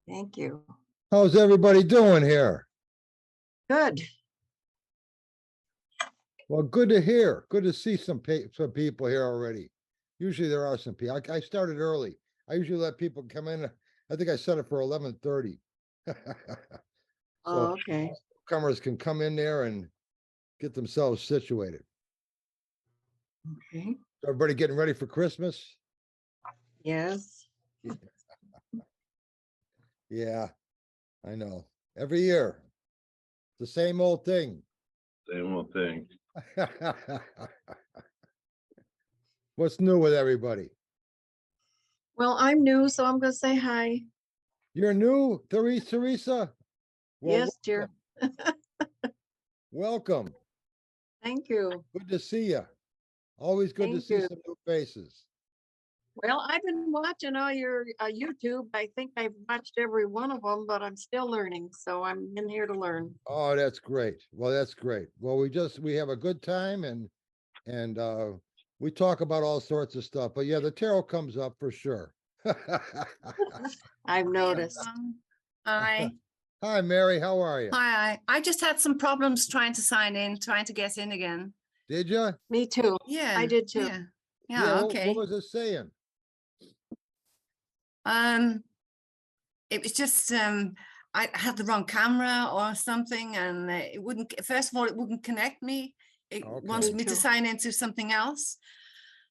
Thank you. How's everybody doing here? Good. Well, good to hear. Good to see some people here already. Usually there are some people. I started early. I usually let people come in. I think I set it for 11:30. Oh, So okay. newcomers can come in there and get themselves situated. Okay. Everybody getting ready for Christmas? Yes. Yeah, I know. Every year, the same old thing. Same old thing. What's new with everybody? Well, I'm new, so I'm gonna say hi. You're new, Teresa? Well, Yes, dear. welcome. Thank you. Good to see you. Always good to Thank see you. some new faces. Well, I've been watching all your YouTube. I think I've watched every one of them, but I'm still learning. So I'm in here to learn. Oh, that's great. Well, that's great. Well, we have a good time and we talk about all sorts of stuff. But yeah, the tarot comes up for sure. I've noticed. Hi. Hi, Mary. How are you? Hi. I just had some problems trying to sign in, trying to get in again. Did you? Me too. Yeah. I did too. Yeah. Yeah. What Okay. was it saying? It was just I had the wrong camera or something, and it wouldn't. First of all, it wouldn't connect me. It Okay. wanted Me me to too. sign into something else.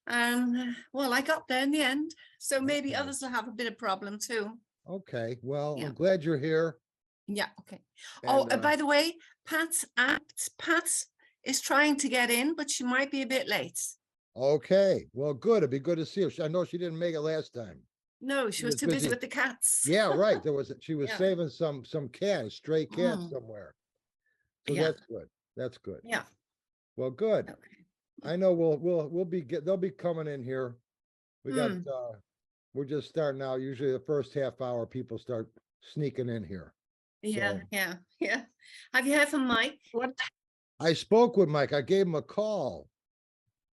And well, I got there in the end. So maybe Okay. others will have a bit of problem too. Okay. Well, Yeah. I'm glad you're here. Yeah. Okay. And, By the way, Pat is trying to get in, but she might be a bit late. okay. Well, good. It'd be good to see her. I know she didn't make it last time. No, she was was too busy busy. with the cats. Yeah, right. She was Yeah. saving some cat, a stray cat Mm. somewhere. So Yeah. that's good. That's good. Yeah. Well, good. Okay. I know they'll be coming in here. We got we're just starting out. Usually the first half hour people start sneaking in here. Yeah. So- Yeah. Have you heard from Mike? What? I spoke with Mike. I gave him a call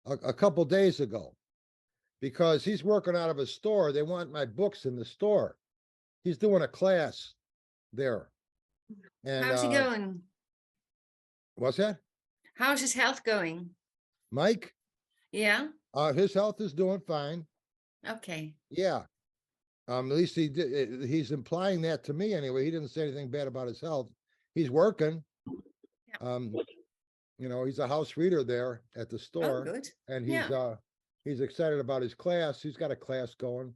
a couple days ago because he's working out of a store. They want my books in the store. He's doing a class there. And How's he going? what's that? How's his health going? Mike? Yeah. His health is doing fine. Okay. Yeah. At least he's implying that to me anyway. He didn't say anything bad about his health. He's working. He's a house reader there at the Oh, store. good. And Yeah. he's excited about his class. He's got a class going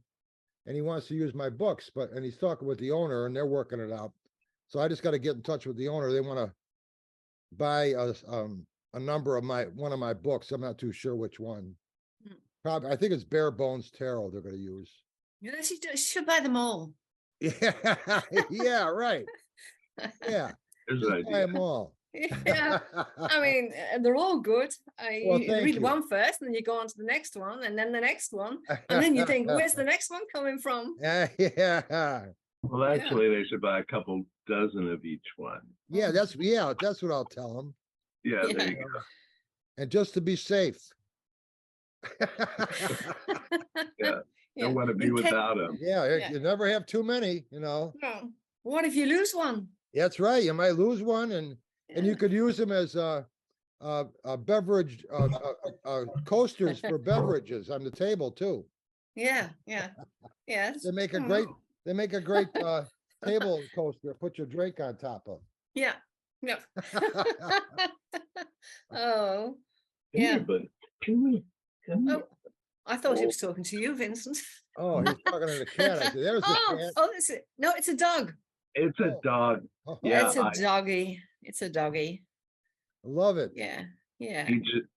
and he wants to use my books, and he's talking with the owner and they're working it out. So I just got to get in touch with the owner. They want to buy a number of one of my books. I'm not too sure which one. Mm. Probably, I think it's Bare Bones Tarot they're going to use. Yes, he should buy them all. Yeah, yeah, right. Yeah, There's just an buy idea. them all. Yeah. I mean, they're all good. Well, You thank read you. one first, and then you go on to the next one, and then the next one, and then you think, where's the next one coming from? Yeah, Well, actually, they should buy a couple dozen of each one. that's what I'll tell them. Yeah, Yeah. there you go. And just to be safe. Yeah. Yeah. Don't want to be You take- without them. Yeah. You never have too many, No. What if you lose one? That's right. You might lose one, and you could use them as a beverage coasters for beverages on the table too. Yeah. Yes. They make a great table coaster. Put your drink on top of. Yeah. Yeah. Oh. Come Yeah. here, buddy. Come here. Come here. Oh, I thought he was talking to you, Vincent. Oh, he's talking to the cat. I said, "There's the cat." Oh, is it? No, it's a dog. It's a Oh. dog. Yeah, It's a doggy. It's a doggy. Love it. Yeah. Yeah.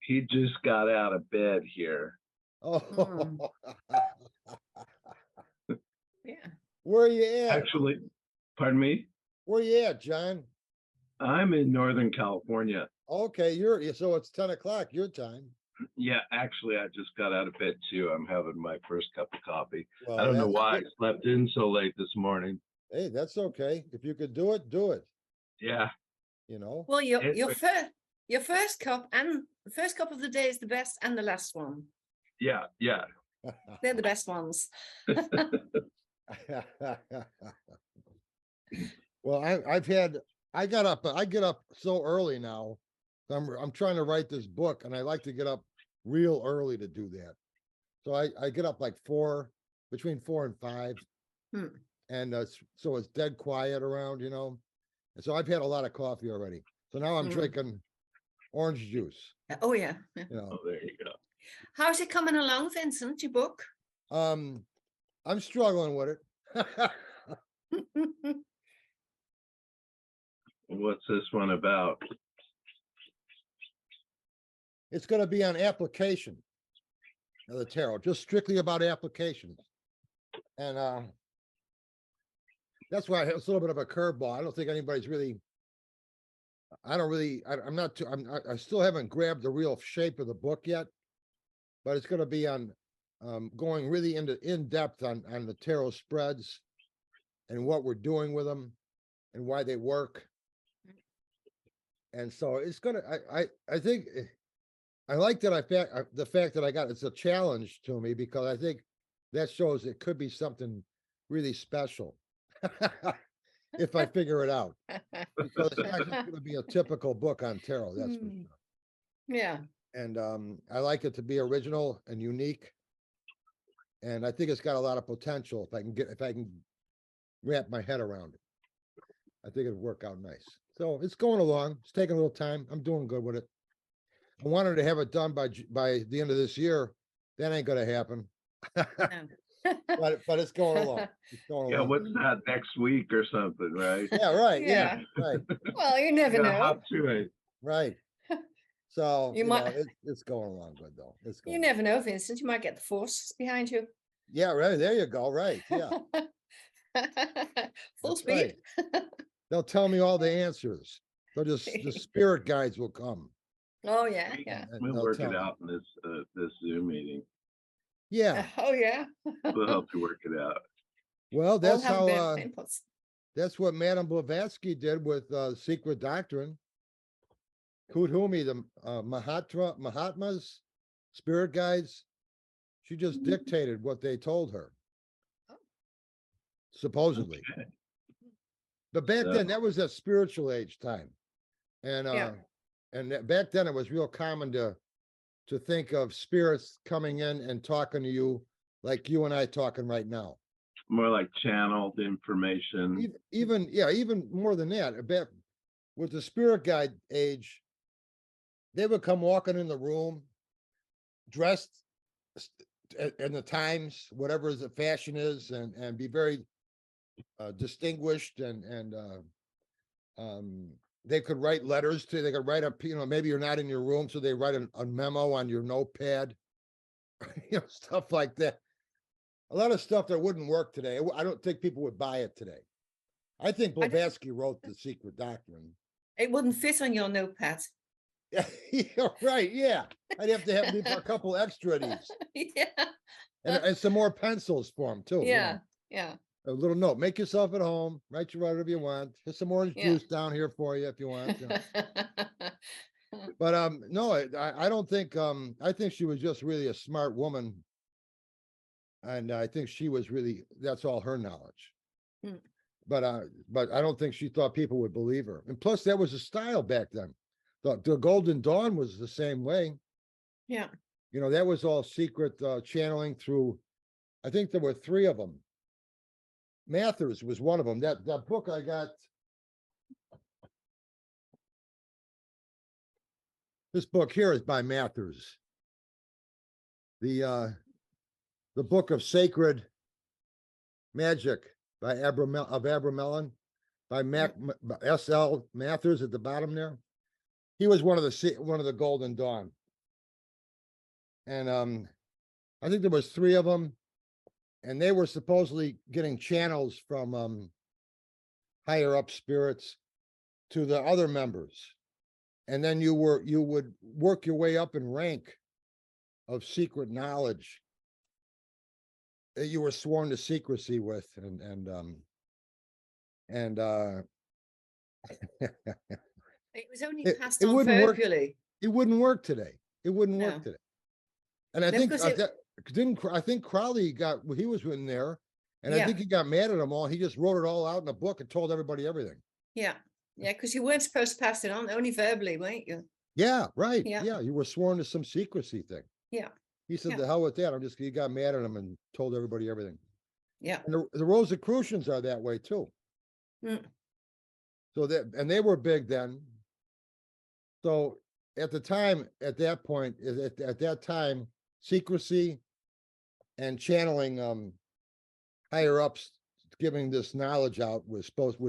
He just got out of bed here. Oh, Yeah. where are you at? Actually, pardon me? Where you at, John? I'm in Northern California. Okay, so it's 10 o'clock your time. Yeah, actually, I just got out of bed too. I'm having my first cup of coffee. Well, I don't know that's why I good. slept in so late this morning. Hey, that's okay. If you could do it, do it. Yeah, Well, your Anyway. first cup and the first cup of the day is the best, and the last one. yeah. They're the best ones. Well, I get up so early now. I'm trying to write this book and I like to get up real early to do that. So I get up like between 4 and 5. Hmm. And so it's dead quiet around, you know. And so I've had a lot of coffee already. So now I'm Mm. drinking orange juice, Oh, yeah. you know. Oh, there you go. How's it coming along, Vincent, your book? I'm struggling with it. What's this one about? It's gonna be on application of the tarot, just strictly about applications. And that's why it's a little bit of a curveball. I don't think anybody's really, I'm not too, I still haven't grabbed the real shape of the book yet. But it's gonna be on going really in depth on the tarot spreads and what we're doing with them and why they work. And so it's gonna, I think I like that the fact that I got, it's a challenge to me because I think that shows it could be something really special. If I figure it out, because it's not just gonna be a typical book on tarot, that's for Hmm. sure. Yeah. And I like it to be original and unique. And I think it's got a lot of potential if I can wrap my head around it. I think it'd work out nice. So it's going along. It's taking a little time. I'm doing good with it. I wanted to have it done by the end of this year. That ain't gonna happen. But it's going along. It's going Yeah, along. what's that, next week or something, right? Yeah, right. Yeah, Yeah. right, Well, you never Yeah, know. hop to it. right. So You you might- know, it's going along good though. It's You going. never know, Vincent. You might get the force behind you. Yeah, right. There you go. Right. Yeah. Full That's speed. right. They'll tell me all the answers. The spirit guides will come. Oh, yeah, yeah. and We'll they'll work tell it me. out in this Zoom meeting. Yeah. Oh, yeah. We'll help you work it out. Well, All that's have how their inputs. that's what Madame Blavatsky did with Secret Doctrine. Kuthumi, the Mahatmas, spirit guides. She just dictated what they told her. Oh. Supposedly. Okay. But back So- then, that was a spiritual age time. And Yeah. back then it was real common to think of spirits coming in and talking to you like you and I talking right now. More like channeled information. Even more than that. Back with the spirit guide age, they would come walking in the room dressed in the times, whatever the fashion is, and be very distinguished and they could write letters to, they could write up, you know, maybe you're not in your room, so they write a memo on your notepad, you know, stuff like that. A lot of stuff that wouldn't work today. I don't think people would buy it today. I think I don't- Blavatsky wrote The Secret Doctrine. It wouldn't fit on your notepad. Yeah, right. Yeah. I'd have to have a couple extra of these Yeah. and some more pencils for them too. you know. Yeah. Yeah. A little note, make yourself at home, write you whatever you want. Here's some orange Yeah. juice down here for you if you want. You know. But no, I don't think I think she was just really a smart woman. And I think she was really, that's all her knowledge. Hmm. But I don't think she thought people would believe her. And plus that was a style back then. The Golden Dawn was the same way. Yeah. You know, that was all secret channeling through, I think there were 3 of them. Mathers was one of them. That book I got. This book here is by Mathers. The Book of Sacred Magic by Abramelin by S.L. Mathers at the bottom there. He was one of the Golden Dawn. And I think there was 3 of them. And they were supposedly getting channels from higher up spirits to the other members. And then you would work your way up in rank of secret knowledge that you were sworn to secrecy with. And It was only It- passed it on wouldn't work. verbally. it wouldn't work today. It wouldn't No. work today. And I No, think because it- I think Crowley he was in there And I Yeah. think he got mad at them all. He just wrote it all out in a book and told everybody everything. Yeah, yeah, because you weren't supposed to pass it on, only verbally, weren't you? Yeah, right. Yeah. Yeah, you were sworn to some secrecy thing. Yeah, He said, Yeah. the hell with that. He got mad at him and told everybody everything. yeah. And the Rosicrucians are that way too. Mm. So and they were big then. So at the time, at that point, at that time, secrecy and channeling higher ups giving this knowledge out was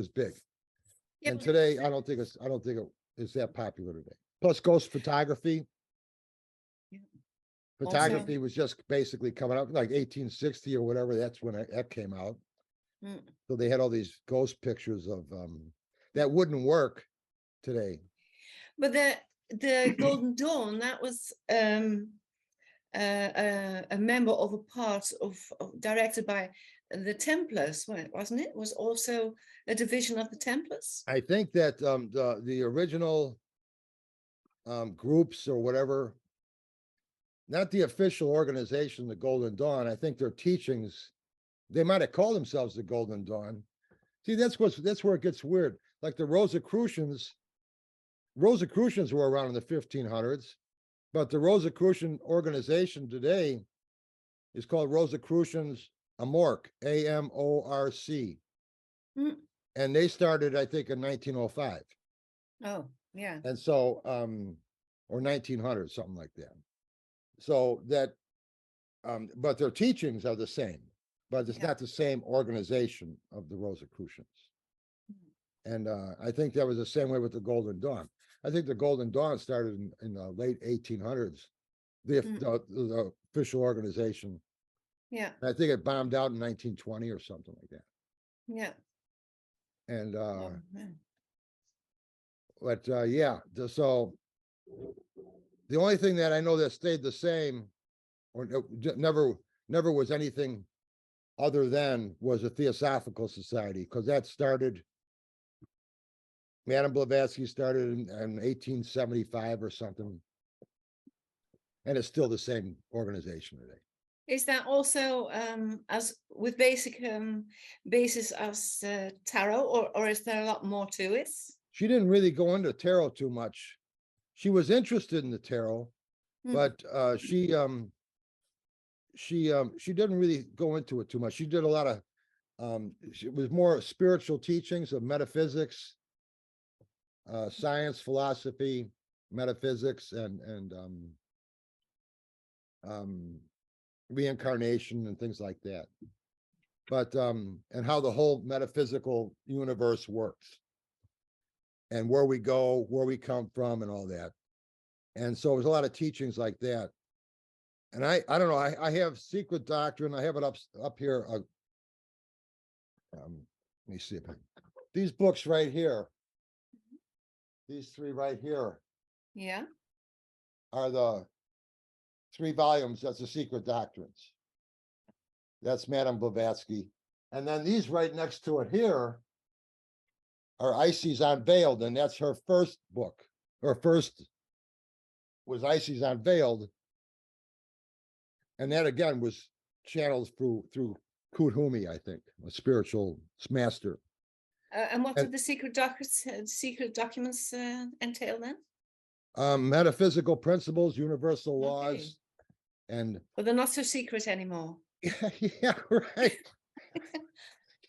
big. Yep. And today, I don't think it is that popular today. Plus ghost photography. Yeah. Photography was just basically coming up like 1860 or whatever. That's when that came out. Mm. So they had all these ghost pictures of that wouldn't work today. But the Golden Dawn, that was a member of a part of directed by the Templars, wasn't it? Was also a division of the Templars. I think that the original groups or whatever, not the official organization, the Golden Dawn, I think their teachings, they might have called themselves the Golden Dawn. See, that's where it gets weird. Like the Rosicrucians were around in the 1500s, but the Rosicrucian organization today is called Rosicrucians Amorc, AMORC. Mm. And they started, I think, in 1905. Oh, yeah. And so, or 1900, something like that. So that, but their teachings are the same, but it's Yeah. not the same organization of the Rosicrucians. And I think that was the same way with the Golden Dawn. I think the Golden Dawn started in the late 1800s, the official organization. Yeah, I think it bombed out in 1920 or something like that. yeah. And Oh, man. but yeah, so the only thing that I know that stayed the same, or never was anything other than, was a Theosophical Society, because that started. Madame Blavatsky started in 1875 or something, and it's still the same organization today. Is that also as with basic basis as tarot, or is there a lot more to it? She didn't really go into tarot too much. She was interested in the tarot, Mm. but she didn't really go into it too much. She did a lot of it was more spiritual teachings of metaphysics, science, philosophy, metaphysics, and reincarnation and things like that. But and how the whole metaphysical universe works, and where we go, where we come from, and all that. And so there's a lot of teachings like that. And I don't know, I have Secret Doctrine. I have it up here. Let me see if these books right here, these three right here, Yeah. are the 3 volumes. That's the Secret Doctrines. That's Madame Blavatsky. And then these right next to it here are Isis Unveiled, and that's her first book. Her first was Isis Unveiled. And that again was channeled through Kuthumi, I think, a spiritual master. And what did the secret documents entail then? Metaphysical principles, universal laws, Okay. and Well, they're not so secret anymore yeah, right.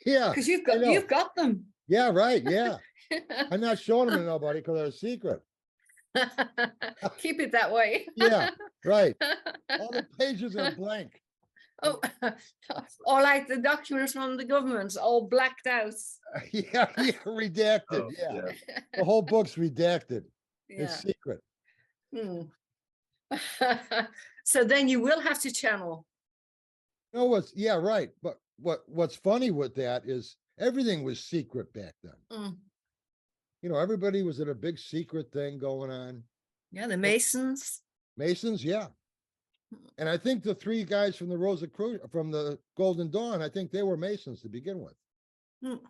Yeah, because you've I know. got them. Yeah, right. Yeah, I'm not showing them to nobody because they're a secret. Keep it that way. Yeah, right. All the pages are blank. Oh, or like the documents from the government, all blacked out. Yeah, redacted. Oh, Yeah, the whole book's redacted. Yeah. It's secret. Hmm. So then you will have to channel. You know what's, yeah, right. But what's funny with that is everything was secret back then. Mm. You know, everybody was in a big secret thing going on. Yeah, the Masons. Masons, yeah. And I think the 3 guys from the from the Golden Dawn, I think they were Masons to begin with. Mm.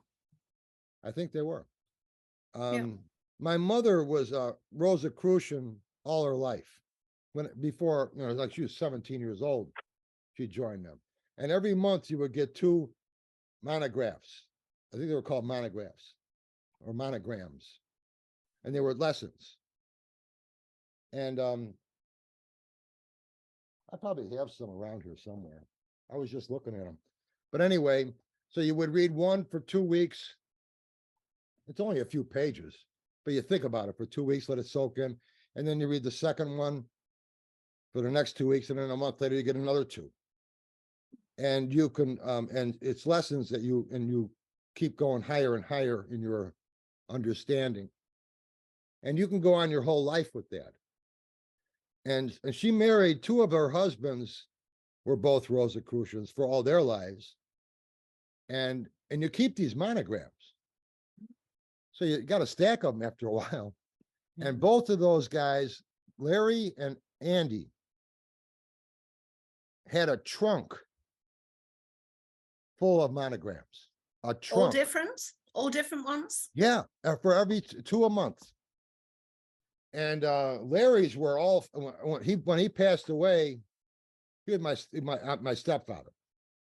I think they were. My mother was a Rosicrucian all her life. Before, you know, like she was 17 years old, she joined them. And every month you would get 2 monographs. I think they were called monographs or monograms. And they were lessons. And I probably have some around here somewhere. I was just looking at them. But anyway, so you would read one for 2 weeks. It's only a few pages, but you think about it for 2 weeks, let it soak in. And then you read the second one for the next 2 weeks. And then a month later, you get another 2. And you can, and it's lessons that you keep going higher and higher in your understanding. And you can go on your whole life with that. And she married 2 of her husbands were both Rosicrucians for all their lives. And you keep these monograms. So you got to stack them after a while. And both of those guys, Larry and Andy, had a trunk full of monograms. A All trunk. different? All different ones? Yeah, for every 2 a month. And Larry's were all when he passed away. He was my stepfather,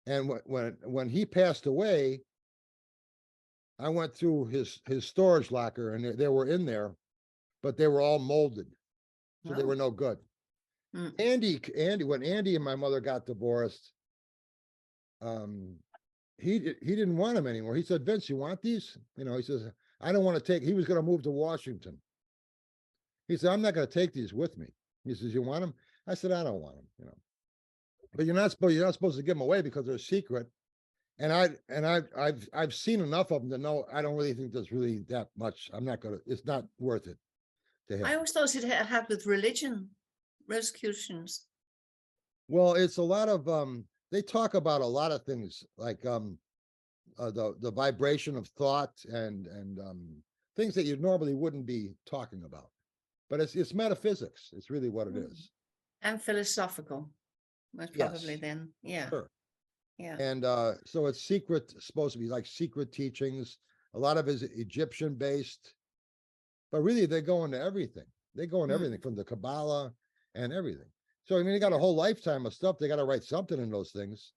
and when he passed away, I went through his storage locker, and they were in there, but they were all molded, so they Oh. were no good. Mm. Andy, when Andy and my mother got divorced, he didn't want them anymore. He said, "Vince, you want these?" You know, he says, "I don't want to take." He was going to move to Washington. He said, "I'm not going to take these with me." He says, "You want them?" I said, "I don't want them." You know, but you're not supposed to give them away because they're secret. And I've seen enough of them to know I don't really think there's really that much. I'm not gonna. It's not worth it to have. I always thought it had with religion, Rosicrucians. Well, it's a lot of they talk about a lot of things like the vibration of thought and things that you normally wouldn't be talking about. But it's metaphysics. It's really what it is. And philosophical, most probably Yes. then. Yeah. Sure. Yeah. And so it's secret, supposed to be like secret teachings. A lot of it is Egyptian based, but really they go into everything. They go into everything from the Kabbalah and everything. So I mean, they got a whole lifetime of stuff. They got to write something in those things.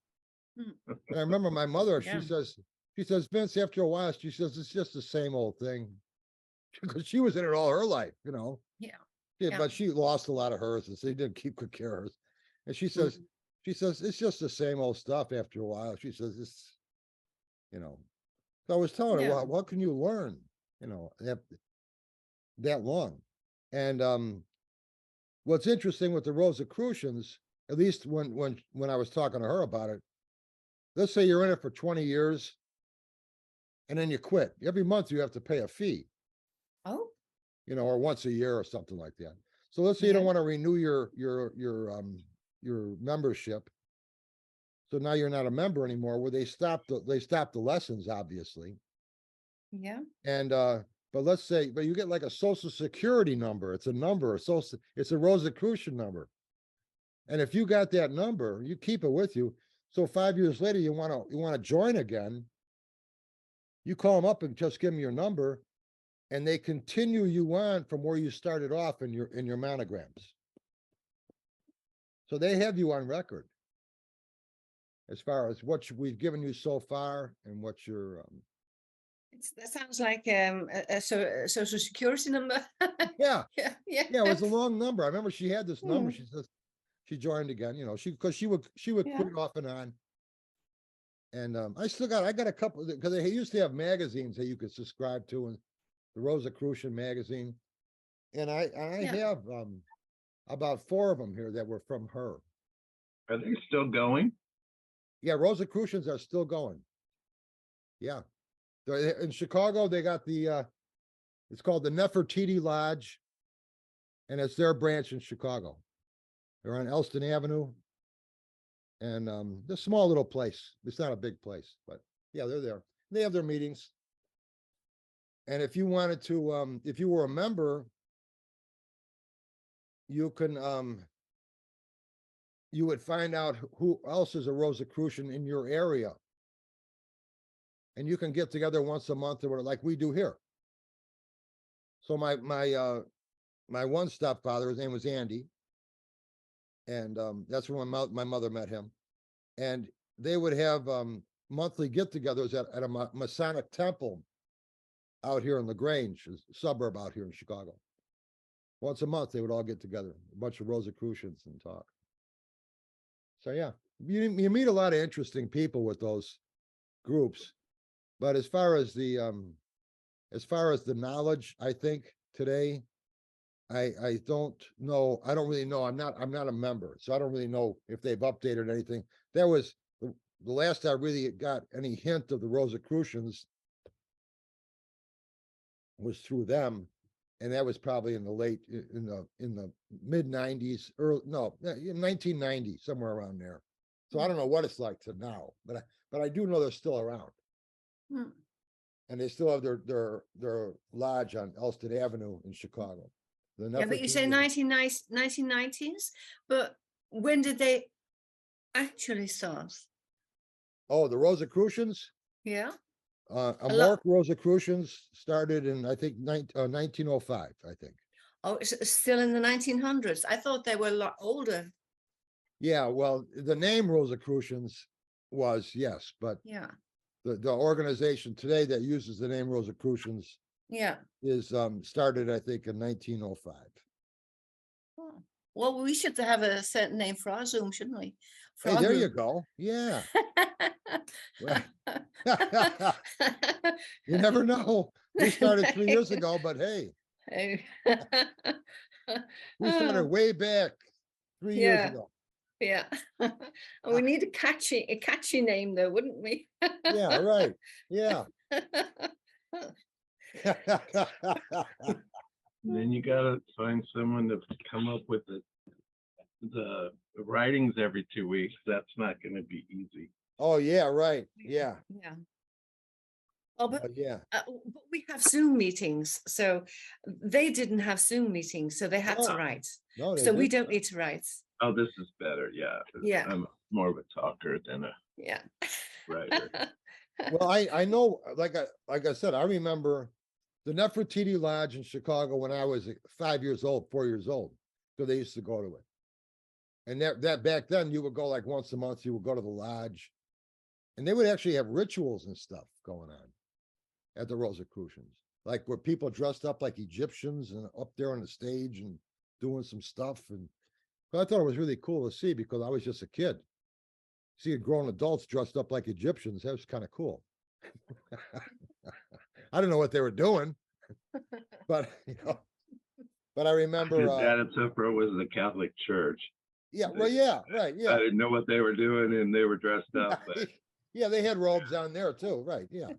Mm. And I remember my mother. Yeah. She says, Vince, after a while, she says it's just the same old thing, because she was in it all her life, you know. Yeah. Yeah, Yeah. but she lost a lot of hers, and so she didn't keep good care of hers. And she says, it's just the same old stuff after a while. She says, it's, you know. So I was telling her, Yeah. well, what can you learn, you know, that long? And what's interesting with the Rosicrucians, at least when I was talking to her about it, let's say you're in it for 20 years, and then you quit. Every month you have to pay a fee. Oh, You know, or once a year or something like that. So let's say you don't want to renew your membership. So now you're not a member anymore. Where they stopped the lessons, obviously. yeah. And but let's say, but you get like a social security number. It's a number, it's a Rosicrucian number. And if you got that number, you keep it with you. So 5 years later, you want to join again. You call them up and just give them your number, and they continue you on from where you started off in your monograms. So they have you on record as far as what we've given you so far and what your That sounds like a social security number. yeah Yeah. Yeah. it was a long number. I remember she had this number. Mm. She says she joined again, you know, because she would Yeah. quit off and on. And I got a couple, because they used to have magazines that you could subscribe to, and the Rosicrucian magazine, and I Yeah. have about 4 of them here that were from her. Are they still going? Yeah, Rosicrucians are still going. Yeah. In Chicago, they got it's called the Nefertiti Lodge, and it's their branch in Chicago. They're on Elston Avenue. And this small little place. It's not a big place, but yeah, they're there. They have their meetings. And if you wanted to, if you were a member, you can you would find out who else is a Rosicrucian in your area. And you can get together once a month or whatever, like we do here. So my one stepfather, his name was Andy. And that's when my mother met him. And they would have monthly get-togethers at a Masonic temple out here in LaGrange, a suburb out here in Chicago. Once a month, they would all get together, a bunch of Rosicrucians, and talk. So yeah, you meet a lot of interesting people with those groups. But as far as the knowledge, I think today, I don't know. I don't really know. I'm not a member, so I don't really know if they've updated anything. That was the last I really got any hint of the Rosicrucians was through them, and that was probably in the mid 90s, early, no, 1990, somewhere around there. So I don't know what it's like to now, but I do know they're still around. Hmm. And they still have their lodge on Elston Avenue in Chicago. Yeah, but you say 1990s, but when did they actually start? Oh, the Rosicrucians? Yeah, Amorc Rosicrucians started in, I think, 1905, I think. oh, it's still in the 1900s. I thought they were a lot older. Yeah, well, the name Rosicrucians was, yes, but Yeah, the organization today that uses the name Rosicrucians yeah. is started, I think, in 1905. Oh. Well, we should have a certain name for our Zoom, shouldn't we? For Hey, our there you group. go. Yeah. You never know. We started 3 years ago, but hey, we started way back 3 years Yeah. ago. Yeah. We need a catchy name though, wouldn't we? Yeah, right. Yeah. And then you gotta find someone to come up with the writings every 2 weeks. That's not gonna be easy. Oh, yeah, right. Yeah. Yeah. Oh, but Yeah. but we have Zoom meetings, so they didn't have Zoom meetings, so they had to Oh, write. No, they So we didn't. don't need to write. Oh, this is better, yeah. Yeah. I'm more of a talker than a Yeah. writer. Well, I know, like I said, I remember the Nefertiti Lodge in Chicago when I was 5 years old, 4 years old. So they used to go to it. And that back then you would go like once a month, you would go to the lodge. And they would actually have rituals and stuff going on at the Rosicrucians. Like where people dressed up like Egyptians and up there on the stage and doing some stuff. And but I thought it was really cool to see because I was just a kid. See grown adults dressed up like Egyptians. That was kind of cool. I don't know what they were doing, but but I remember. His dad was the Catholic Church. Yeah, well, yeah, right, I yeah. didn't know what they were doing and they were dressed up, but Yeah, they had robes on there too, right? Yeah.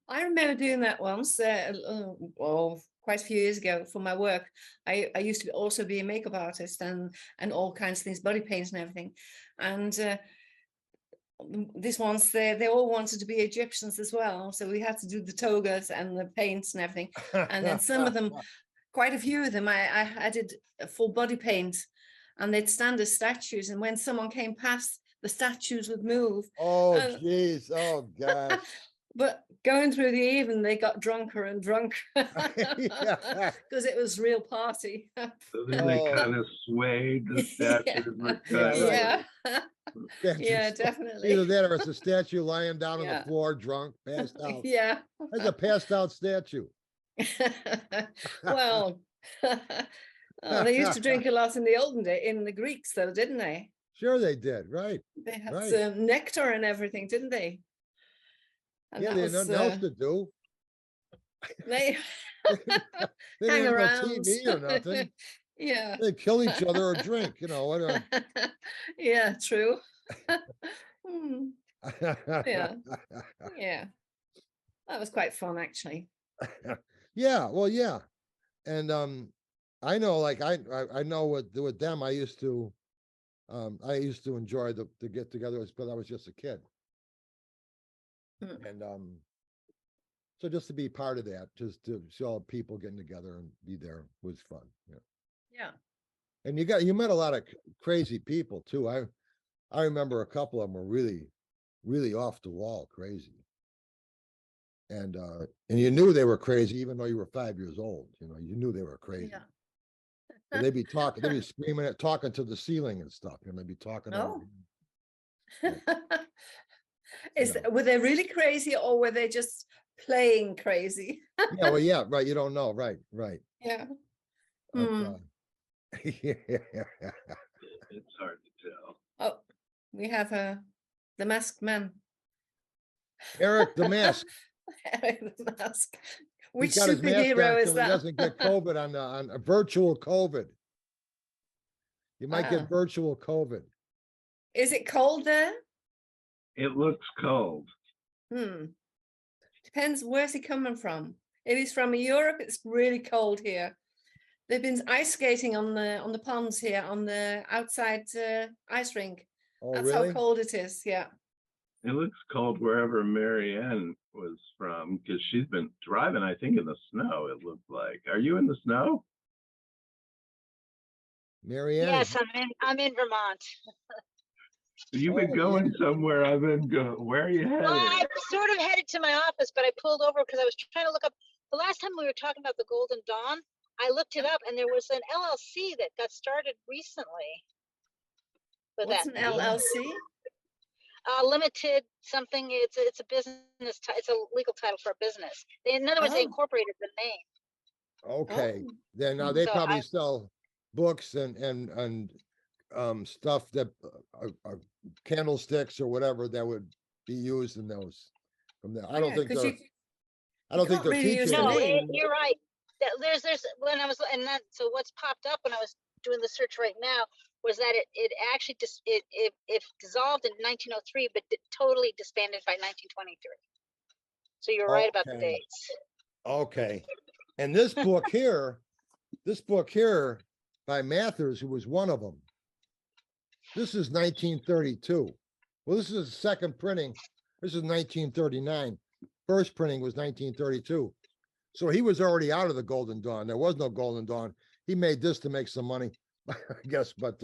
I remember doing that once, quite a few years ago for my work. I used to also be a makeup artist and all kinds of things, body paints and everything. And this once they all wanted to be Egyptians as well. So we had to do the togas and the paints and everything. And then some of them, quite a few of them, I did a full body paint, and they'd stand as statues. And when someone came past, the statues would move. Oh, And- geez. Oh, gosh. But going through the evening, they got drunker and drunker Yeah. because it was real party. so then they Oh. kind of swayed the statues. were Yeah, kind of- Yeah, Statues. yeah, Either definitely. that or it's a statue lying down on Yeah. the floor, drunk, passed out. Yeah. That's a passed out statue. Well, they used to drink a lot in the olden day, in the Greeks, though, didn't they? Sure they did, right. They had Right. some nectar and everything, didn't they? And Yeah, that they had was, nothing else to do. they They hang didn't have around. no TV or nothing. Yeah. They kill each other or drink, whatever. Yeah, true. Hmm, Yeah. yeah. That was quite fun, actually. Yeah, well, yeah. And I know, like I know with them, I used to enjoy the get togethers, but I was just a kid. Mm. And so just to be part of that, just to see all people getting together and be there was fun. Yeah. Yeah. And you met a lot of crazy people too. I remember a couple of them were really, really off the wall crazy. And you knew they were crazy, even though you were 5 years old. You knew they were crazy. Yeah. And they'd be screaming talking to the ceiling and stuff. They'd be talking. Oh. Were they really crazy or were they just playing crazy? Yeah, well, yeah, right. You don't know. Right, right. Yeah. But, Hmm. yeah. It's hard to tell. Oh, we have the masked man. Eric the mask. Eric the mask. Which He's got his mask on superhero is so he that? doesn't get COVID on a virtual COVID. You might Wow. get virtual COVID. Is it cold there? It looks cold. Depends where's he coming from. If he's from Europe, it's really cold here. They've been ice skating on the ponds here on the outside ice rink. Oh, That's really? how cold it is. Yeah. It looks cold wherever Marianne was from because she's been driving, I think, in the snow. It looked like. Are you in the snow? Marianne? Yes, I'm in Vermont. You've been Oh, going yeah. somewhere. I've been where are you Well, headed? I sort of headed to my office, but I pulled over because I was trying to look up. The last time we were talking about the Golden Dawn, I looked it up, and there was an LLC that got started recently. With What's that an LLC? limited something. It's a business. It's a legal title for a business. In other words, they Oh. incorporated the name. Okay, Oh. then they So probably I- sell books and stuff that candlesticks or whatever that would be used in those. From there, I don't Yeah, think 'cause they're. you- I don't think can't they're really use teaching. the No, name. you're right. There's when I was and that so what's popped up when I was doing the search right now was that it actually just it dissolved in 1903, but totally disbanded by 1923. So you're right about the Okay. dates. Okay, and this book here by Mathers, who was one of them. This is 1932. Well, this is the second printing. This is 1939. First printing was 1932. So he was already out of the Golden Dawn. There was no Golden Dawn. He made this to make some money, I guess, but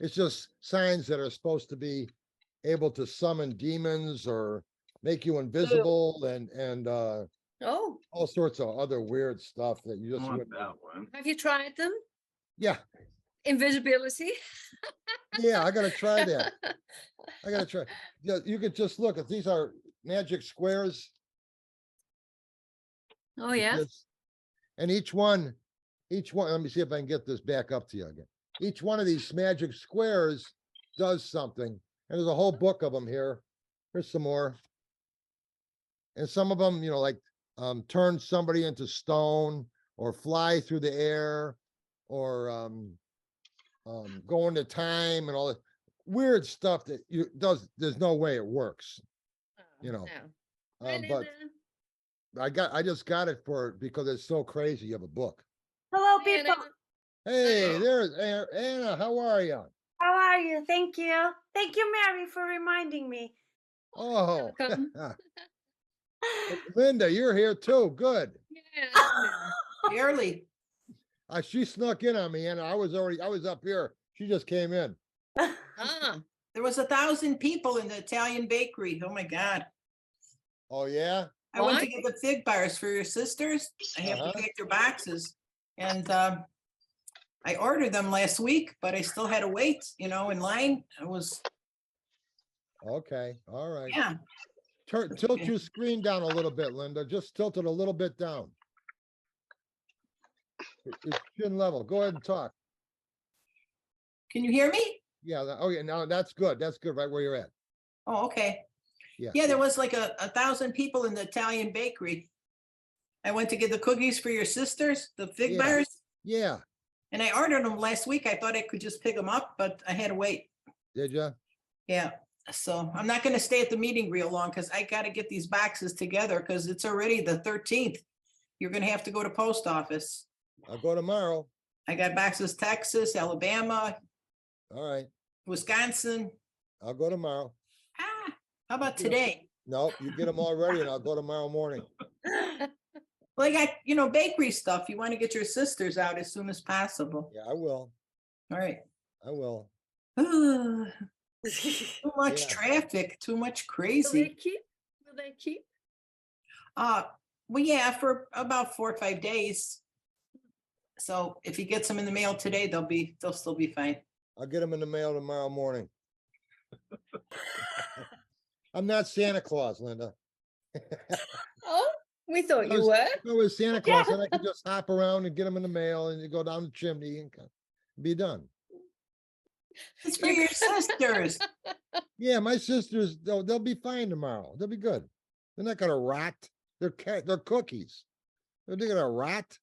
it's just signs that are supposed to be able to summon demons or make you invisible and Oh, all sorts of other weird stuff that you I just want wouldn't. that one. have you tried them? Yeah, Invisibility. yeah, I gotta try that. I gotta try. Yeah, you could just look at these are magic squares. Oh with yeah. this. And each one, let me see if I can get this back up to you again. Each one of these magic squares does something. And there's a whole book of them here. Here's some more. And some of them, like turn somebody into stone or fly through the air or go into time and all that weird stuff that there's no way it works. You know, No. Really, but I just got it because it's so crazy. You have a book. Hello, Diana, people. Hey, there's Anna. How are you? How are you? Thank you. Thank you, Mary, for reminding me. Oh, welcome. Linda, you're here too. Good. Yeah. Barely. She snuck in on me, and I was up here. She just came in. Ah, There was 1,000 people in the Italian bakery. Oh my God. Oh yeah. I went to Why? get the fig bars for your sisters. I have Uh-huh. to take their boxes. And I ordered them last week, but I still had to wait, in line. It was, Okay. All right. yeah. Tilt your screen down a little bit, Linda. Just tilt it a little bit down. It's chin level. Go ahead and talk. Can you hear me? Yeah. Oh yeah. Now that's good. That's good. Right where you're at. Oh, okay. Yeah. Yeah, there was like 1,000 people in the Italian bakery. I went to get the cookies for your sisters, the fig Yeah. bars, Yeah. and I ordered them last week. I thought I could just pick them up, but I had to wait. Did you? Yeah, so I'm not gonna stay at the meeting real long because I gotta get these boxes together because it's already the 13th. You're gonna have to go to post office. I'll go tomorrow. I got boxes Texas, Alabama, All right. Wisconsin. I'll go tomorrow. Ah, how about Yeah. today? Nope. You get them all ready, and I'll go tomorrow morning. Well, I got, bakery stuff. You want to get your sisters out as soon as possible. Yeah, I will. All right. I will. Too much Yeah. traffic, too much will crazy. they keep? Will they keep? Well, yeah, for about 4 or 5 days. So if he gets them in the mail today, they'll still be fine. I'll get them in the mail tomorrow morning. I'm not Santa Claus, Linda. Oh, we thought you Those- were. If I was Santa Claus, then I could just hop around and get them in the mail and you go down the chimney and be done. It's for your sisters. Yeah, my sisters, they'll be fine tomorrow. They'll be good. They're not gonna rot. They're cookies. They're gonna rot.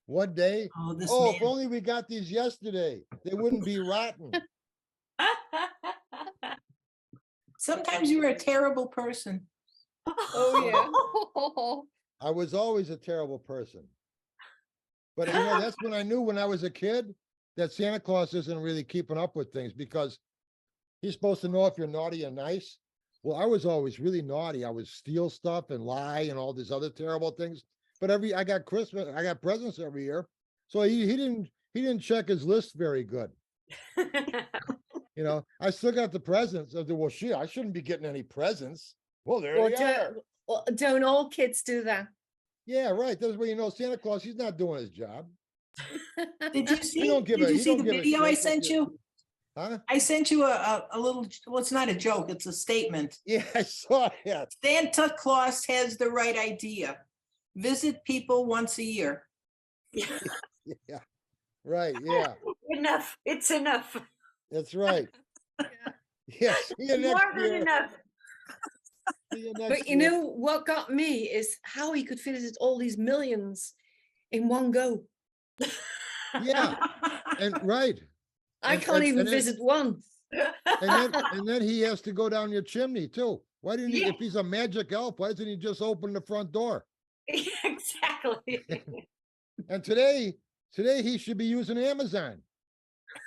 One day. Oh, this Oh, if man. only we got these yesterday, they wouldn't be rotten. Sometimes you're a terrible person. Oh I was always a terrible person. But you know, that's when I knew when I was a kid that Santa Claus isn't really keeping up with things because he's supposed to know if you're naughty or nice. Well, I was always really naughty. I would steal stuff and lie and all these other terrible things. But I got presents every year. So he didn't check his list very good. You know, I still got the presents. I said, well, shit, I shouldn't be getting any presents. Well, there Or they are. don't all kids do that? Yeah, right. That's where you know Santa Claus, he's not doing his job. Did you see, don't give did a- you he see don't the give a video I shit what sent you? Huh? I sent you a little, well, it's not a joke, it's a statement. Yeah, I saw that. Santa Claus has the right idea. Visit people once a year. Yeah, right. Yeah, Enough. It's enough. that's right. Yes. See you next More than year. enough. See you next But you year. know what got me is how he could visit all these millions in one go. Yeah, and right. I And- can't and- even and then- visit one. And then he has to go down your chimney too. Why didn't he, Yeah. if he's a magic elf, why doesn't he just open the front door? Exactly. And today he should be using Amazon.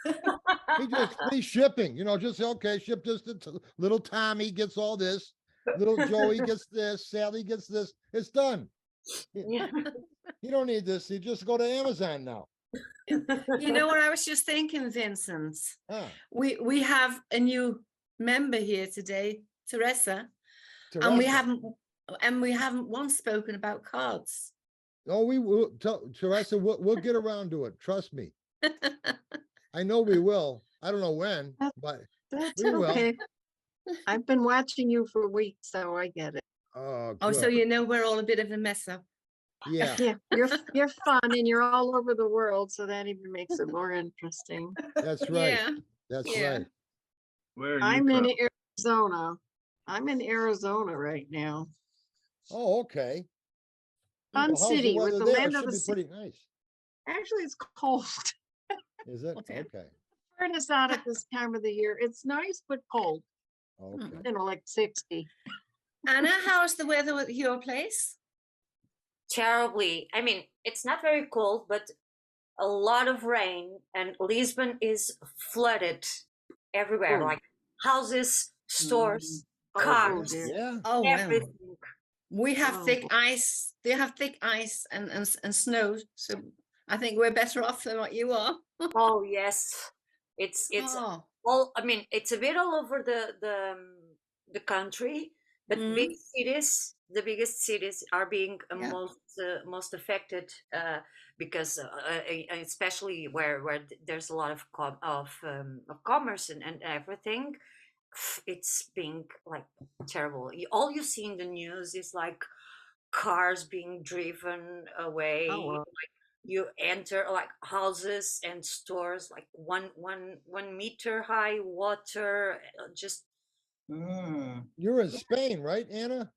He just free shipping, you know, just say, okay, ship this to little Tommy gets all this, little Joey gets this, Sally gets this. It's done. Yeah. You don't need this. You just go to Amazon now. You know what I was just thinking, Vincent? Huh. We have a new member here today, Teresa, and we Teresa. haven't once spoken about cards. Oh, we will tell Teresa, we'll get around to it. Trust me. I know we will. I don't know when, but That's We will. okay. I've been watching you for weeks, so I get it. oh, Oh, so good. you know we're all a bit of a mess up. Yeah, Yeah, you're fun and you're all over the world, so that even makes it more interesting. that's right. Yeah. That's yeah. right. Where are you I'm in from? Arizona. I'm in Arizona right now. Oh, okay. Fun Well, how's the city with weather the there? It land of should the be sea. pretty nice. Actually, it's cold. Is it? Okay. Okay. Furnace out at this time of the year. It's nice but cold. Okay. You know, like 60. Anna, how's the weather at your place? Terribly. I mean, it's not very cold, but a lot of rain, and Lisbon is flooded everywhere, Oh. like houses, stores, Oh, cars, dear. Yeah. Oh, wow. everything. We have Oh, thick boy. ice. They have thick ice and snow. So I think we're better off than what you are. Oh yes, it's Oh, all. I mean, it's a bit all over the country, but Mhm. big cities, the biggest cities are being Yeah. most affected because especially where there's a lot of of commerce and everything. It's being like terrible. All you see in the news is like cars being driven away. Oh, well. You enter like houses and stores like one meter high water, just Mm, You're in Spain, right, Anna?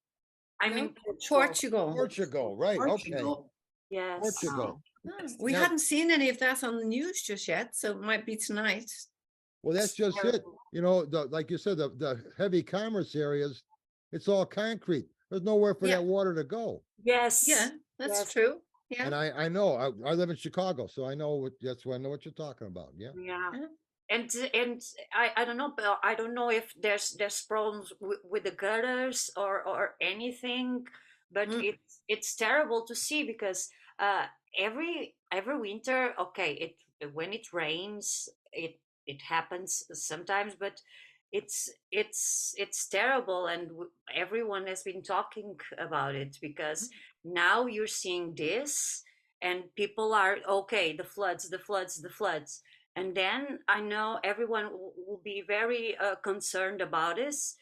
I'm no, in Portugal. Portugal, right? Okay. Portugal. Yes. Portugal. Oh, we Now- hadn't seen any of that on the news just yet, so it might be tonight. Well, that's just it. terrible. You know, like you said, the heavy commerce areas, it's all concrete. There's nowhere for Yeah. that water to go. Yes. Yeah, that's Yes. true. Yeah. And I know, I live in Chicago, so I know that's why I know what you're talking about. Yeah. Yeah. Yeah. And I don't know, but I don't know if there's problems with the gutters or anything, but Mm. it's terrible to see because every winter, okay, when it rains, it happens sometimes, but it's terrible, and everyone has been talking about it because now you're seeing this, and people are okay, the floods, And then I know everyone will be very concerned about this,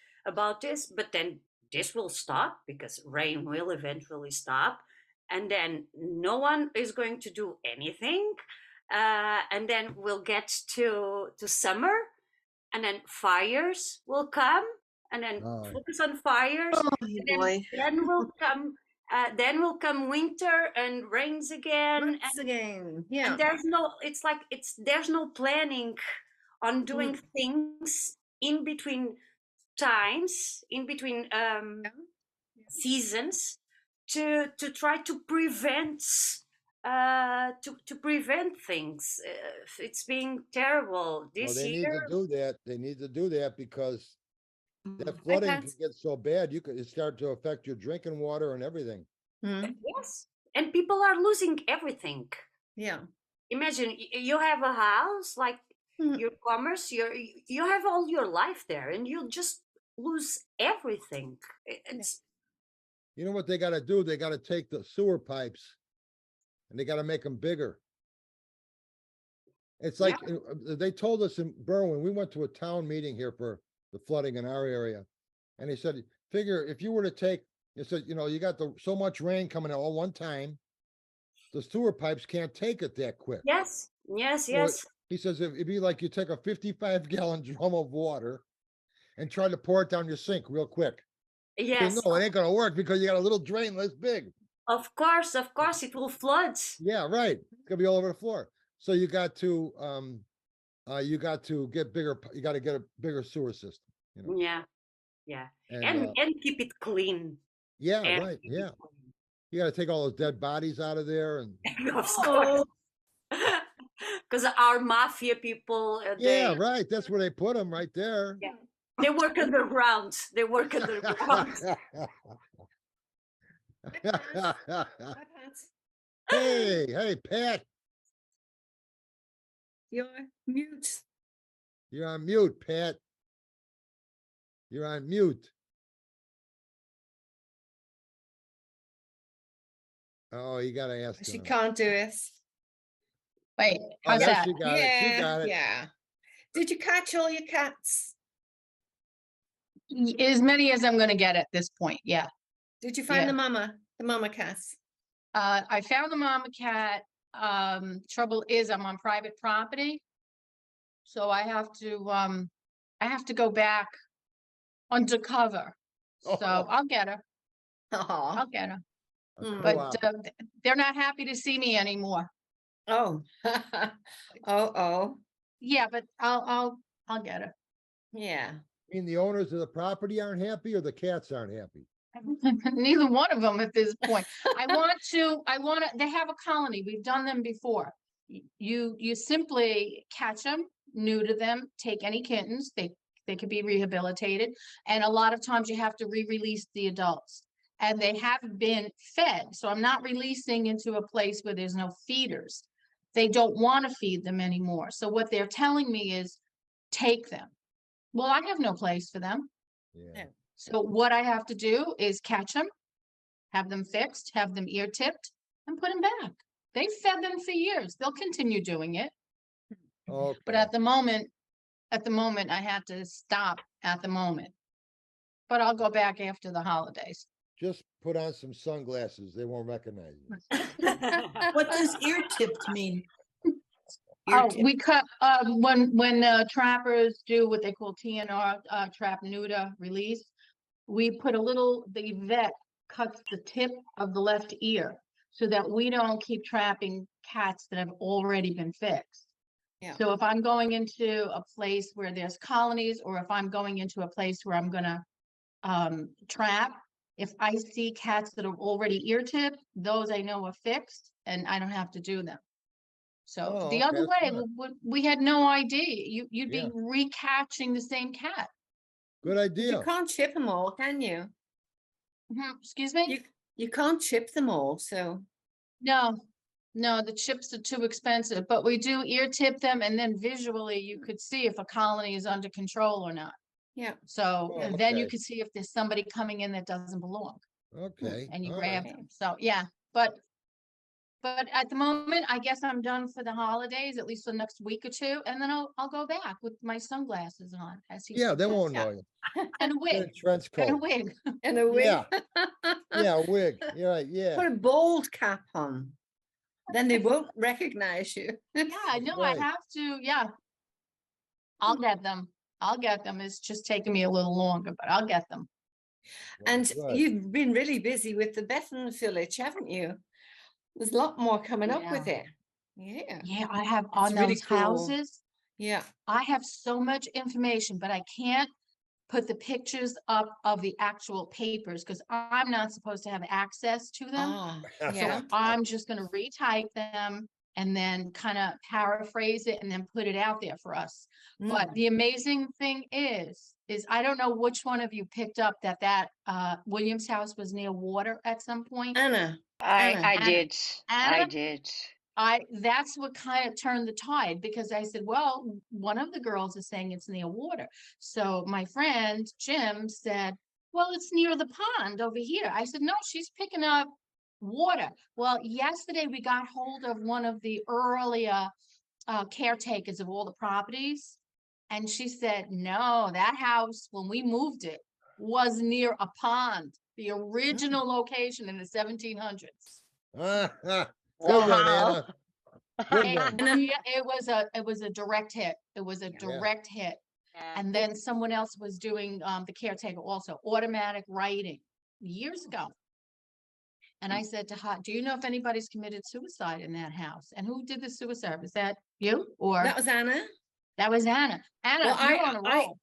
but then this will stop because rain will eventually stop, and then no one is going to do anything, and then we'll get to summer, and then fires will come, and then Oh. focus on fires, Oh, and boy. then will come winter and rains again, Once again, yeah. and there's no, it's like there's no planning on doing things in between times, in between seasons, to try to prevent to prevent things. It's being terrible Well, this they need year. to do that. They need to do that because that I flooding can can't- get so bad, it start to affect your drinking water and everything. Hmm, Yes, and people are losing everything. yeah. Imagine you have a house, like Mhm. your commerce, you have all your life there, and you'll just lose everything. It's You know what they gotta do? They gotta take the sewer pipes and they gotta make them bigger. It's like, they told us in Berwyn, we went to a town meeting here for the flooding in our area. And they said, figure if you were to take, they said, you got so much rain coming at all one time. The sewer pipes can't take it that quick. yes, yes, So yes. he says it'd be like you take a 55-gallon drum of water and try to pour it down your sink real quick. Yes, No, it ain't gonna work because you got a little drain this big. of course, it will flood. Yeah, right. It's gonna be all over the floor. So you got to get bigger, you gotta get a bigger sewer system, Yeah, yeah, and, and keep it clean. yeah, And right, keep it yeah. You gotta take all those dead bodies out of there and, clean. Of course. Because our mafia people, yeah, right, that's where they put them, right there. Yeah. They work underground. They work underground. Hi, Pat. Hey, Pat, You're mute. you're on mute, Pat. You're on mute. Oh, you gotta ask She them. can't do it. Wait, Oh, how's there that? she got it. She Yeah, got it. yeah. Did you catch all your cats? As many as I'm gonna get at this point, yeah. Did you find Yeah. the mama cats? I found the mama cat. Trouble is I'm on private property. So I have to go back undercover. So Oh. I'll get her, Oh, I'll get her. A Mm. But co-op. they're not happy to see me anymore. oh, oh, Yeah, but I'll get her. yeah. I mean, the owners of the property aren't happy or the cats aren't happy? Neither one of them at this point. I want to, they have a colony. We've done them before. You simply catch them, neuter them, take any kittens, they could be rehabilitated. And a lot of times you have to re-release the adults. And they have been fed, so I'm not releasing into a place where there's no feeders. They don't want to feed them anymore. So what they're telling me is, take them. Well, I have no place for them. Yeah. So what I have to do is catch them, have them fixed, have them ear tipped, and put them back. They've fed them for years. They'll continue doing it. But Okay. at the moment, I had to stop at the moment. But I'll go back after the holidays. Just put on some sunglasses. They won't recognize you. What does ear tipped mean? Ear Oh, tipped. we cut, when trappers do what they call TNR, trap neuter release, we put the vet cuts the tip of the left ear so that we don't keep trapping cats that have already been fixed. Yeah. So if I'm going into a place where there's colonies, or if I'm going into a place where I'm gonna trap, if I see cats that are already ear tipped, those I know are fixed and I don't have to do them. So Oh, the other okay, that's way, smart. we had no idea. You'd Yeah. be recatching the same cat. Good You idea. can't chip them all, can you? Excuse me? You can't chip them all, so. No, the chips are too expensive, but we do ear tip them, and then visually you could see if a colony is under control or not. Yeah. So Oh, then you okay. could see if there's somebody coming in that doesn't belong, Okay. and you all grab right. them. So, yeah, but But at the moment, I guess I'm done for the holidays, at least for the next week or two, and then I'll go back with my sunglasses on, as he Yeah, they suggests. won't know you. And a Get a wig, trench and a coat. wig. And a wig. Yeah, yeah, a wig. You're right, yeah. Put a bald cap on. Then they won't recognize you. Yeah, I know, I right. have to, yeah. I'll get them. I'll get them. It's just taking me a little longer, but I'll get them. Well, And good. you've been really busy with the Bethan Village, haven't you? There's a lot more coming up with it. Yeah. Yeah, I have on really those cool. houses. Yeah. I have so much information, but I can't put the pictures up of the actual papers because I'm not supposed to have access to them. Ah, yeah. So I'm just gonna retype them and then kind of paraphrase it and then put it out there for us. But Mm. the amazing thing is I don't know which one of you picked up that Williams house was near water at some point. Anna. I Anna. did. I Anna? did. That's what kind of turned the tide because I said, well, one of the girls is saying it's near water. So my friend Jim said, well, it's near the pond over here. I said, no, she's picking up water. Well, yesterday we got hold of one of the earlier caretakers of all the properties. And she said, no, that house, when we moved it, was near a pond, the original location in the 1700s. Good one, Wow. Anna. Good And one. it was a direct hit. It was a direct hit. And then someone else was doing the caretaker also, automatic writing years ago. And I said to her, do you know if anybody's committed suicide in that house? And who did the suicide? Was that you or? That was Anna. That was Anna. Anna, Well, you're on a roll.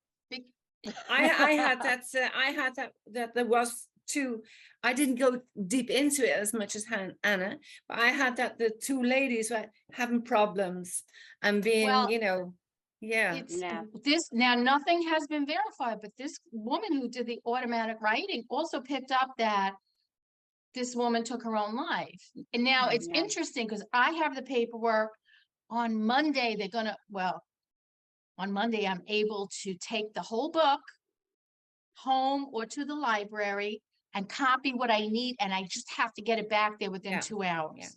I had that. I had that there was two. I didn't go deep into it as much as Anna, but I had that the two ladies were having problems and being, Well, yeah. It's Yeah. this now, nothing has been verified, but this woman who did the automatic writing also picked up that this woman took her own life. And now it's Yeah. interesting because I have the paperwork. On Monday, on Monday, I'm able to take the whole book home or to the library and copy what I need, and I just have to get it back there within Yeah. 2 hours. Yeah.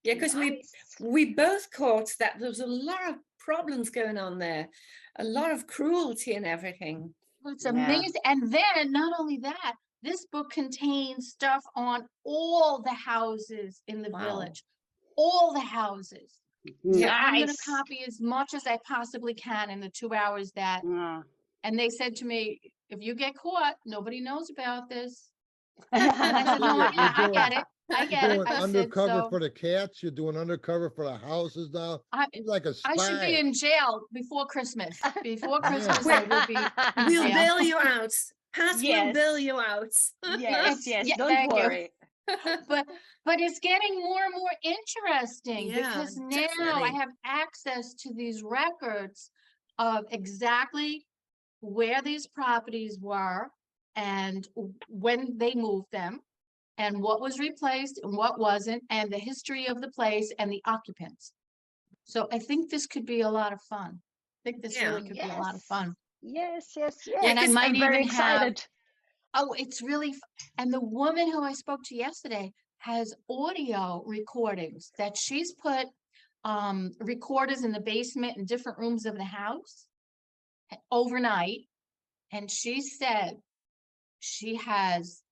Yeah, because Nice. we both caught that there was a lot of problems going on there, a lot of cruelty and everything. It's Yeah. amazing. And then not only that, this book contains stuff on all the houses in the Wow. village, all the houses. So I'm gonna Nice. copy as much as I possibly can in the 2 hours that, Yeah. and they said to me, if you get caught, nobody knows about this. And I said, no, You're I get it. I You're get it. doing I said, undercover so for the cats, you're doing undercover for the houses now. I, You're like a I should be spy. in jail before Christmas. Before Yeah. Christmas, I will be. in We'll jail. bail you out. Pat will Yes. bail you out. Yes, yes, Yeah, don't thank you. worry. But it's getting more and more interesting Yeah, because now I definitely. have access to these records of exactly where these properties were and when they moved them and what was replaced and what wasn't, and the history of the place and the occupants. So I think this could be a lot of fun. I think this Yeah. really could be a lot of Yes. fun. Yes, yes, Yeah, yes. And I 'cause might I'm very even have, excited. oh, it's really, and the woman who I spoke to yesterday has audio recordings that she's put recorders in the basement in different rooms of the house overnight. And she said she has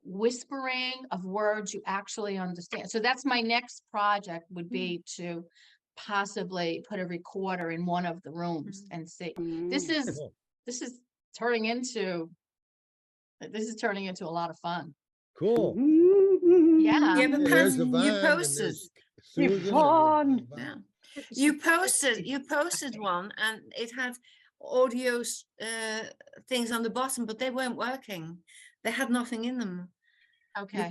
whispering of words you actually understand. So that's my next project would be to possibly put a recorder in one of the rooms and see. This Mm. is turning into a lot of fun. Cool. Yeah. Yeah, but Yeah, Pat, there's you Yvonne and posted. there's Susan and Yvonne. Yeah. Yvonne. You posted one and it had audio things on the bottom, but they weren't working. They had nothing in them. Okay.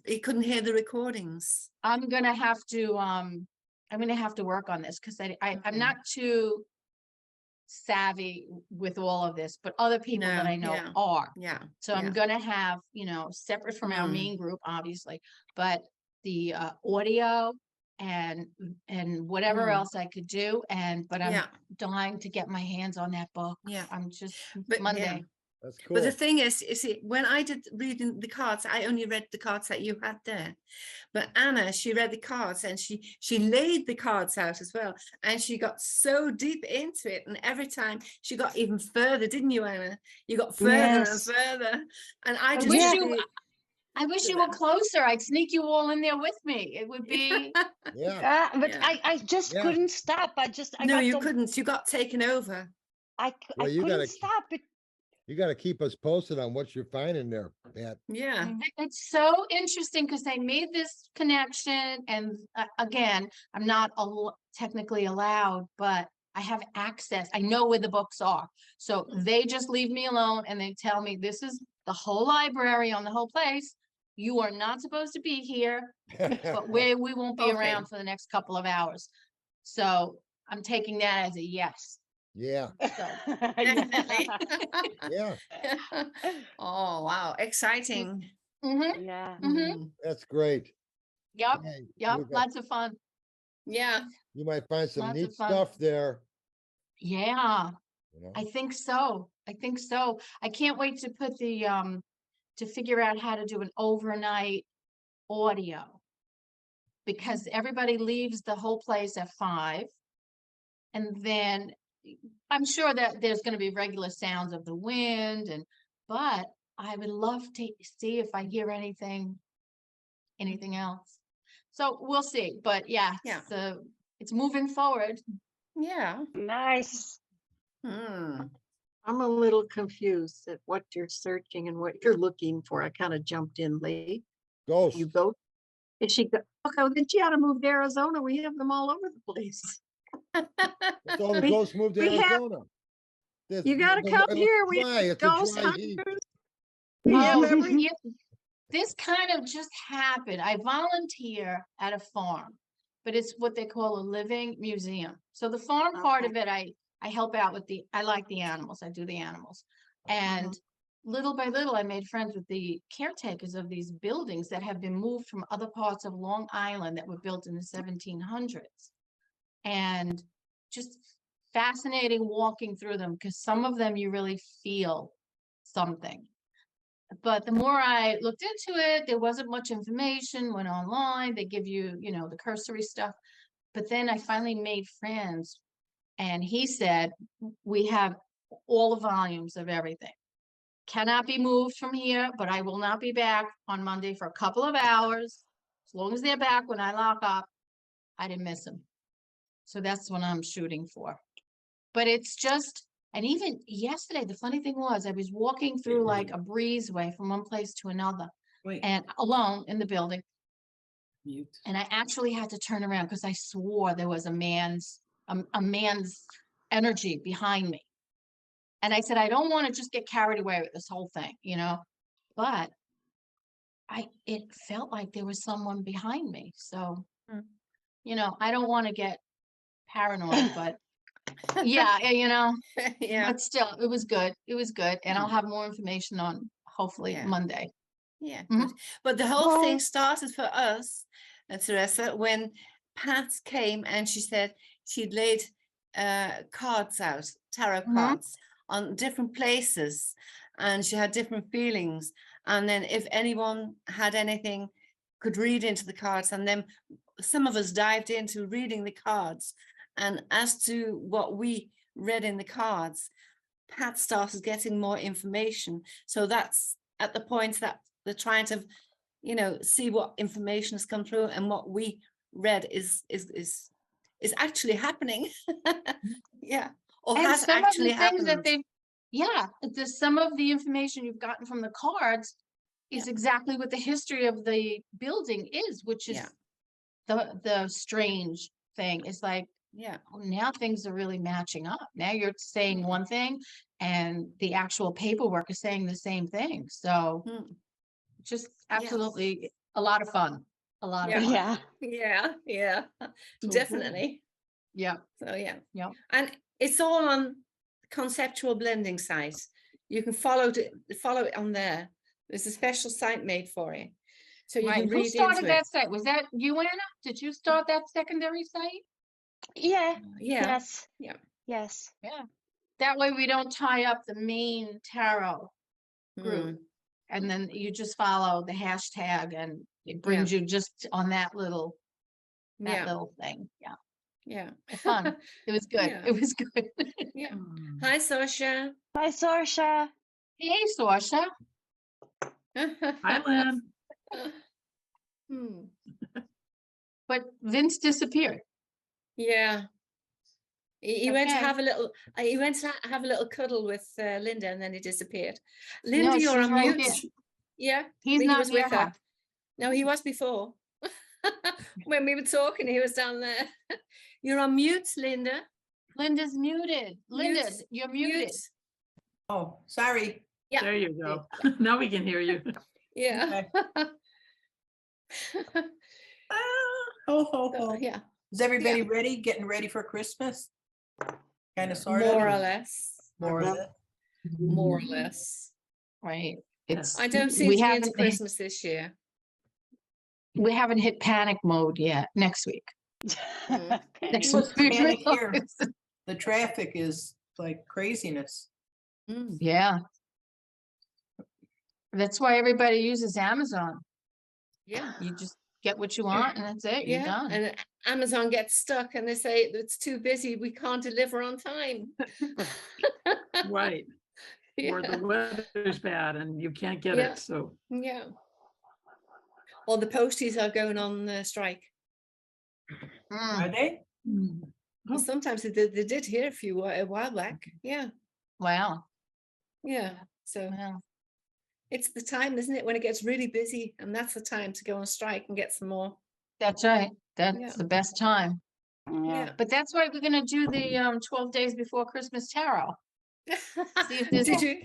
You couldn't hear the recordings. I'm gonna have to work on this because I'm Okay. not too savvy with all of this, but other people that No, I know yeah. are. Yeah. So I'm yeah. gonna have, separate from our Mm. main group, obviously, but the audio and whatever Mm. else I could do. But I'm Yeah. dying to get my hands on that book. Yeah. I'm just But Monday. yeah. That's But the cool. thing is, you see, when I did reading the cards, I only read the cards that you had there. But Anna, she read the cards and she laid the cards out as well. And she got so deep into it. And every time she got even further, didn't you, Anna? You got further Yes. and further. And I I just wish Yeah. you, I wish you were closer. I'd sneak you all in there with me. It would be, Yeah, But Yeah. I just Yeah. couldn't stop. I No, got you the, couldn't. You got taken over. I Well, you couldn't gotta- stop it. you gotta keep us posted on what you're finding there, Pat. Yeah. it's so interesting because they made this connection and again, I'm not technically allowed, but I have access. I know where the books are. So they just leave me alone and they tell me this is the whole library on the whole place. You are not supposed to be here, but we won't be Okay. around for the next couple of hours. So I'm taking that as a yes. Yeah, Definitely. yeah, Oh, wow. Exciting. Mm-hmm, Yeah. Mhm. that's great. yep, Hey, yep, you got- lots of fun. Yeah. You might find some Lots of neat fun. stuff there, Yeah. you know? I think so. I think so. I can't wait to put the to figure out how to do an overnight audio. Because everybody leaves the whole place at 5. And then I'm sure that there's going to be regular sounds of the wind but I would love to see if I hear anything else. So we'll see. But yeah, Yeah. it's moving forward. Yeah. Nice. Hmm. I'm a little confused at what you're searching and what you're looking for. I kind of jumped in late. Ghost, You go, is she, okay, well, then she ought to move to Arizona. We have them all over the place. that's all the we- ghosts moved to we have- Arizona. There's- You gotta the- come it's here. We dry, have it's a ghost dry heat. hunters. We have Oh, every, yeah. This kind of just happened. I volunteer at a farm, but it's what they call a living museum. So the farm part of it, I help out with I like the animals. I do the animals. And little by little, I made friends with the caretakers of these buildings that have been moved from other parts of Long Island that were built in the 1700s. And just fascinating walking through them because some of them you really feel something. But the more I looked into it, there wasn't much information, went online, they give you, the cursory stuff. But then I finally made friends and he said, we have all the volumes of everything. Cannot be moved from here, but I will not be back on Monday for a couple of hours. As long as they're back when I lock up, I didn't miss them. So that's what I'm shooting for. But it's just, and even yesterday, the funny thing was I was walking through like a breezeway from one place to another Wait, and alone in the building. mute. And I actually had to turn around because I swore there was a man's energy behind me. And I said, I don't want to just get carried away with this whole thing, but it felt like there was someone behind me. So, Mm. I don't want to get paranoid, but yeah, Yeah. but still, it was good. It was good. And I'll have more information on hopefully Yeah. Monday. Yeah. Mhm. Good. But the whole thing Bye. started for us, Teresa, when Pat came and she said she'd laid cards out, tarot Mhm. cards on different places, and she had different feelings. And then if anyone had anything, could read into the cards, and then some of us dived into reading the cards. And as to what we read in the cards, Pat started getting more information. So that's at the point that they're trying to, see what information has come through and what we read is actually happening. Yeah. Or And has some of the actually things that happened. some of the information you've gotten from the cards is exactly what the history of the building is, which is Yeah. the strange thing. It's like, Yeah. oh, now things are really matching up. Now you're saying one thing and the actual paperwork is saying the same thing. So Hmm. just absolutely a lot of fun. A lot of Yeah. fun. Yeah. Yeah. Definitely. Yeah. So yeah. Yeah. And it's all on Conceptual Blending site. You can follow it on there. There's a special site made for it. So you Right. can Who read started into that it. site? Was that you, Anna? Did you start that secondary site? Yeah. Yeah. Yes. Yeah. Yes. Yeah. That way we don't tie up the main tarot Mm, group. And then you just follow the hashtag and it brings you just on that little Yeah, thing. Yeah, yeah. fun. It was good. Yeah. It was good. Yeah. Hi, Sasha. Hi, Sorsha. Hey, Sasha. Hi, Lynn. Hmm. But Vince disappeared. Yeah. He went to Okay. have a little. He went to have a little cuddle with Linda, and then he disappeared. No, Linda, you're she's on right mute. here. Yeah, He's he not was near with her. her. No, he was before. When we were talking, he was down there. You're on mute, Linda. Linda's muted. Linda, Mute. you're muted. Mute. Oh, sorry. Yeah. There you go. Now we can hear you. Yeah. Ho, ho, So, ho. yeah. Is everybody ready? Getting ready for Christmas? Kind of, sort of? More or less. More or less. More or less. Right. It's I don't seem we to be into haven't Christmas this year. we haven't hit panic mode yet. Next week. Mm. Next What's week. panic here? The traffic is like craziness. Mm. Yeah. That's why everybody uses Amazon. Yeah. You just get what you want and that's it. You're Yeah, done. and Amazon gets stuck and they say it's too busy, we can't deliver on time. Right. Or the weather's bad and you can't get Yeah. it. So Yeah. Or the posties are going on strike. Mm, Are they? Oh. Sometimes they did here a while back. Yeah, wow. yeah. So Wow. it's the time, isn't it, when it gets really busy, and that's the time to go on strike and get some more. That's right. That's Yeah. the best time. Yeah. But that's why we're gonna do the 12 days before Christmas tarot. See if there's Did you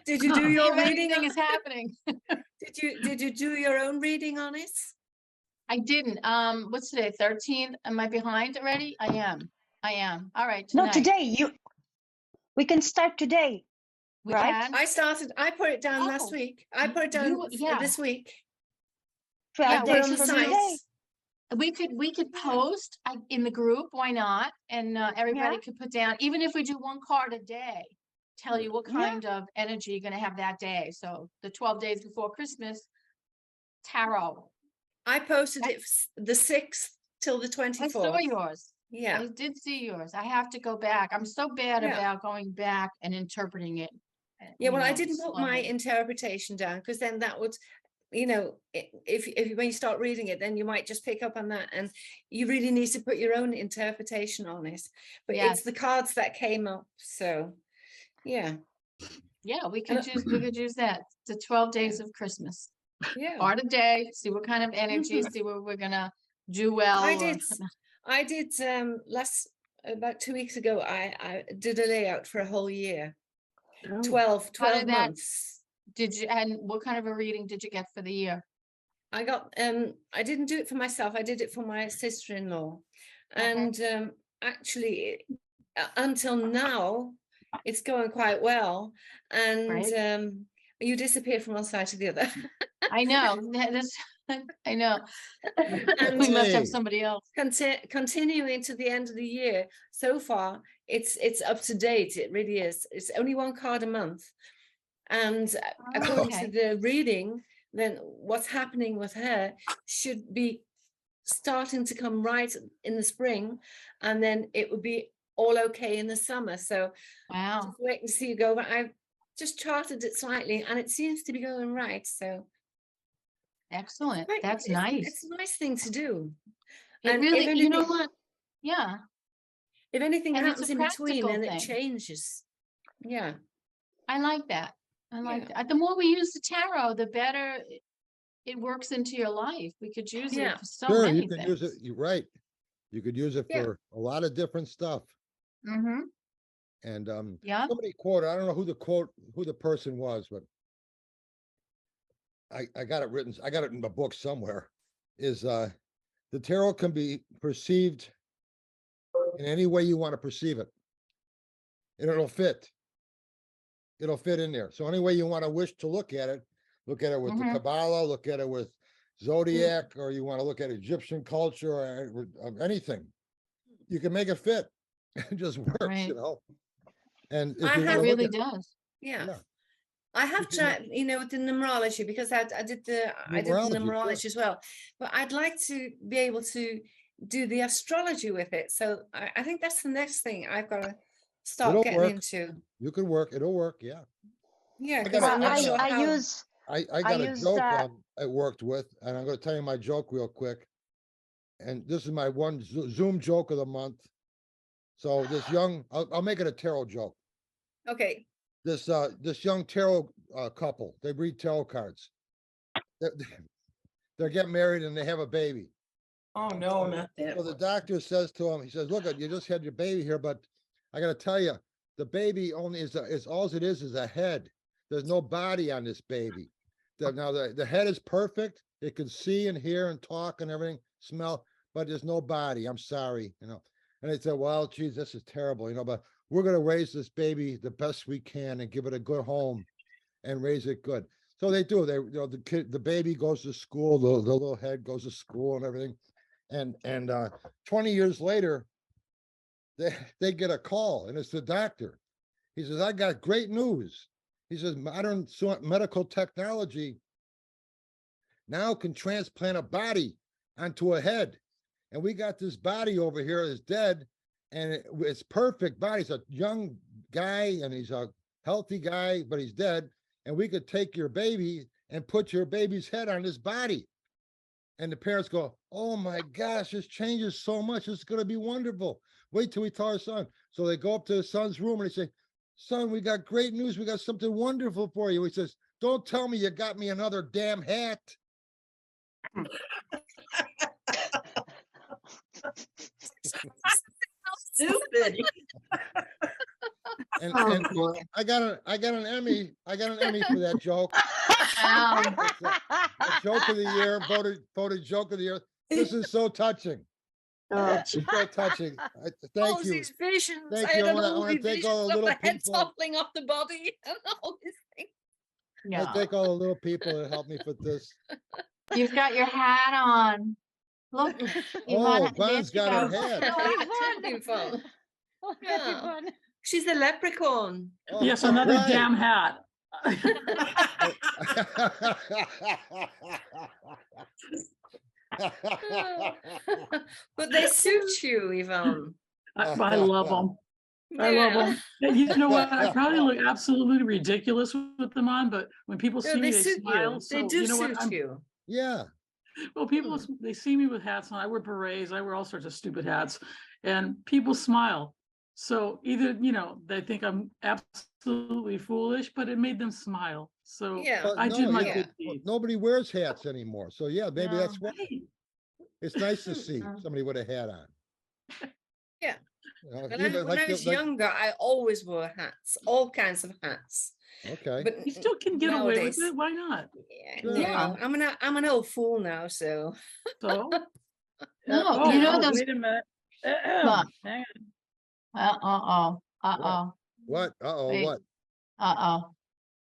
did you do your if reading? anything is happening. Did you do your own reading on it? I didn't. What's today? 13th? Am I behind already? I am. I am. All right. No, Tonight. today we can start today. We right? can. I put it down last Oh, week. I put it you- down yeah. this week. 12 Yeah, I put it days on the from site. today. We could post in the group. Why not? And everybody Yeah. could put down, even if we do one card a day, tell you what Yeah. kind of energy you're gonna have that day. So the 12 days before Christmas, tarot. I posted it the 6th till the I saw 24th. yours. Yeah. I did see yours. I have to go back. I'm so bad Yeah. about going back and interpreting it. Yeah, well, I you know, didn't put my slowly. interpretation down because then that would, you know, if when you start reading it, then you might just pick up on that, and you really need to put your own interpretation on it. But Yes. it's the cards that came up, so yeah, Yeah, we And could use that. The 12 days of Christmas. yeah. Part a day, see what kind of energy, see what we're gonna do well. I or- did. I did about 2 weeks ago. I did a layout for a whole year, Oh. 12 How did that- months. Did you, and what kind of a reading did you get for the year? I got I didn't do it for myself, I did it for my sister-in-law. Okay. And actually until now it's going quite well. And Right. you disappear from one side to the other. I know, that's, I know. And We must Hey. have somebody else. continuing to the end of the year, so far it's up to date. It really is. It's only one card a month. And according to Okay. the reading, then what's happening with her should be starting to come right in the spring, and then it would be all okay in the summer. So Wow, just wait and see you go. But I've just charted it slightly and it seems to be going right. So excellent. quite- That's it's- nice. It's a nice thing to do. It and if really, you know anything- what? Yeah, If anything And it's happens a in between, practical then it thing. changes. Yeah. I like that. I like Yeah. that. The more we use the tarot, the better it works into your life. We could use Yeah. it for so Sure, many you can use it, things. you're right. You could use it Yeah. for a lot of different stuff. Mm-hmm, And yeah, somebody quoted, I don't know who the person was, but I got it written, I got it in the book somewhere, is the tarot can be perceived in any way you want to perceive it. And it'll fit. It'll fit in there. So any way you want to wish to look at it with the Mhm. Kabbalah, look at it with Zodiac, or you want to look at Egyptian culture or anything. You can make it fit. It just works, Right. you know? And if I you It wanna have- look really at- does. Yeah. Yeah. I have You can look- tried, with the numerology because I did the Numerology, numerology sure. as well. But I'd like to be able to do the astrology with it. So I think that's the next thing I've got to start It'll getting work. into. You can work, it'll work, yeah. Yeah, I because gotta- I'm not sure I how. use, I got a use joke that. I worked with, and I'm gonna tell you my joke real quick. And this is my one Zoom joke of the month. So this young, I'll make it a tarot joke. Okay. This young tarot couple, they read tarot cards. They're getting married and they have a baby. Oh, no, not that. So the doctor says to him, he says, look, you just had your baby here, but I gotta tell you, the baby only is all it is a head. There's no body on this baby. Now the head is perfect. It can see and hear and talk and everything, smell, but there's no body. I'm sorry, And they said, well, geez, this is terrible, but we're gonna raise this baby the best we can and give it a good home and raise it good. So they do. They, the baby goes to school, the little head goes to school and everything. And 20 years later, they get a call and it's the doctor. He says, I got great news. He says, modern medical technology now can transplant a body onto a head. And we got this body over here that's dead and it's perfect body. It's a young guy and he's a healthy guy, but he's dead. And we could take your baby and put your baby's head on his body. And the parents go, oh my gosh, this changes so much. It's going to be wonderful. Wait till we tell our son. So they go up to the son's room and they say, son, we got great news. We got something wonderful for you. He says, don't tell me you got me another damn hat. Stupid. And, Oh, and boy. I got an Emmy. I got an Emmy for that joke. Wow. A joke of the year, voted joke of the year. This is so touching. Oh, It's so touching. all Thank you. these visions. Thank I you. I had wanna- I all wanna these thank visions all the of the little head people. toppling off the body and all these things. I Yeah. thank all the little people that helped me with this. You've got your hat on. Look. Oh, Yvonne, there Von's she got her goes. hat. Look at Yvonne. Yvonne. Look Yeah. at Yvonne. She's the leprechaun. Oh, Yes, another right. damn hat. But they suit you, Yvonne. I love them. I love Yeah. them. You know what? I probably look absolutely ridiculous with them on, but when people No, see me, they they suit smile. you. So They do you know suit what? I'm, you. Yeah. well, people they see me with hats on. I wear berets. I wear all sorts of stupid hats, and people smile. So either they think I'm absolutely foolish, but it made them smile. So Yeah. Well, I did no, my yeah. good Well, deed. nobody wears hats anymore. So yeah, maybe that's No. why. Right. It's nice to see somebody with a hat on. Yeah. You know, When I, even when I like was the- like- younger, I always wore hats, all kinds of hats. Okay. But You still can get away with nowadays- it. Why not? Yeah, Sure. no, I'm an old fool now, so So No, oh, you know oh, those. wait a minute. Look. Hang Uh-oh. What? Uh-oh, Wait. what? Uh-oh.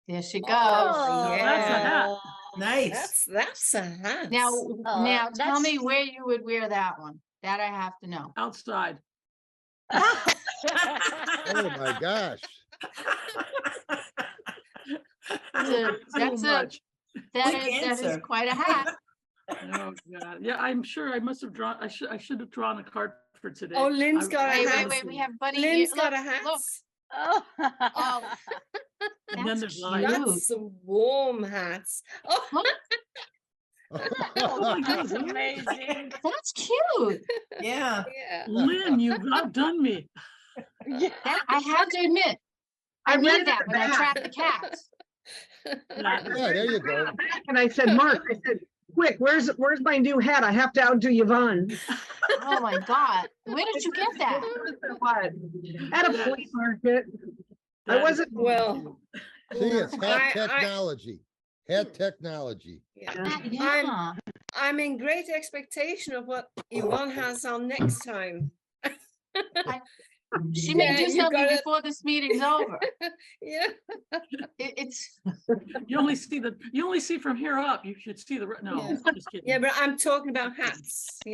There she goes. Oh, that's a hat. Nice. that's a hat. Now, now tell me that's- where you would wear that one. That I have to know. outside. Oh my gosh. That's So a, much. that Quick is answer. quite a hat. Oh God. Yeah, I'm sure I must have drawn. I should have drawn a card for today. Oh, Lynn's got a Wait, hat. we have Buddy. Lynn's here. got a Look, hat. Look, Oh. oh, And then that's there's light. cute. That's some warm hats. Oh, Oh my God, That's amazing. That's cute. Yeah. yeah. Lynn, you've outdone me. Yeah. That, I have to admit, I read need it that in when I the trap back. the cats. Yeah, there you go. And I said, Mark, I said, quick, where's my new hat? I have to outdo Yvonne. Oh my God. Where did you get that? What? At a flea market. I wasn't. Well, See, it's hat I- technology. Hat technology. yeah. Yeah. I'm in great expectation of what Yvonne has on next time. She may Yeah, do you something got it. before this meeting's over. Yeah. It's, You only see from here up. You should see the no. Yeah. Just kidding. Yeah, but I'm talking about hats, Oh,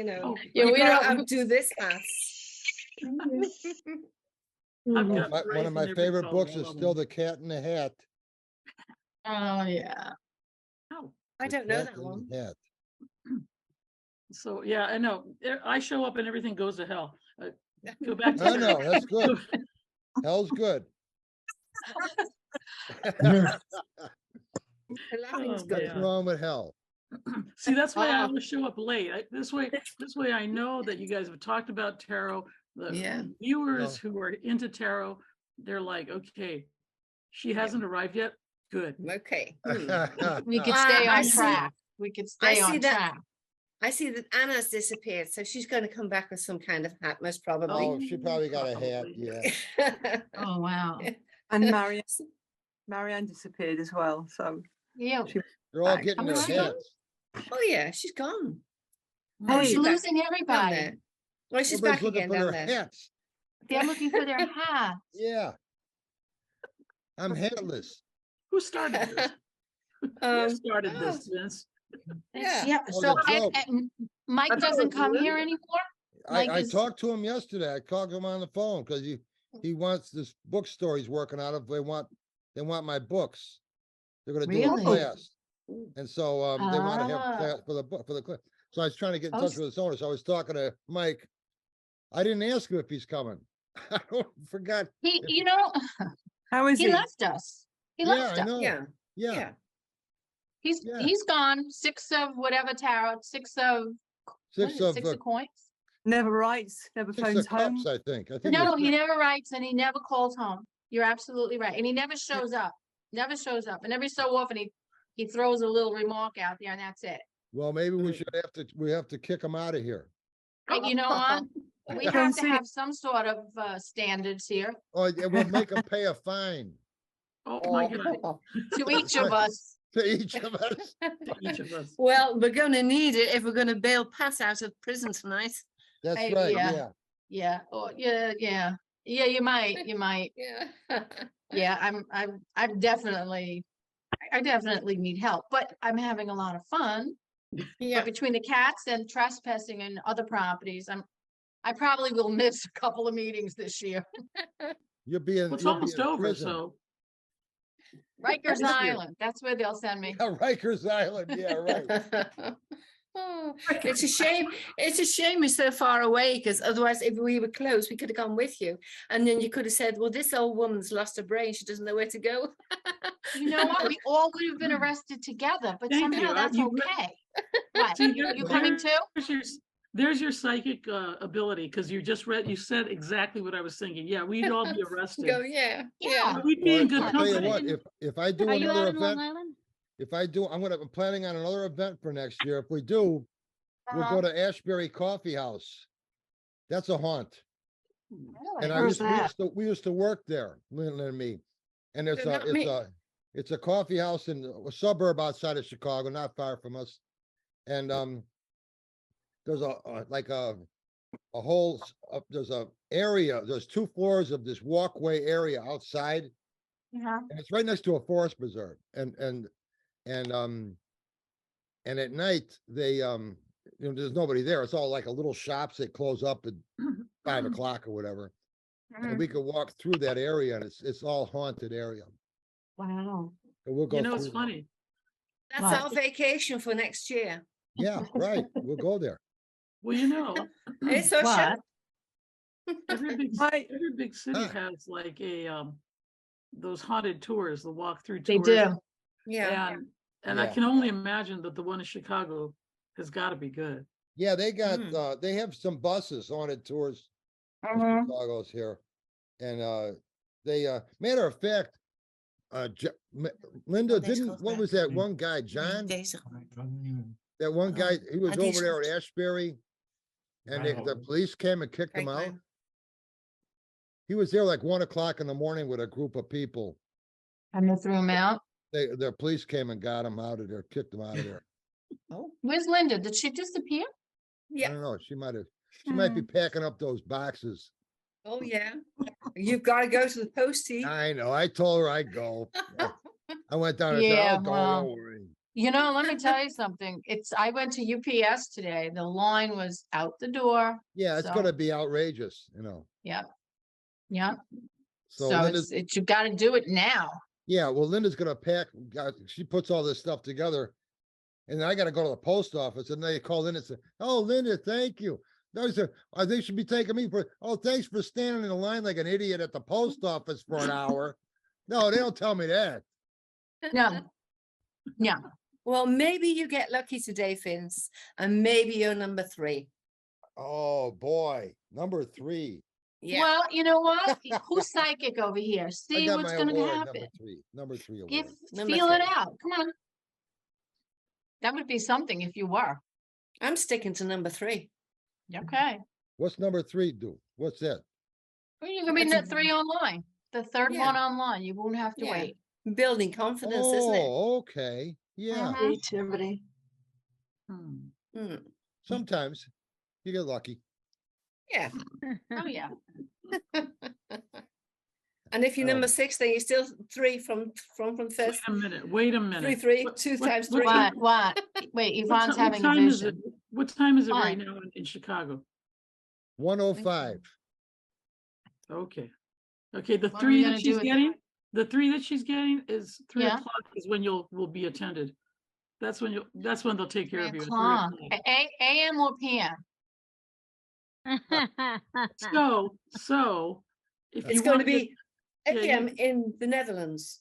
Yeah, You we gotta don't- outdo this hats. I've Mhm. got One berets of in my every favorite color, books I is love still them. The Cat in the Hat. Oh, yeah. Oh, I The don't know Cat that in one. the Hat. so yeah, I know. I show up and everything goes to hell. Go back to I your- know, that's good. Hell's good. Laughing's Oh, good. What's man. wrong with hell? See, that's why I Ah. always show up late. This way I know that you guys have talked about tarot. The Yeah. viewers who are into tarot, they're like, okay, she hasn't arrived yet. Good. Okay. We could Ah, stay I on see. track. We could stay see on that. track. I see that Anna's disappeared, so she's going to come back with some kind of hat, most probably. Oh, she probably got a hat, Probably. yeah. Oh, wow. And Marianne disappeared as well. So Yeah. They're all Back. getting Oh, their she- hats. Oh yeah, she's gone. Oh, she's she's back losing down everybody. there. Well, she's Everybody's back looking again for down their there. hats. They're looking for their hat. Yeah. I'm hatless. Who started this? Um, Who started this, Vince? Yeah. Yeah, Oh, so the joke. Mike I thought it doesn't was come here Olivia. anymore? Mike I is- talked to him yesterday. I talked to him on the phone because he wants this bookstore he's working out of. They want my books. They're gonna do a Really? class. And so they want to have Ah. class for the book for the class. So I was trying to get in Oh, touch s- with his owner. So I was talking to Mike. I didn't ask him if he's coming. I forgot. He, you know, how is he he? left us. He Yeah, left I us. know. Yeah. Yeah. Yeah. Yeah. He's gone. 6 of whatever tarot, 6 of, what Six is it, of 6 of coins? Never writes, never 6 phones of home. cups, I think. I think. it No, was he six. never writes and he never calls home. You're absolutely right. And he never shows up. Never shows up. And every so often he throws a little remark out there and that's it. Well, maybe we have to kick him out of here. And you know what? We Come have to see have some sort of standards here Oh, yeah, we'll make him pay a fine Oh my God, to each of us. to each of us. to each of us. Well, we're going to need it if we're going to bail Pat out of prison tonight. That's Hey, right, yeah. yeah. Yeah. Oh, yeah. Yeah. Yeah. You might. Yeah. Yeah. I definitely need help, but I'm having a lot of fun. Yeah. But between the cats and trespassing and other properties, I probably will miss a couple of meetings this year. You'll be in. Well, it's you'll be almost in over, prison. so Rikers This year. Island. That's where they'll send me. Yeah, Rikers Island, yeah, right. Oh, it's a shame. It's a shame we're so far away because otherwise, if we were close, we could have gone with you. And then you could have said, well, this old woman's lost her brain. She doesn't know where to go. You know what? We all would have been arrested together, but Thank somehow you. that's You re- okay. What? See, You coming too? there's your psychic ability, because you said exactly what I was thinking. Yeah, we'd all be arrested. Go, yeah. Yeah. We'd be in good I'll tell you company. what, if I do Are you another out in Long event, Island? if I do, I'm planning on another event for next year. If we do, we'll Uh-huh. go to Ashbury Coffee House. That's a haunt. Really? And Where's that? we used to work there, Lynn and me. And So not me. it's a coffee house in a suburb outside of Chicago, not far from us. And there's there's a area, there's 2 floors of this walkway area outside, Yeah. and it's right next to a forest preserve. And at night they there's nobody there. It's all like a little shops that close up at 5 o'clock or whatever. And we could walk through that area, and it's all haunted area. Wow. And we'll go. You know, it's through there. funny. That's What? our vacation for next year. Yeah, right. We'll go there. Well, you know, It's so What? every big Hi. every big city Hi. has like those haunted tours, the walkthrough They tours. do. Yeah. And I Yeah. can only imagine that the one in Chicago has got to be good. Yeah, they got Mm. they have some buses haunted tours. in Mhm. Chicago's here, and they matter of fact, Linda what was that one guy, John? That one guy, he was over there at Ashbury, and the police came and kicked him out. He was there like 1 o'clock in the morning with a group of people. And they threw him out. The police came and got him out of there, kicked him out of there. Where's Linda? Did she disappear? I Yeah. don't know. She might be packing up those boxes. Oh, yeah. You've got to go to the postie. I know. I told her I'd go. I went down and said, Yeah, I'll go, well, don't worry. You know, let me tell you something. I went to UPS today. The line was out the door. Yeah, it's So- gonna be outrageous, you know. Yep. Yeah, So so Linda's, you gotta do it now. yeah, well, Linda's gonna pack, she puts all this stuff together. And then I gotta go to the post office and they call in and say, oh, Linda, thank you. No, sir, they should be taking me for, oh, thanks for standing in the line like an idiot at the post office for an hour. No, they don't tell me that. No. Yeah, Well, maybe you get lucky today, Vince, and maybe you're number 3. Oh, boy, number 3. Yeah. well, you know what? Who's psychic over here? I See got what's my gonna award, happen. number 3 Give, award. Number feel it 3. out. Come on. That would be something if you were. I'm sticking to number 3. Okay. What's number 3 do? What's that? Well, you can be That's a- net 3 online. The third Yeah. one online. You won't have to Yeah. wait. Building confidence, isn't it? Oh, okay, yeah, Mhm. Creativity. Hmm. Mm, sometimes you get lucky. yeah. Oh, yeah. And if you're Oh. number 6, then you're still 3 from Wait first. a minute, wait a 3, minute. 3, What- 2 what- times what 3. time- What? Wait, what Yvonne's ti- what having a time is it? vision. What time is it right What? now in Chicago? 105. Okay. Okay, the What are we 3 gonna that do she's with it? getting, the 3 that she's getting is 3 Yeah. o'clock is when will be attended. That's when they'll take care 3 of you. at 3 o'clock. o'clock. AM or PM? So if It's you going want to be yeah, you- AM in the Netherlands.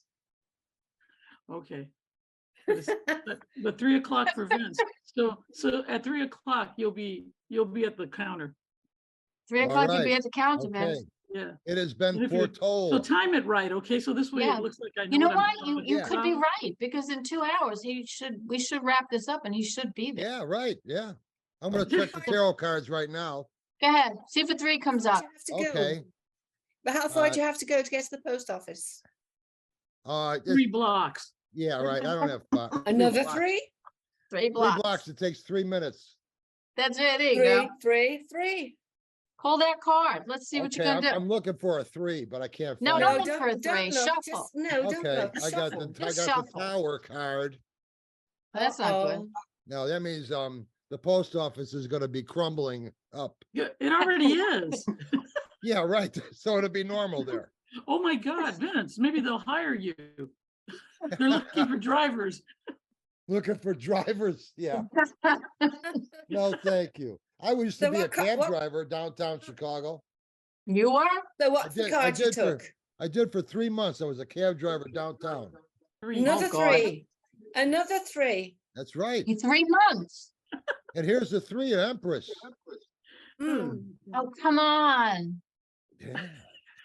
okay. But 3 o'clock for Vince. So at 3 o'clock, you'll be at the counter. 3 All o'clock, you'll be right, at the counter, Okay, Vince. Yeah. it has And been if you- So foretold. time it right, okay? So this way Yeah. it looks like I know. You know what what? I'm You doing. Yeah. could be right, because in 2 hours, we should wrap this up and he should be there. Yeah, right, yeah. I'm gonna check the tarot cards right now. Go ahead, see if a 3 comes How up. far do you have to go? Okay, But how far Uh, do you have to go to get to the post office? it's- 3 blocks. yeah, right, I don't have. Another blocks. 3? 3 3 blocks. blocks, it takes 3 minutes. That's it, there you 3, go. 3, 3. Pull that card. Let's see what you're Okay, gonna do. I'm looking for a 3, but I can't No, find don't it. look for a don't 3, look, shuffle. just- no, don't Okay, look. I got Shuffle. the Just shuffle. tower card. That's not good. Uh-oh. Now, that means, the post office is gonna be crumbling up. Yeah, it already is. Yeah, right, so it'll be normal there. Oh my God, Vince, maybe they'll hire you. They're looking for drivers. Looking for drivers, yeah. No, thank you. I used to So be a what ca- cab what- driver downtown Chicago. You are? So what's the did- card you did for- took? I did for 3 months. I was a cab driver downtown. 3. Another God. 3. Another 3. That's right. In 3 months? And here's the 3 Empress. Mm. Oh, come on. Yeah.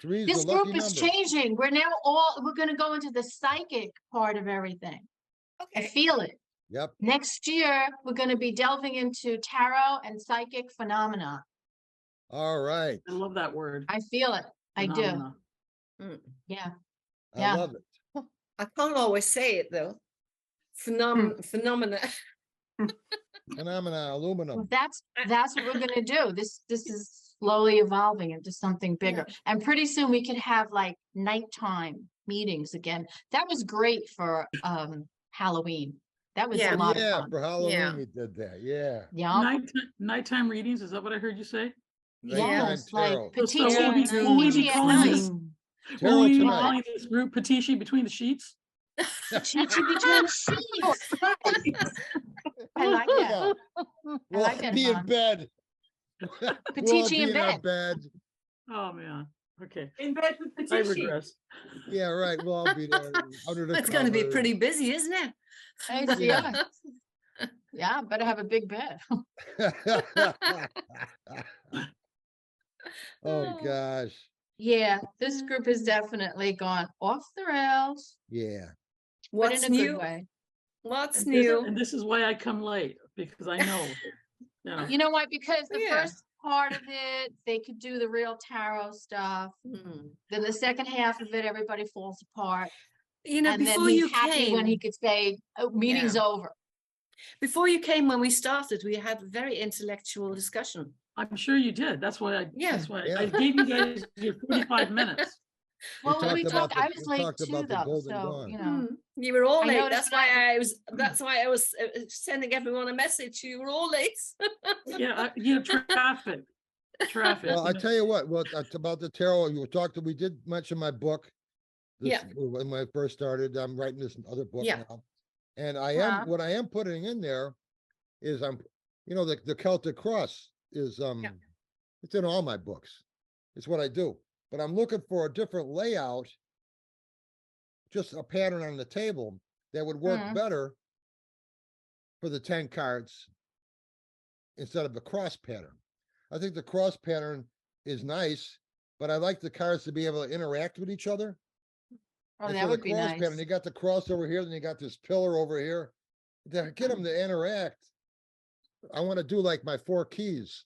3 is This the lucky group is number. changing. We're gonna go into the psychic part of everything. I Okay. feel it. Yep. Next year, we're gonna be delving into tarot and psychic phenomena. All right. I love that word. I feel it. I do. phenomena. Mm. Yeah. I Yeah. love it. I can't always say it though. Phenomena. Phenomena, Well, aluminum. That's what we're gonna do. This is slowly evolving into something bigger. And pretty soon we could have like nighttime meetings again. That was great for Halloween. That was Yeah. a lot of Yeah, fun. for Halloween Yeah. we did that. Yeah. Yeah. Nighttime readings, is that what I heard you say? Nighttime Yes, like tarot. So Petichi, will we be Petichi at calling night. this- Tarot will we be tonight. calling this group Petishi between the sheets? Petichi between sheets. I like that. We'll like that, be in Yvonne. bed. We'll all Petichi be in in our bed. bed. Oh, man. Okay, In bed with I Petition. regress. Yeah, right. We'll all be there under the It's gonna be covers. pretty busy, isn't it? Yeah. Yeah, better have a big bed. Oh, gosh. Yeah, this group has definitely gone off the rails, Yeah. but What's in a good new? way. What's And this- new? And this is why I come late, because I know. You know, You know what? Because the Yeah. first part of it, they could do the real tarot stuff. Hmm. Then the second half of it, everybody falls apart. You know, And then before he's you happy when he came, could say, oh, meeting's over. before you came when we started, we had a very intellectual discussion. I'm sure you did. That's why Yeah. I gave you guys your 45 minutes. Well, when we talked about talked, I the- was we late talked too, about the though, Golden so, Dawn. you know. Hmm. You were all I late. noticed That's why I was sending everyone a message. You were all late. Yeah, traffic. traffic. Well, I you know. tell you what, well, it's about the tarot, we did mention my book. Yeah. When I first started, I'm writing this other book Yeah. now. And I Uh-huh. am, what I am putting in there is the Celtic cross is, it's in all my books. It's what I do, but I'm looking for a different layout. Just a pattern on the table that would work Mhm. better for the 10 cards instead of the cross pattern. I think the cross pattern is nice, but I like the cards to be able to interact with each other. Oh, And that so the would be cross nice. pattern, you got the cross over here, then you got this pillar over here. To get them to interact, I want to do like my 4 keys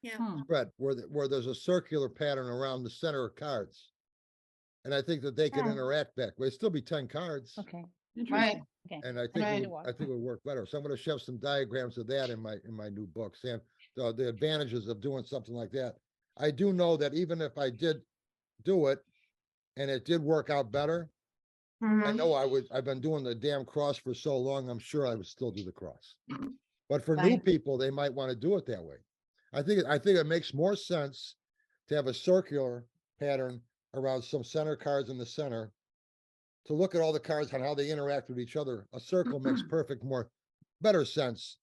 Yeah. spread where there's a circular pattern around the center of cards. And I think that they can Hmm. interact back. It'd still be 10 cards. Okay, Right. Interesting. okay. And I think, Right. I think it would work better. So I'm gonna shove some diagrams of that in my new book, Sam. The advantages of doing something like that. I do know that even if I did do it and it did work out better, I Mhm. know I've been doing the damn cross for so long, I'm sure I would still do the cross. But for new Right. people, they might want to do it that way. I think it makes more sense to have a circular pattern around some center cards in the center. To look at all the cards and how they interact with each other, a circle makes better sense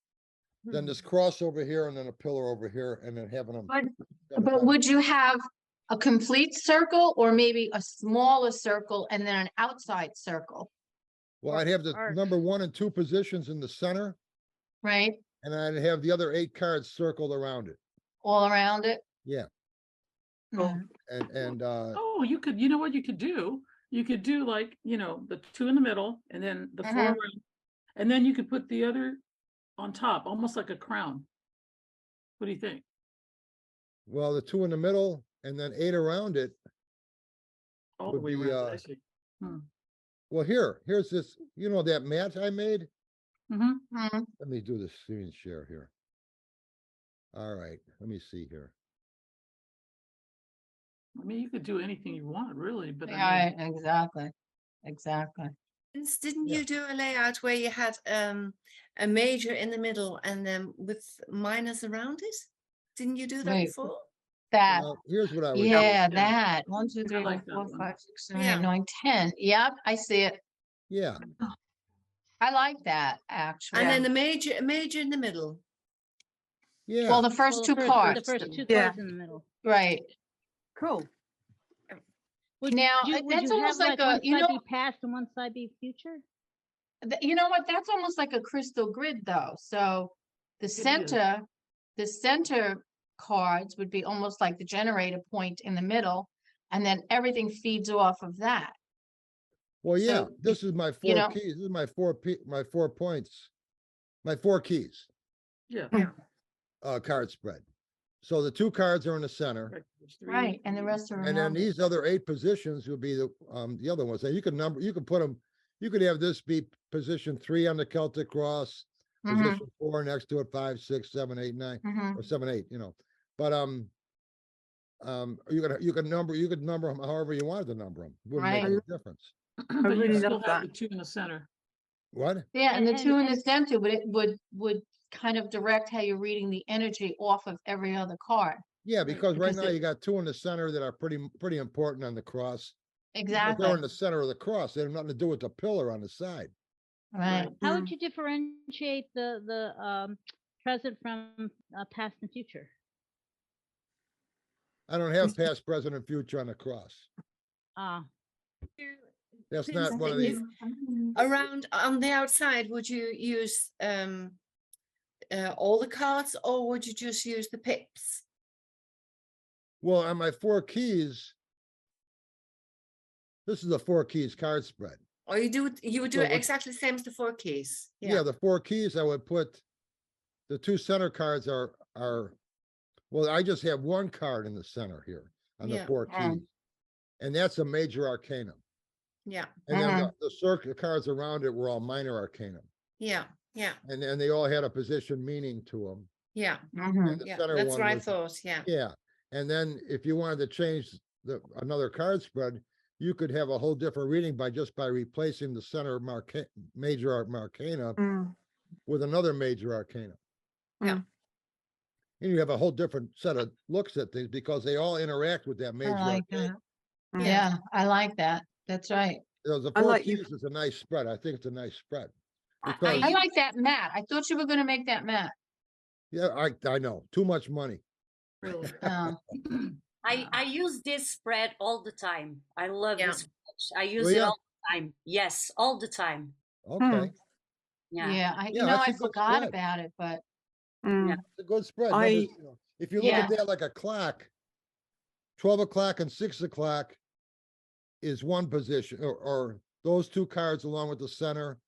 than this cross over here and then a pillar over here and then having them. But would you have a complete circle or maybe a smaller circle and then an outside circle, Well, I'd have the Arc. number 1 and 2 positions in the center, right? and I'd have the other 8 cards circled around it. All around it? Yeah, Mhm. and Oh, you know what you could do? You could do like, the 2 in the middle and then the 4 Mhm. around. And then you could put the other on top, almost like a crown. What do you think? well, the 2 in the middle and then 8 around it. All the Would way be, around, I see. Well, here's this, that mat I made? Mhm. Mhm. Let me do the screen share here. All right, let me see here. I mean, you could do anything you want, really, but I Yeah, mean, exactly. Exactly. Didn't Yeah. you do a layout where you had a major in the middle and then with minors around it? Didn't you do that Right. before? That, Well, here's what I would do. yeah, Yeah. that. 1, 2, 3, like 4, that one. 5, 6, 7, Yeah. 8, 9, 10. Yep, I see it. Yeah, I like that, actually. And then a major in the middle. yeah. Well, the first Well, two the cards, first 2 Yeah. cards in the middle. right. Cool. Would Now, you, would that's you almost have like like a, one you side know, be past and one side be future? you know what? That's almost like a crystal grid, though. So the is. center cards would be almost like the generator point in the middle, and then everything feeds off of that. Well, yeah, So, this is my 4 you know- keys. This is my 4 points. My 4 keys, Yeah. card spread. So the 2 cards are in the center. Right, there's 3. Right, and the rest are And then around it. these other 8 positions would be the other ones. And you could put them, you could have this be position 3 on the Celtic cross, Mhm, position 4 next to it, 5, 6, 7, 8, 9, mhm. or 7, 8, But, you could number them however you wanted to number them. Wouldn't make Right. any difference. But you really still love have the that. 2 in the center. What? Yeah, and the And- 2 in the and- center would kind of direct how you're reading the energy off of every other card. Yeah, because right because now it- you got 2 in the center that are pretty important on the cross. But Exactly, they're in the center of the cross. They have nothing to do with the pillar on the side. right. How would you differentiate the present from past and future? I don't have past, present, and future on the cross. Ah, That's Please not one of think the, Around on the outside, would you use all the cards or would you just use the pips? well, on my 4 keys, this is the 4 keys card spread. Or you would do So it what- exactly the same as the 4 keys? Yeah, the 4 keys, I would put, the 2 center cards are, well, I just have 1 card in the center here on the Yeah. 4 keys. And that's a major arcanum. Yeah, And then the circle cards around it were all minor arcanum. yeah, yeah, And they all had a position meaning to them. yeah, Mhm. And the yeah. center That's one what I was- thought, yeah. Yeah, and then if you wanted to change another card spread, you could have a whole different reading by replacing the center major arcana Mm. with another major arcana. Yeah. And you have a whole different set of looks at things because they all interact with that major. I like arcade. that. Yeah, I like that. That's right. The I Four like you- Keys is a nice spread. I think it's a nice spread. I Because, I like that mat. I thought you were gonna make that mat. yeah, I know, too much money. Really. Oh, I use this spread all the time. I love Yeah. this spread. I use Oh, it yeah? all the time. Yes, all the time. Okay, Yeah. yeah, you Yeah, know, that's I a good forgot spread. about it, but Mm. it's a good spread. I- Never, you know, if you look at Yeah. that like a clock, 12 o'clock and 6 o'clock is one position, or those two cards along with the center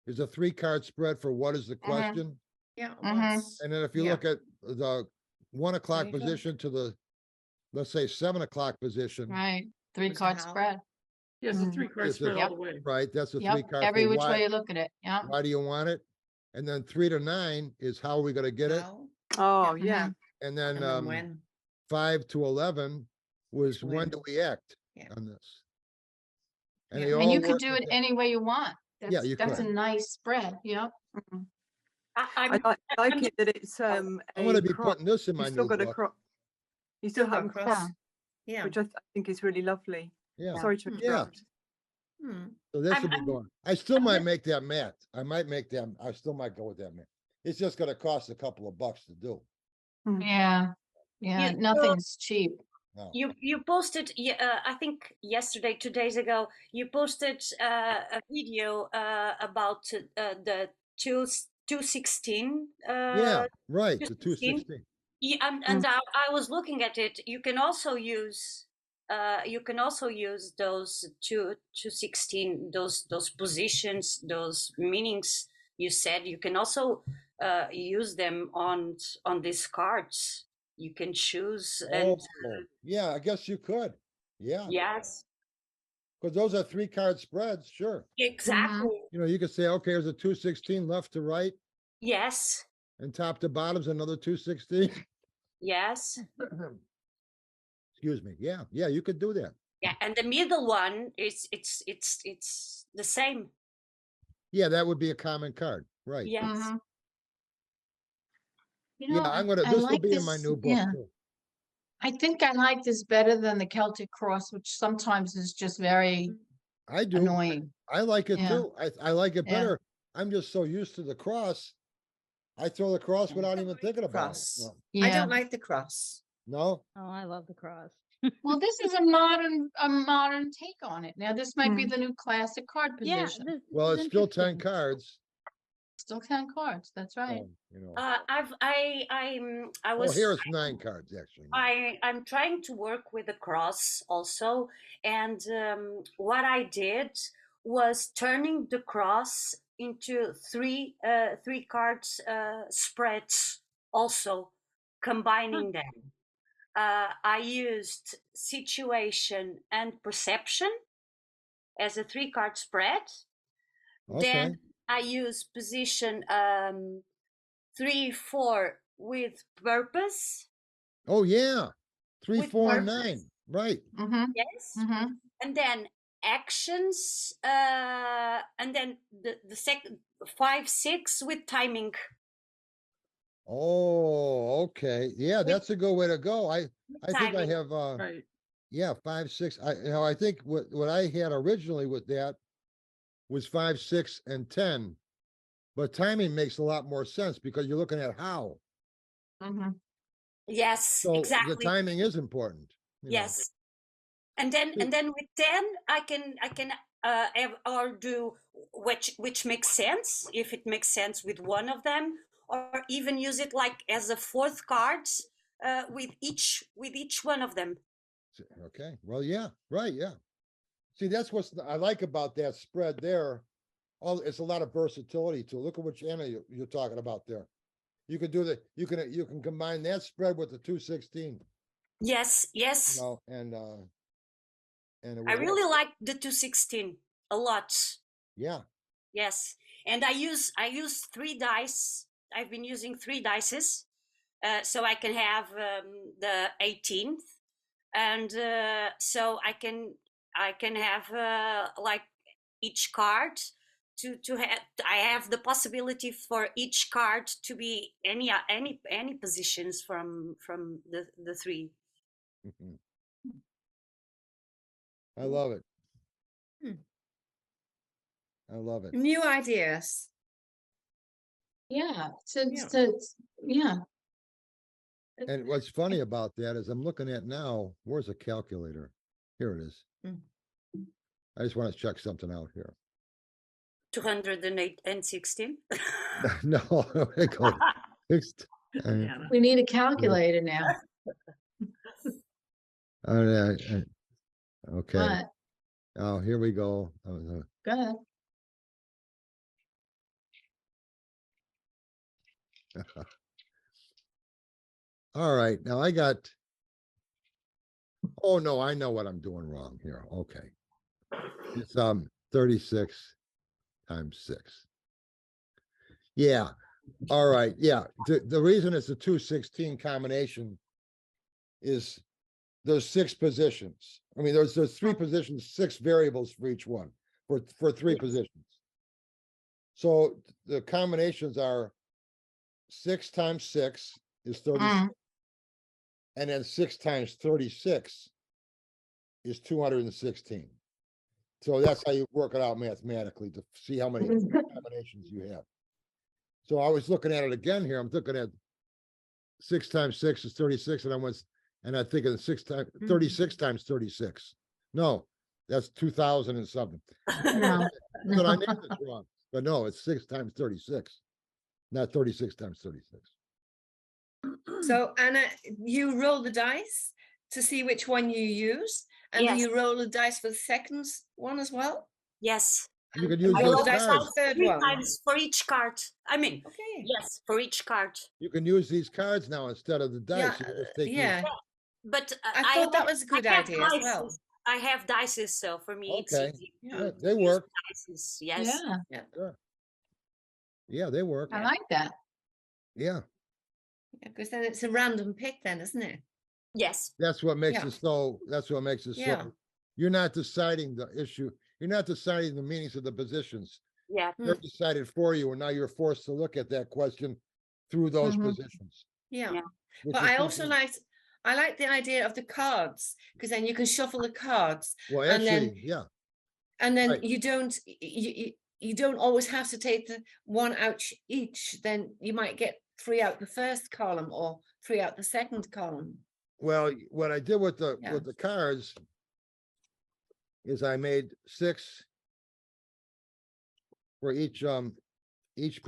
is a 3-card spread for what is the question? Yeah. Mhm. what's- And then if you Yeah. look at the 1 o'clock There you go. position to the, let's say, 7 o'clock position, right, Was 3-card how? spread. Yes, a Mm. 3-card It's a- spread all the way. right? That's a Yep, 3-card. every for which why- way you look at it. Yeah. Why do you want it? And then 3 to 9 is how are we gonna get it? How? Oh, Mhm. yeah. And then, And then when? 5 to 11 was when When. do we act Yeah. on this? And Yeah. they And all you could work do with it that. any way you want. Yeah, you That's a could. nice spread, yep. Mhm. I, I I'm, like I'm it that it's I'm gonna a be cross. putting this in You my still new got a book. cross. You still Still have got a cross. cross, Yeah. which I think is really lovely. Yeah, Sorry to Yeah. interrupt. Hmm. so this I'm- will be I'm- going. I still might make that mat. I might make them, I still might go with that mat. It's just gonna cost a couple of bucks to do. Yeah, yeah, You- nothing's cheap. No. you posted I think yesterday, 2 days ago, you posted a video about the 216 Yeah, right, the 216. 216. Yeah, and I was looking at it. You can also use those 216, those positions, those meanings you said. You can also use them on these cards. You can choose and Oh, yeah, I guess you could. Yeah, yes, because those are 3-card spreads, sure. exactly. You know, you could say, okay, there's a 216 left to right Yes, and top to bottom's another 216. yes. Excuse me. Yeah, yeah, you could do that. Yeah, and the middle one is it's the same. Yeah, that would be a common card, right? Yes. Mhm. You Yeah, know, I'm gonna, I this will like be in my this- new book yeah. too. I think I like this better than the Celtic cross, which sometimes is just very I do. annoying. I like it Yeah. too. I like it Yeah. better. I'm just so used to the cross. I throw the cross without even thinking about it. Cross. No. I Yeah, don't like the cross. No? Oh, I love the cross. well, this is a modern take on it. Now, this might be the new classic card Yeah. position. this Well, is it's still 10 interesting. cards. Still 10 cards, that's right. You know. I Oh, was here it's 9 cards, actually. I'm trying to work with the cross also, and what I did was turning the cross into three cards spreads, also combining them. I used situation and perception as a 3-card spread. Okay. Then I use position 3, 4 with purpose. Oh, yeah. 3, With 4, and purpose. 9. Right. Mm-hmm, Yes. mm-hmm. And then actions, and then the second 5, 6 with timing. Oh, okay. Yeah, that's a good way to go. I think I timing. have, Right. yeah, 5, 6. I think what I had originally with that was 5, 6, and 10. But timing makes a lot more sense because you're looking at how. Mm-hmm. Yes, So exactly. the timing is important. you know. Yes. And then with 10 I can have or do which makes sense if it makes sense with one of them, or even use it like as a 4th card with each one of them. Okay, well, yeah, right, yeah. See, that's what I like about that spread there. It's a lot of versatility too. Look at which Anna you're talking about there. You can do you can combine that spread with the 216, Yes, yes. you know, and it I will really work. like the 216 a lot. Yeah, Yes, and I use 3 dice. I've been using 3 dices, so I can have the 18th, and so I can have like each card to have I have the possibility for each card to be any positions from the three. Mhm. I love it. Hmm. I love it. New ideas. Yeah, Yeah. yeah. And what's funny about that is I'm looking at now, where's the calculator? Here it is. Mm. I just want to check something out here. 208 and 16. No, it goes fixed. Hannah. We need a calculator now. Okay. But, Oh, here we go. go ahead. All right, now I got. Oh, no, I know what I'm doing wrong here. Okay. It's 36 times 6. Yeah. All right. Yeah. The reason it's a 216 combination is there's 6 positions. I mean, there's 3 positions, 6 variables for each one for 3 positions. So the combinations are 6 times 6 is 36. And then 6 times 36 is 216. So that's how you work it out mathematically to see how many combinations you have. So I was looking at it again here. I'm looking at 6 times 6 is 36, and I think of 36 times 36. No, that's 2000 and something. No, But I named it wrong. But no, it's 6 times 36, not 36 times 36. So Anna, you roll the dice to see which one you use, and Yes. you roll the dice for the second one as well. Yes. You could use I roll these the dice for cards. the third 3 one. times for each card. I mean, Okay. yes, for each card. You can use these cards now instead of the dice. Yeah, You can just take these- yeah. But I thought that was a good have idea as well. dices. I have dices, so for me Okay. it's easy. Yeah. Yeah, they work. Dices, yes. yeah, Yeah, they work. I like that. Yeah, Because then it's a random pick, then, isn't it? Yes. that's what makes Yeah. it so, that's what makes it Yeah. so. You're not deciding the issue. You're not deciding the meanings of the positions. Yeah. They're decided for you, and now you're forced to look at that question through those Mhm. positions. Yeah. Yeah. which But is I also something- like the idea of the cards, because then you can shuffle the cards, Well, and then- actually, yeah, and then Right. you don't always have to take the one out each. Then you might get 3 out the first column or 3 out the second column. well, what I did with the Yeah. cards is I made 6 for each one, each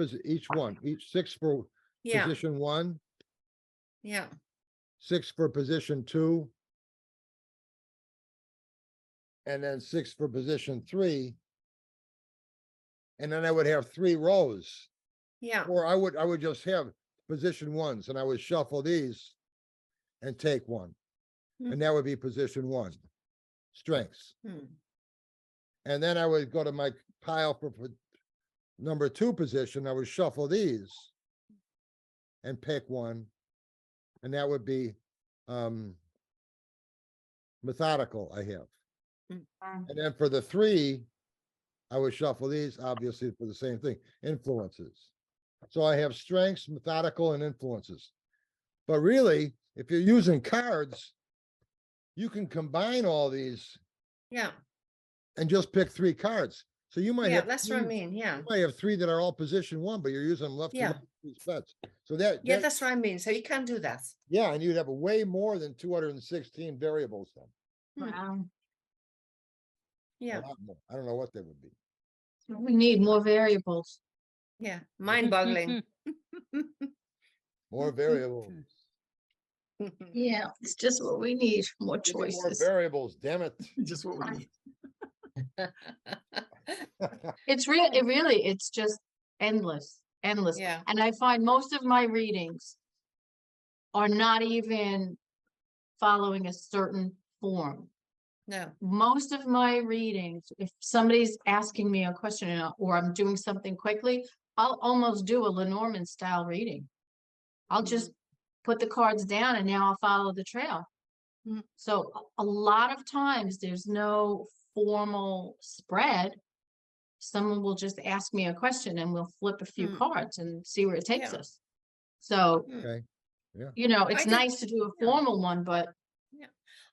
6 for Yeah, position 1, yeah, 6 for position 2, and then 6 for position 3. And then I would have 3 rows, yeah. or I would just have position 1s, and I would shuffle these and take 1. Hmm. And that would be position 1, strengths. Hmm. And then I would go to my pile for number 2 position. I would shuffle these and pick 1. And that would be methodical, I have. And then for the 3, I would shuffle these, obviously, for the same thing, influences. So I have strengths, methodical, and influences. But really, if you're using cards, you can combine all these Yeah, and just pick 3 cards. So you might yeah, have that's what I 3 mean. Yeah, you might have 3 that are all position 1, but you're using them left to Yeah. right for these bets. So that, yeah, that's what I mean. So you can do that. yeah, and you'd have way more than 216 variables then. Wow. A Yeah, lot more. I don't know what they would be. We need more variables. yeah, mind-boggling. More variables. Yeah, it's just what we need, more Give me more choices. variables, damn it. Just what we need. It's it's just endless. Yeah. And I find most of my readings are not even following a certain form. No. Most of my readings, if somebody's asking me a question or I'm doing something quickly, I'll almost do a Lenormand style reading. I'll just put the cards down and now I'll follow the trail. Mm. So a lot of times there's no formal spread. someone will just ask me a question and we'll flip a few Mm. cards and see where it takes Yeah. us. So, Okay, it's did- nice to do a yeah. formal one, but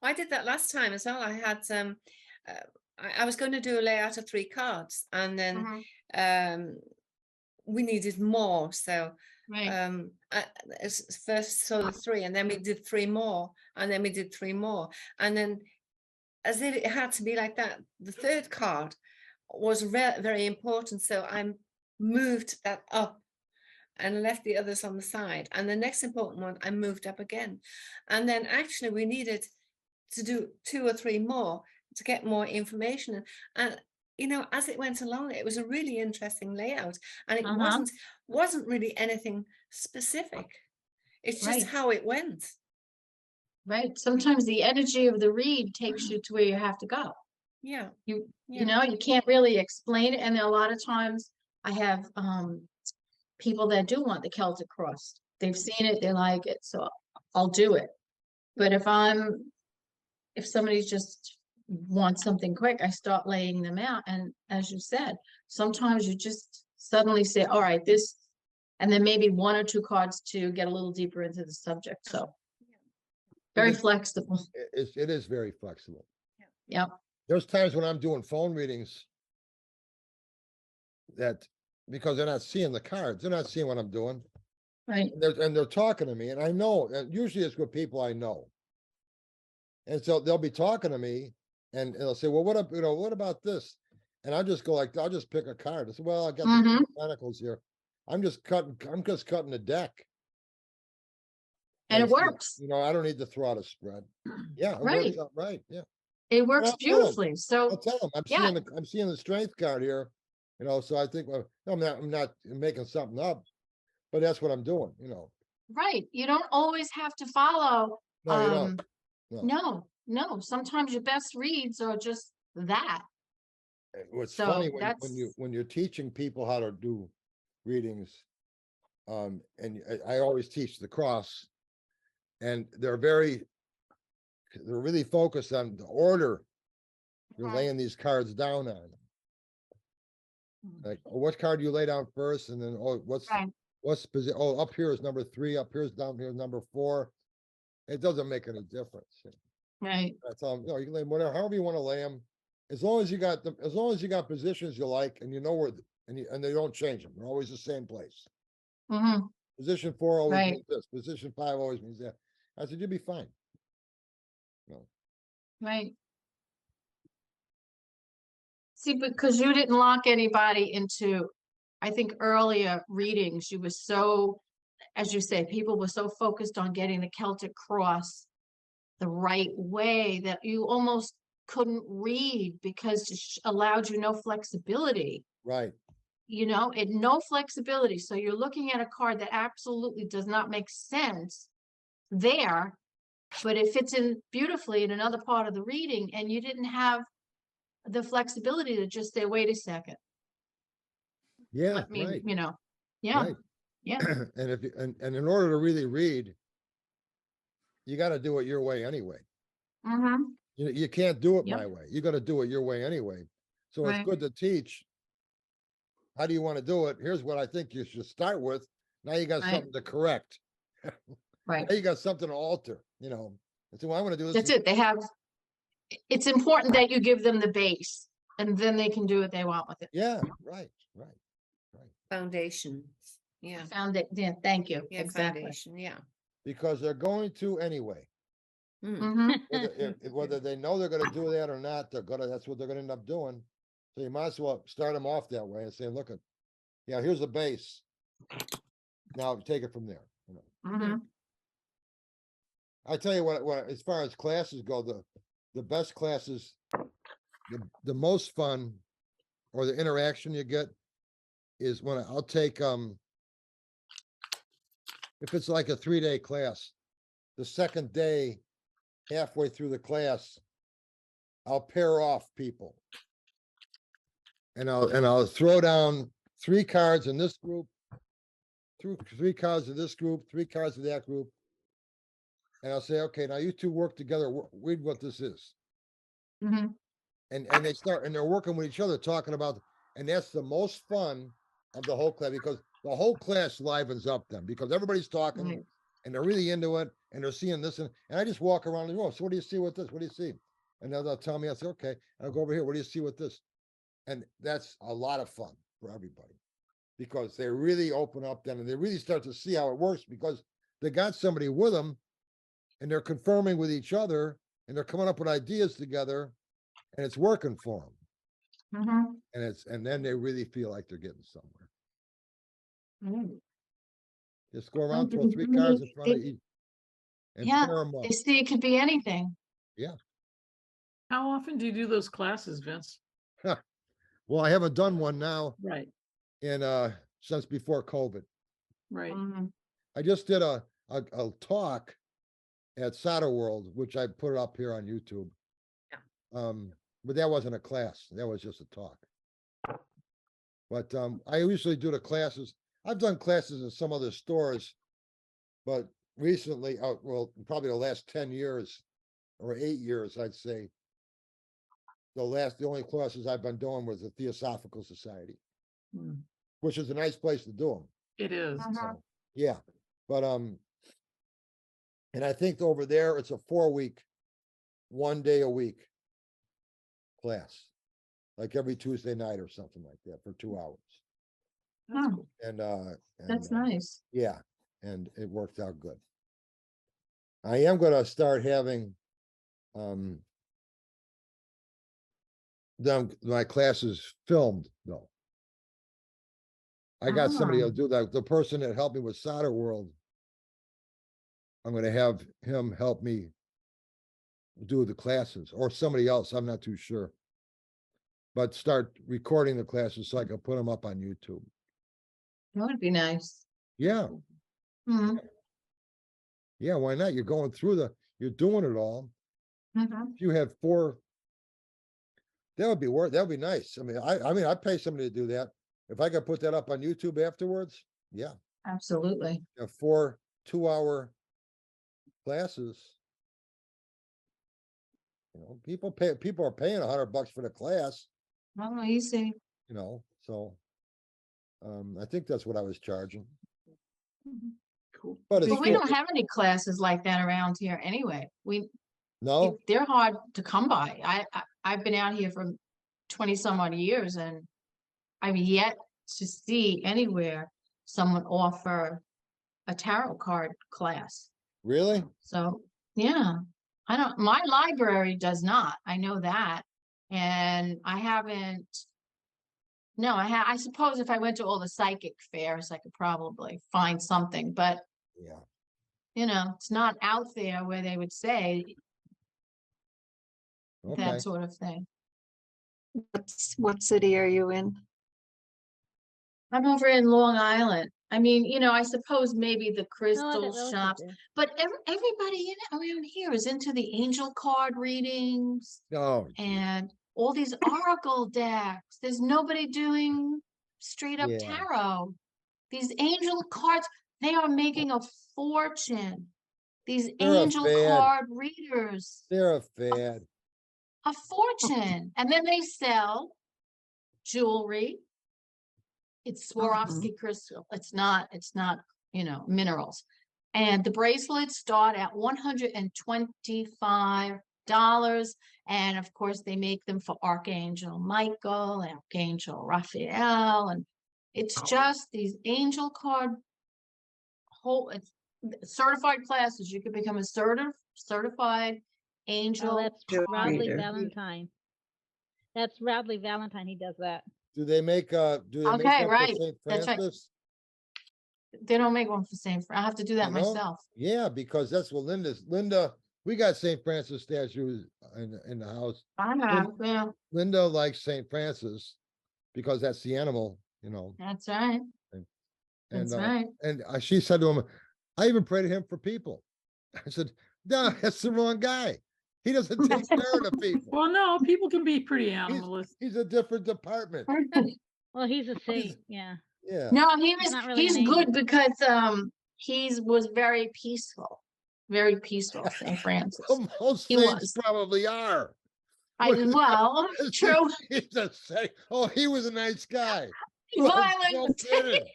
I did that last time as well. I had I was going to do a layout of 3 cards, and then we needed more. So right. first so the 3, and then we did 3 more, and then we did 3 more, and then as if it had to be like that, the 3rd card was very important. So I moved that up and left the others on the side, and the next important one I moved up again, and then actually we needed to do 2 or 3 more to get more information. And as it went along, it was a really interesting layout, and it Uh-huh. wasn't really anything specific. It's just Right. how it went. Right. Sometimes the energy of the read takes you to where you have to go. Yeah. You Yeah. you can't really explain it. And a lot of times I have people that do want the Celtic cross. They've seen it, they like it, so I'll do it. But if somebody just wants something quick, I start laying them out. And as you said, sometimes you just suddenly say, all right, this, and then maybe 1 or 2 cards to get a little deeper into the subject. So very is- flexible. it is very flexible. Yep. There's times when I'm doing phone readings that, because they're not seeing the cards, they're not seeing what I'm doing. Right. And they're talking to me, and I know, and usually it's with people I know. And so they'll be talking to me, and they'll say, well, what about this? And I'll just go like, I'll just pick a card. I say, well, I got the Chronicles here. I'm just cutting the deck. And it I say, works. I don't need to throw out a spread. Yeah, it Right. works out right. Yeah. It works I'll tell 'em. beautifully. So I'll tell them, yeah. I'm seeing the strength card here, so I think, well, I'm not making something up, but that's what I'm doing, right. You don't always have to follow. No, you don't. No. No. Sometimes your best reads are just that. What's So funny that's when you're teaching people how to do readings, and I always teach the cross, and they're really focused on the order you're laying these cards down on. Like, what card do you lay down first, and then Right. what's position? Oh, up here is number 3, up here's down here is number 4. It doesn't make any difference. Right. I tell them, you can lay them whatever, however you want to lay them, as long as you got positions you like, and you know where, and they don't change them. They're always the same place. Mm-hmm. Position 4 always Right. means this. Position 5 always means that. I said, you'll be fine. Right. See, because you didn't lock anybody into, I think earlier readings, you were so, as you say, people were so focused on getting the Celtic cross the right way that you almost couldn't read because it allowed you no flexibility. Right. No flexibility. So you're looking at a card that absolutely does not make sense there, but it fits in beautifully in another part of the reading, and you didn't have the flexibility to just say, wait a second. Yeah, Let me, right. yeah, Right. yeah, and in order to really read, you got to do it your way anyway. mm-hmm, You can't do it Yep. my way. You got to do it your way anyway. So Right. it's good to teach. How do you want to do it? Here's what I think you should start with. Now you got Right. something to correct. right. Now you got something to alter, And so I want to do this. That's it. It's important that you give them the base, and then they can do what they want with it. Yeah, right. Foundation. Yeah. Found it, yeah, thank you, Yeah. exactly. Foundation. Yeah. Because they're going to anyway. Mm. Mhm. Whether they know they're going to do that or not, that's what they're going to end up doing. So you might as well start them off that way and say, look, here's the base. Now take it from there. Mhm. I tell you what, as far as classes go, the best classes, the most fun or the interaction you get is when I'll take, if it's like a 3-day class, the second day, halfway through the class, I'll pair off people. And I'll throw down 3 cards in this group, 3 cards of this group, 3 cards of that group. And I'll say, okay, now you 2 work together, read what this is. Mhm. And they start, and they're working with each other, talking about, And that's the most fun of the whole class because the whole class livens up them because everybody's talking Right. and they're really into it and they're seeing this and I just walk around the room. So what do you see with this? What do you see? And they'll tell me, I say, okay, I'll go over here. What do you see with this? And that's a lot of fun for everybody because they really open up then and they really start to see how it works because they got somebody with them and they're confirming with each other and they're coming up with ideas together and it's working for them. Mhm. And then they really feel like they're getting somewhere. Mm. Just go around, throw they- 3 cards in front of they- each. And Yeah, pair 'em up. They see it could be anything. How often do you do those classes, Vince? Well, I haven't done one now Right, in since before COVID. right. Mhm. I just did a talk at Solder World, which I put up here on YouTube. But that wasn't a class. That was just a talk. But I usually do the classes. I've done classes in some other stores, but recently, well, probably the last 10 years or 8 years, I'd say. The only classes I've been doing was the Theosophical Society, Mm, which is a nice place to do them. It is. So, yeah, but and I think over there it's a 4-week, 1 day a week class, like every Tuesday night or something like that for 2 hours. That's Oh, cool. And That's nice. yeah, and it worked out good. I am gonna start having my classes filmed though. I got somebody Ah. to do that. The person that helped me with Solder World, I'm gonna have him help me do the classes or somebody else. I'm not too sure. But start recording the classes so I can put them up on YouTube. That would be nice. Yeah, Mhm. yeah, why not? You're going through you're doing it all. Mhm. If you had 4, that would be nice. I mean, I'd pay somebody to do that. If I could put that up on YouTube afterwards, yeah. Absolutely. 4 2-hour classes. You know, people are paying $100 for the class, Oh, easy. you know, so. I think that's what I was charging, Cool. but it's, Well, we don't have any classes like that around here anyway. no, They're hard to come by. I've been out here for 20 some odd years and I've yet to see anywhere someone offer a tarot card class. really? So, yeah, my library does not, I know that. And I haven't, no, I suppose if I went to all the psychic fairs, I could probably find something, but Yeah, it's not out there where they would say okay. that sort of thing. What city are you in? I'm over in Long Island. I mean, I suppose maybe the No, I got crystal relatives shops, there. but everybody around here is into the angel card readings Oh, gee, and all these oracle decks. There's nobody doing straight up Yeah. tarot. These angel cards, they are making a fortune. These They're a angel fad. card readers, they're a fad. a fortune. And then they sell jewelry. It's Swarovski crystal. It's not, minerals. And the bracelets start at $125. And of course, they make them for Archangel Michael, Archangel Raphael. And it's just these angel card it's certified classes. You could become a certified angel. Oh, that's Joe Rodley Reader. Valentine. That's Rodley Valentine. He does that. Do they make Okay, one for right. St. That's right. Francis? They don't make one for St. I have to do that You know? myself. Yeah, because that's what Linda, we got St. Francis statues in the house. I have, yeah, Linda likes St. Francis because that's the animal, that's right. and That's right. and she said to him, I even pray to him for people. I said, no, that's the wrong guy. He doesn't take care of the people. Well, no, people can be pretty animalistic. He's a different department. Well, he's a saint. Yeah. Yeah. No, He's not really he's an good angel. because he was very peaceful, St. Francis. Most He saints was. probably are. well, true. He's a saint. Oh, he was a nice guy. Violent. No kidding.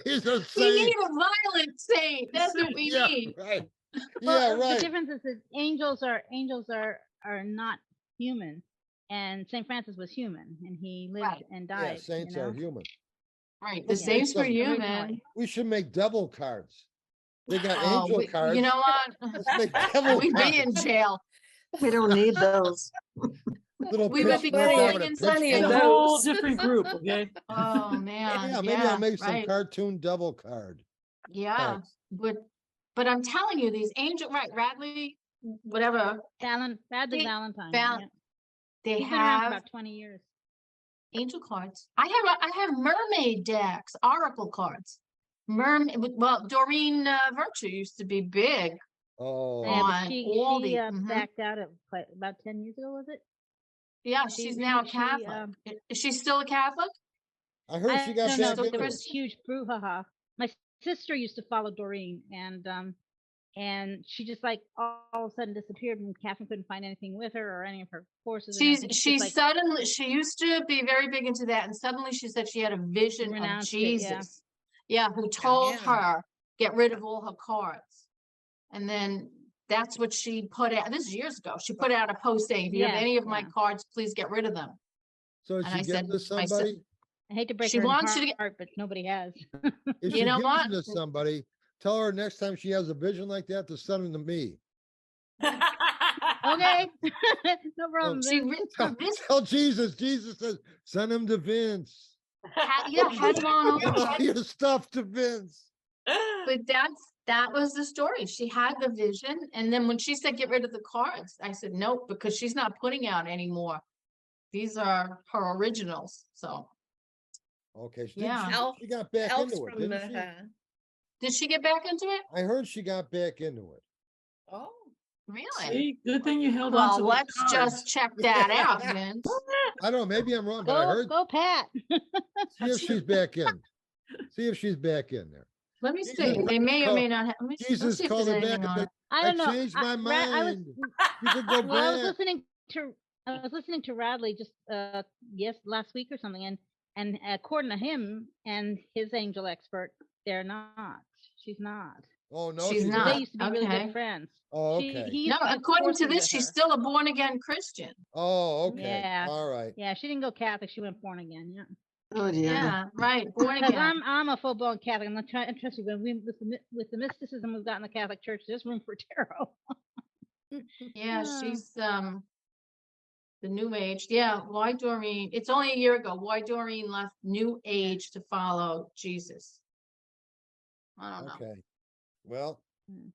He's a We need saint. a violent saint. That's what we Yeah, need. right. Well, Yeah, the right. difference is that angels are not human, and Saint Francis was human, and he lived Right. and Yeah, died. saints you know? are human. Right. The Let's make saints were some- human. We should make devil cards. They got Oh, angel cards. you know what? Let's make devil We'd be in cards. jail. We don't need those. Little We would be pitchfork playing over the in sunny It's and pitchfork. a whole those. different group, okay? Oh, man. Yeah, maybe I'll make some right. cartoon devil card. Yeah, cards. but I'm telling you, these angel, right, Radley, whatever, Bradley They- Valentine. Val- yeah. they He's been around for have about 20 years. angel cards. I have mermaid decks, oracle cards. Well, Doreen Virtue used to be big. Oh, Yeah, but on she all the- backed out of about 10 years ago, was it? Yeah, She- she's now a she, Catholic. Is she still a Catholic? I heard she got don't know, back but into there it. was huge brouhaha. My sister used to follow Doreen, and she just like all of a sudden disappeared, and Catherine couldn't find anything with her or any of her courses. and everything. She Just, like, suddenly, she used to be very big into that, and suddenly she said she had a vision of renounced it, Jesus. yeah. Yeah, who told Yeah. her, get rid of all her cards. And then that's what she put out, this is years ago, she put out a post saying, if you have Yeah, any of my yeah. cards, please get rid of them. So is And she I giving said- this I said- somebody? I hate to break She her wants you to heart, but nobody has. If You she know gives what? them to somebody, tell her next time she has a vision like that to send them to me. Okay, no problem. She, Vince. this, Tell Jesus. Jesus says, send him to Vince. yeah, had gone over. Give all your stuff to Vince. But that was the story. She had the vision. And then when she said, get rid of the cards, I said, nope, because she's not putting out anymore. These are her originals. So Okay, Yeah. she got back Elves into it, from didn't she? did she get back into it? I heard she got back into it. Oh. Really? See, good thing you held on to Well, the let's cards. just check that out, Vince. I don't know, maybe I'm wrong, but I Go, heard, go, Pat. see if she's back in. See if she's back in there. Let me Jesus see. They may or called- may not have. Let me let's Jesus see if called there's her back anything and on said, it. I I don't know. changed my I was, mind. You could go well, I was back. listening to Radley just last week or something, and according to him and his angel expert, they're not. She's not. Oh, no, She's she's not. They used to be really Okay. good friends. Oh, She- okay. he used No, to be according to coursing this, with she's her. still a born again Christian. Oh, okay. Yeah. All right. Yeah, she didn't go Catholic. She went born again. Yeah. Oh, yeah. Yeah, right. Born Because again. I'm a full blown Catholic. I'm not trying to trust you, but with the mysticism we've got in the Catholic Church, there's room for tarot. Yeah, Ah. she's the New Age. Yeah, why Doreen? It's only a year ago. Why Doreen left New Age to follow Jesus? I don't know. Okay. Well, Hmm.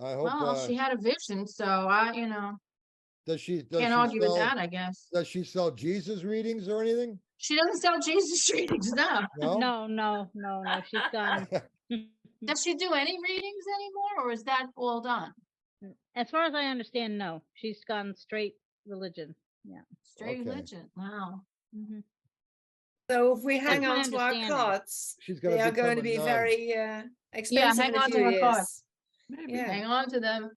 I hope, Well, she had a vision, so does she can't argue with sell, that, I guess. does she sell Jesus readings or anything? She doesn't sell Jesus readings, no. No? No. She's gone. Does she do any readings anymore, or is that all done? As far as I understand, no. She's gone straight religion. Yeah. Straight Okay. religion. Wow. hmm So if we hang my on to our understanding. cards, She's gonna they are become going to a be nun. very expensive hang in a on to few her years. cards. Maybe. Yeah. Hang on to them.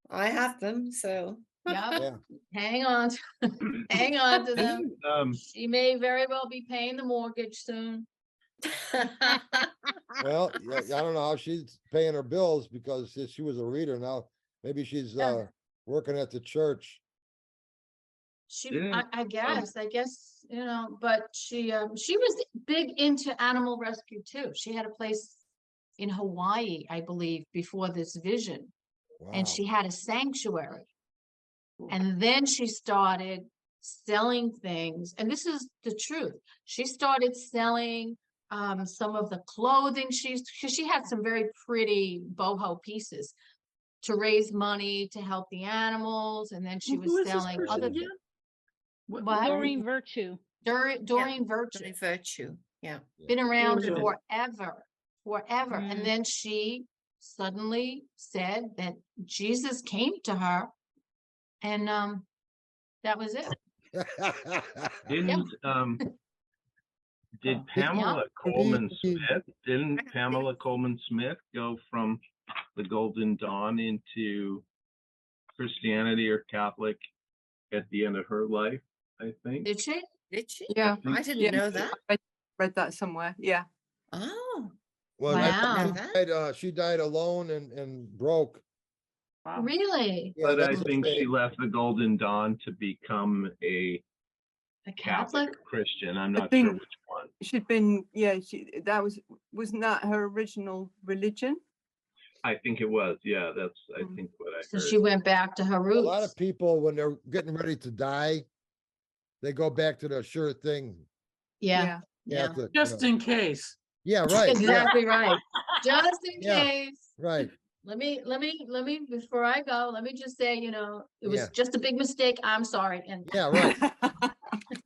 I have them, so. Yeah. Yeah. Hang on. Hang on to them. Um, She may very well be paying the mortgage soon. Well, yeah, I don't know how she's paying her bills because she was a reader now. Maybe she's Yeah. working at the church. She, Yeah, I guess, but she was big into animal rescue too. She had a place in Hawaii, I believe, before this vision, and Wow. she had a sanctuary. And then she started selling things, and this is the truth. She started selling some of the clothing because she had some very pretty boho pieces to raise money to help the animals, and then she Who was is this selling person other again? things. What? Doreen Virtue. Doreen Virtue. Very virtue, yeah. Been around Virtue. forever. Mm. And then she suddenly said that Jesus came to her, and that was it. didn't, did Pamela Coleman Smith, didn't Pamela Coleman Smith go from the Golden Dawn into Christianity or Catholic at the end of her life, I think. Did she? Did she? Yeah. I didn't Yeah. know that. Read that somewhere. Yeah. Oh, Well, Wow. she died alone and broke. Wow. Really? Yeah, But I that's the think she thing. left the Golden Dawn to become a A Catholic Catholic? or Christian. I'm I not sure think- which one. She'd been, yeah, wasn't that her original religion? I think it was. Yeah, that's I Mm. think what I So heard. she went back to her A roots. lot of people, when they're getting ready to die, they go back to the sure thing. Yeah, yeah. Catholic, Just in case. Yeah, right. Yeah, Exactly right. Just in Yeah. case. right. Let me, before I go, let me just say, you know, it was Yeah. just a big mistake. I'm sorry. And Yeah, right.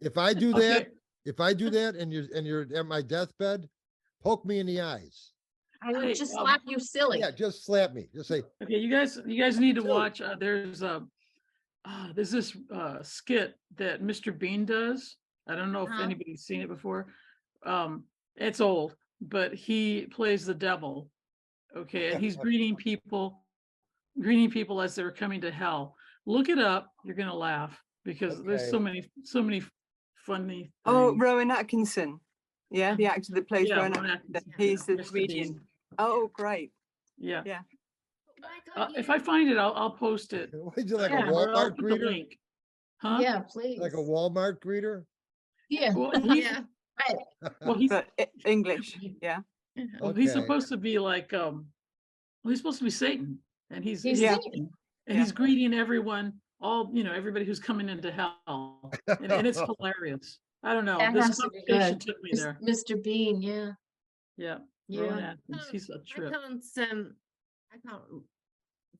If I do that, Okay. if I do that and you're at my deathbed, poke me in the eyes. I would Hey, just um, slap you silly. Yeah, just slap me. Just say, Okay, you guys need to watch, there's this skit that Mr. Bean does. I don't know if Uh-huh. anybody's seen it before. It's old, but he plays the devil. Okay, and he's greeting people as they're coming to hell. Look it up. You're gonna laugh because there's so Okay. many funny Oh, things. Rowan Atkinson. Yeah, the actor that plays Yeah, Rowan Rowan Atkinson. Atkinson, He's the Mr. comedian. Bean. Oh, great. Yeah. Yeah. If I find it, I'll post it. would you like Yeah, a Or I'll Walmart put the greeter? link. Huh? Yeah, please. Like a Walmart greeter? Yeah, Well, he's, yeah. well, he's But English. Yeah. well, he's Okay. supposed to be like he's supposed to be Satan, and he's Yeah. Satan. and he's greeting everyone, everybody who's coming into hell, and it's hilarious. I don't know. That This has to be conversation good. took me Mis- there. Mr. Bean, yeah. Yeah, Yeah. Rowan Atkins, he's a I trip. can't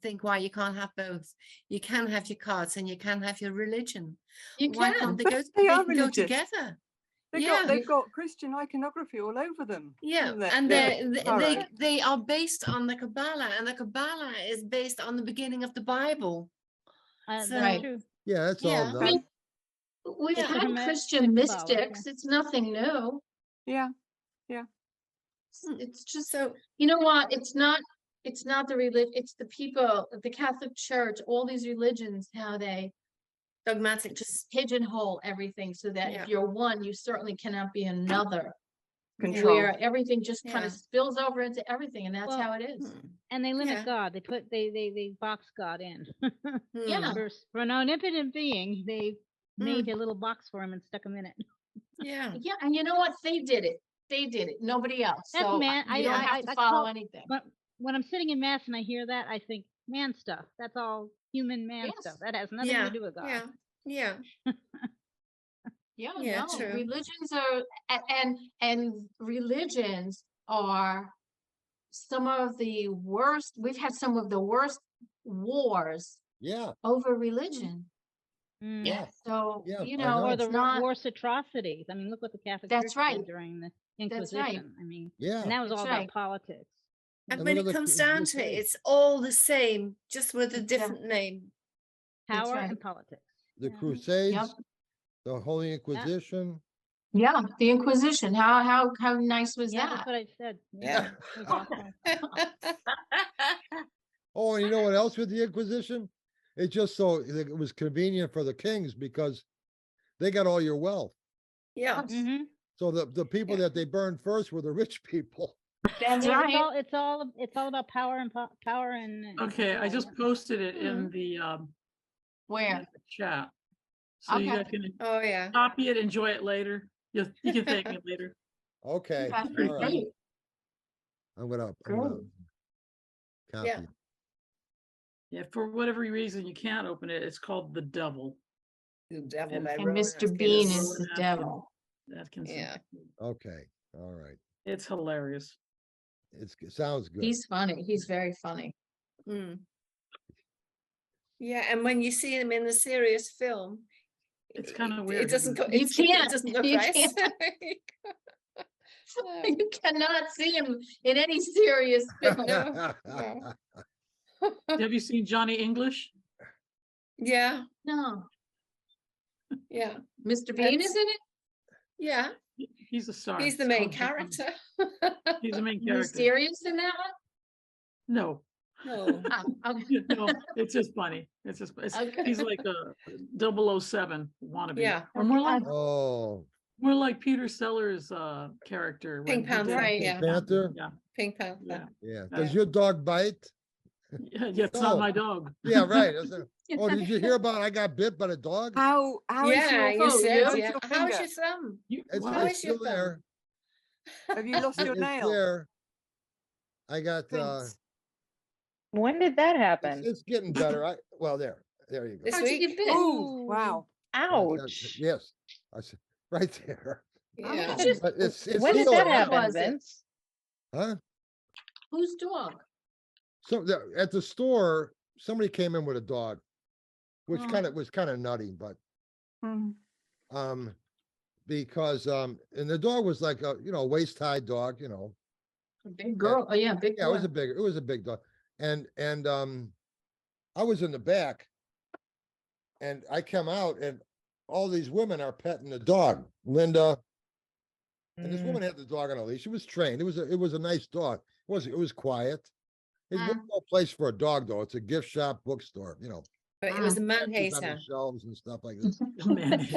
think why you can't have both. You can have your cards and you can have your religion. You Why can. can't they But go? they They are can go religious. together. They've Yeah. got Christian iconography all over them. Yeah, haven't they? and Yeah. All right. they are based on the Kabbalah, and the Kabbalah is based on the beginning of the Bible. That's Right. true. Yeah, that's all Yeah. done. I mean, we've Yeah. had Hermetic Christian Kabbalah, mystics. It's nothing new. Yeah. It's just, So you know what? It's not the religion, it's the people, the Catholic Church, all these religions, how they dogmatic. just pigeonhole everything so that Yeah. if you're one, you certainly cannot be another. Control. Where everything just kind Yeah. of spills over into everything, and that's Well, how it is. And they limit Yeah. God. They box God in. Yeah. For an omnipotent being, they made a little box for him and stuck him in it. Yeah. Yeah, and you know what? They did it. They did it. Nobody else. That's So man. you don't have to follow anything. But when I'm sitting in mass and I hear that, I think man stuff. That's all human man Yes. stuff. That has nothing Yeah. to do with God. Yeah. Yeah. Yeah, Yeah, no, true. religions are and religions are some of the worst. We've had some of the worst wars Yeah, over religion. Mm. yeah. So, Yeah, you I know, know. Or it's the not, worst atrocities. I mean, look what the Catholic That's Church did right. during the That's Inquisition. right. I mean, Yeah. and that was That's all right. about politics. And And when look it at the comes down to it, Crusades. it's all the same, just with a Yeah. different name. That's Power right. and politics. The Yeah. Crusades, the Holy Inquisition. yeah, the Inquisition. How nice was Yeah, that? that's what I said. Yeah. It was awful. Oh, and you know what else with the Inquisition? It's just so it was convenient for the kings because they got all your wealth. Yeah. Mhm. So the people that they burned first were the rich people. That's Yeah, right. it's all about power and power and Okay, I control. just posted it in the Where? chat. So you Okay. guys can Oh yeah. copy it, enjoy it later. You can thank me later. Okay, That's all right. great. I'm gonna Great. copy. Yeah. it. Yeah, for whatever reason you can't open it. It's called The Devil. The devil And- by And Rowan Mr. Bean Atkinson. is the devil. Atkinson. Yeah. Okay, all right. It's hilarious. It sounds good. He's funny. He's very funny. Mm. Yeah, and when you see him in the serious film, It's kinda it weird, doesn't isn't go. You It can't. doesn't look You right. You cannot see him in any serious film. No. No. Have you seen Johnny English? Yeah. No, Yeah. Mr. Bean is in it? Yeah. He's a star. He's the It's main called Johnny. character. He's the main Is he character. serious in that one? No, No. Oh, okay. No, it's just funny. It's just, Okay. he's like a 007 wannabe. Yeah. Or more like, Oh, Peter Sellers' character. when Pink he did Panther, Right. yeah. Panther? Yeah, Pink Panther. yeah. Yeah. Uh, Does your dog bite? Yeah, it's not No. my dog. Yeah, right. I said, oh, did you hear about I got bit by a dog? How is Yeah, your you foot? said, How's yeah. your How's finger? your thumb? It's, Wow. it's still there. Have you lost your It's nail? there. I got, Prince? When did that happen? it's getting better. Well, there you go. This How'd you week? get bit? Oh, wow. Ouch. Yes, I said, right there. Yeah. But it's When did still that there. happen, was it? Vince? Huh? Whose dog? So at the store, somebody came in with a dog, which Oh. was kind of nutty, but Mhm. because and the dog was like a waist high dog, A big girl. Oh, yeah, big yeah, it was boy. it was a big dog, and I was in the back, and I come out, and all these women are petting the dog, Linda, and this woman had the dog on a leash. It was trained. It was a nice dog. It was quiet. It's no place for a dog though. It's a gift shop, bookstore. But it was a man Pictures on the hater. shelves and stuff like this. Man.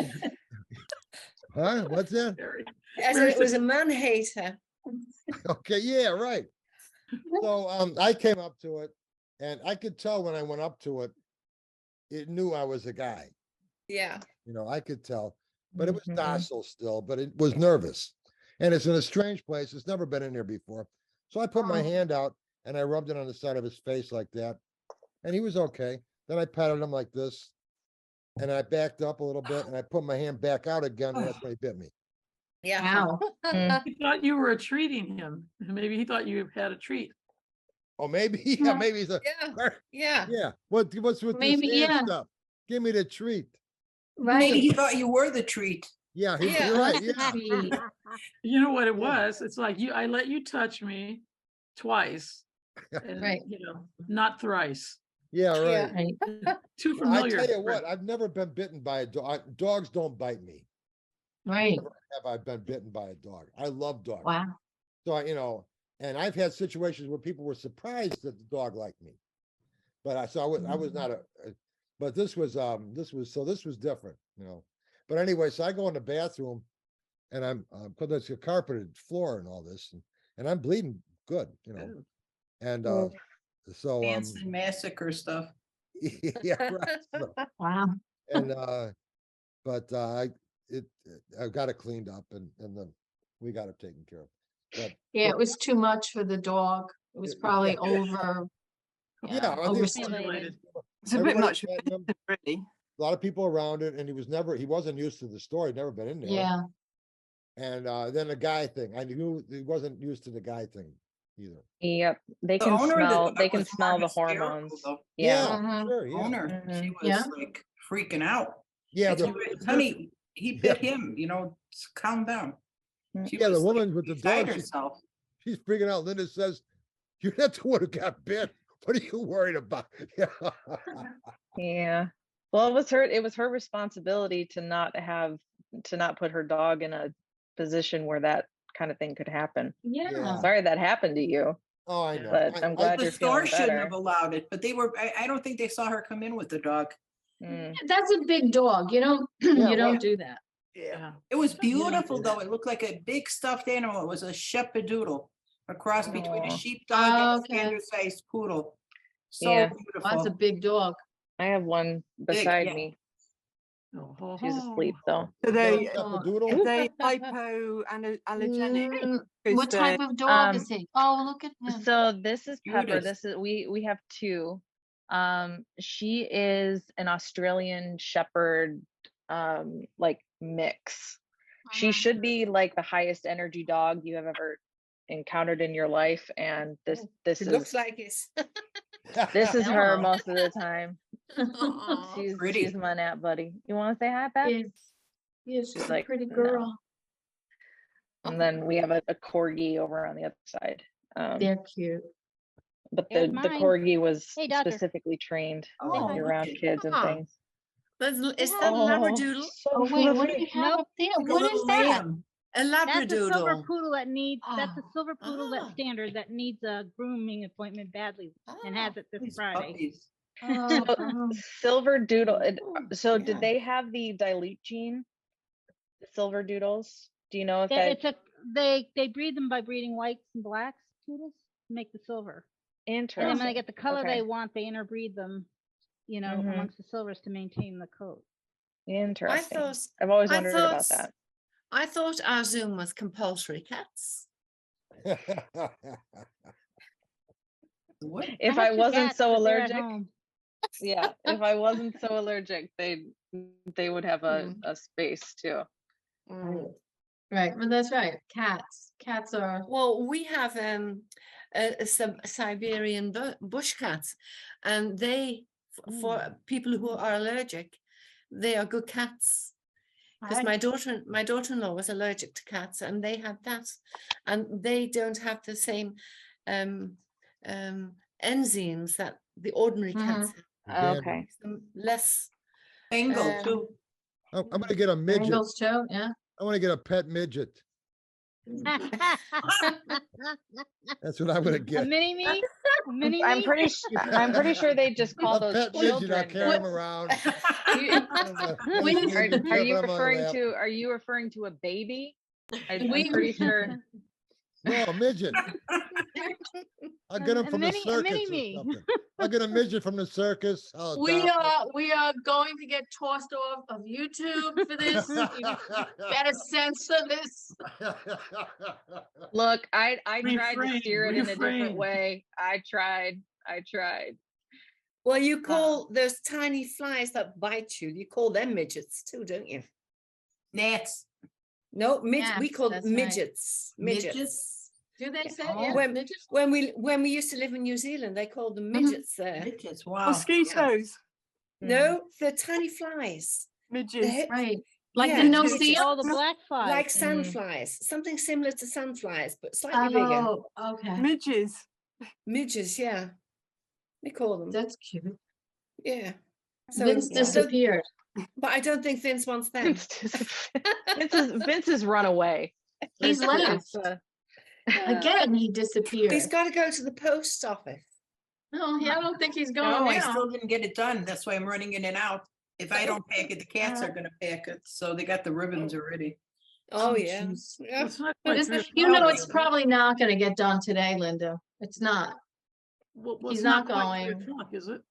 Huh? What's that? I said it was a man hater. Okay, yeah, right. So I came up to it, and I could tell when I went up to it, it knew I was a guy. Yeah. I could tell, but it was docile still, but it was nervous. And it's in a strange place. It's never been in there before. So I put my hand out and I rubbed it on the side of his face like that. And he was okay. Then I patted him like this. And I backed up a little bit and I put my hand back out again. And that's when he bit me. Yeah. Wow. He thought you were treating him. Maybe he thought you had a treat. Oh, maybe, yeah, maybe he's a, Yeah. Yeah. yeah. What's with Maybe, this hand yeah. stuff? Give me the treat. Maybe he Right. thought you were the treat. Yeah, Yeah. you're right. Yeah. Sweet. You know what it was? It's like I let you touch me twice, and, Right. not thrice. Yeah, right. Right. Too I familiar. tell you what, I've never been bitten by a dog. Dogs don't bite me. Right. Never have I been bitten by a dog. I love dogs. Wow. So and I've had situations where people were surprised that the dog liked me. But I was not but this was different, But anyway, so I go in the bathroom and I'm because it's a carpeted floor and all this, and I'm bleeding good, And so Manson massacre stuff. yeah, right. So, Wow. and but I got it cleaned up and then we got it taken care of. But Yeah, it was too much for the dog. It was probably over. yeah, I think Overstimulated. It's a bit everybody much, for had him, really. a lot of people around it, and he wasn't used to the store. He'd never been in there. Yeah. And then the guy thing, I knew he wasn't used to the guy thing either. Yep. They The can owner of the smell. dog They can was smell the more hysterical, hormones. though. Yeah. Mhm. Sure, yeah. Owner, she was Yeah. like freaking out. Yeah, Like, the, honey, he bit him, calm down. She yeah, the was, like, woman with the beside dog, herself. she's freaking out. Linda says, "You're not the one who got bit. What are you worried about?" Yeah. Yeah. Well, it was her responsibility to not put her dog in a position where that kind of thing could happen. Yeah. Sorry that happened to you, Oh, I know. but I'm glad The you're store feeling shouldn't better. have allowed it, but I don't think they saw her come in with the dog. Mm. That's a big dog. You don't, Yeah, you don't right. do that. Yeah. It was beautiful, though. It looked like a big stuffed animal. It was a shepadoodle, a cross between a Aw. sheepdog and a Okay. standard-sized poodle. So Yeah. Oh, that's a beautiful. big dog. I have one beside yeah. me. Oh, ho, She's ho. asleep though. So they, Shepadoodle? are they hypoallergenic? Mm, 'Cause What type they- of dog is Um, he? Oh, look at him. So this is Pepper. Cutest. This is we have two. She is an Australian Shepherd, like mix. She Uh-huh. should be like the highest energy dog you have ever encountered in your life, and this It looks is like it's. this is her Aw. most of the time. Aw. Pretty. She's my nap buddy. You want to say hi, Pep? Yes. Yes, she's She's a like, pretty "No." girl. And then we have a corgi over on the other side. They're cute. But There's the mine. corgi was Hey, Dodger. specifically trained Oh, to be around look at- kids and Ah. things. Is Yeah. that a labradoodle? so Oh, wait, what do fluffy. you have Nope. up there? Like a What is little that? lamb. A That's a silver labradoodle. poodle that needs, that's a Oh, silver poodle ah. that's standard that needs a grooming appointment badly and has it this These Friday. puppies. Oh, So oh. silver doodle. Oh, So yeah. did they have the dilute gene? The silver doodles? Do you know if Yeah, that it's a, they breed them by breeding whites and blacks poodles to make the silver. And then when they interesting? get the color Okay. they want, they interbreed them, you know, Mhm. amongst the silvers to maintain the coat. Interesting. I've always I wondered about thought, that. I thought our Zoom was compulsory cats. What? If I I have two wasn't cats, so but they're at allergic, home. yeah, if I wasn't so allergic, they would have Mm. a space too. Mm. Right, well, that's right. Cats are, Well, we have a Siberian bush cat, and they, for people who are allergic, they are good cats. Because right. my daughter-in-law was allergic to cats, and they had that, and they don't have the same enzymes that the ordinary cats have. Okay. Makes them less. Bengal Um, too. I'm gonna get a midget. Bengals too, yeah. I wanna get a pet midget. That's what I'm gonna A get. mini me? A mini I'm me? pretty sure they just call A those pet midget, I'll children. carry him around. We- Are you referring to a baby? I'm pretty sure. No, a midget. I'll get him A from the mini- a circus mini or me. something. I'll get a midget from the circus. I'll We adopt are, we are going to get tossed off of YouTube for this. You better censor this. it. Look, I tried to Refrain, steer it in a different refrain. way. I tried. Well, you call those tiny flies that bite you, you call them midgets too, don't you? Gnats. No, we Yes, call that's them right. midgets. Midgets? Do they say? Oh. Yeah, When, midgets? when we used to live in New Zealand, they called them midgets there. Midgets, wow. Mosquitoes, No, they're tiny flies. midges. They're- Right, like yeah, the no midgets. see Oh, the black flies. Like sandflies, something similar to sandflies, but slightly bigger. Oh, okay, Midges. Midges, yeah. We call them. that's cute. Yeah. So, Vince disappeared. but I don't think Vince wants them. Vince has run away. He's left. Again, he disappeared. He's got to go to the post office. No, I don't think he's going No, I now. still didn't get it done. That's why I'm running in and out. If I don't pack it, the cats are gonna pack it. So they got the ribbons already. Oh, Oh, yeah. jeez. Yeah. It's not But quite it's- 3 you know, o'clock it's yet. probably not gonna get done today, Linda. It's not. Well, he's it's not quite 3 going. o'clock, is it?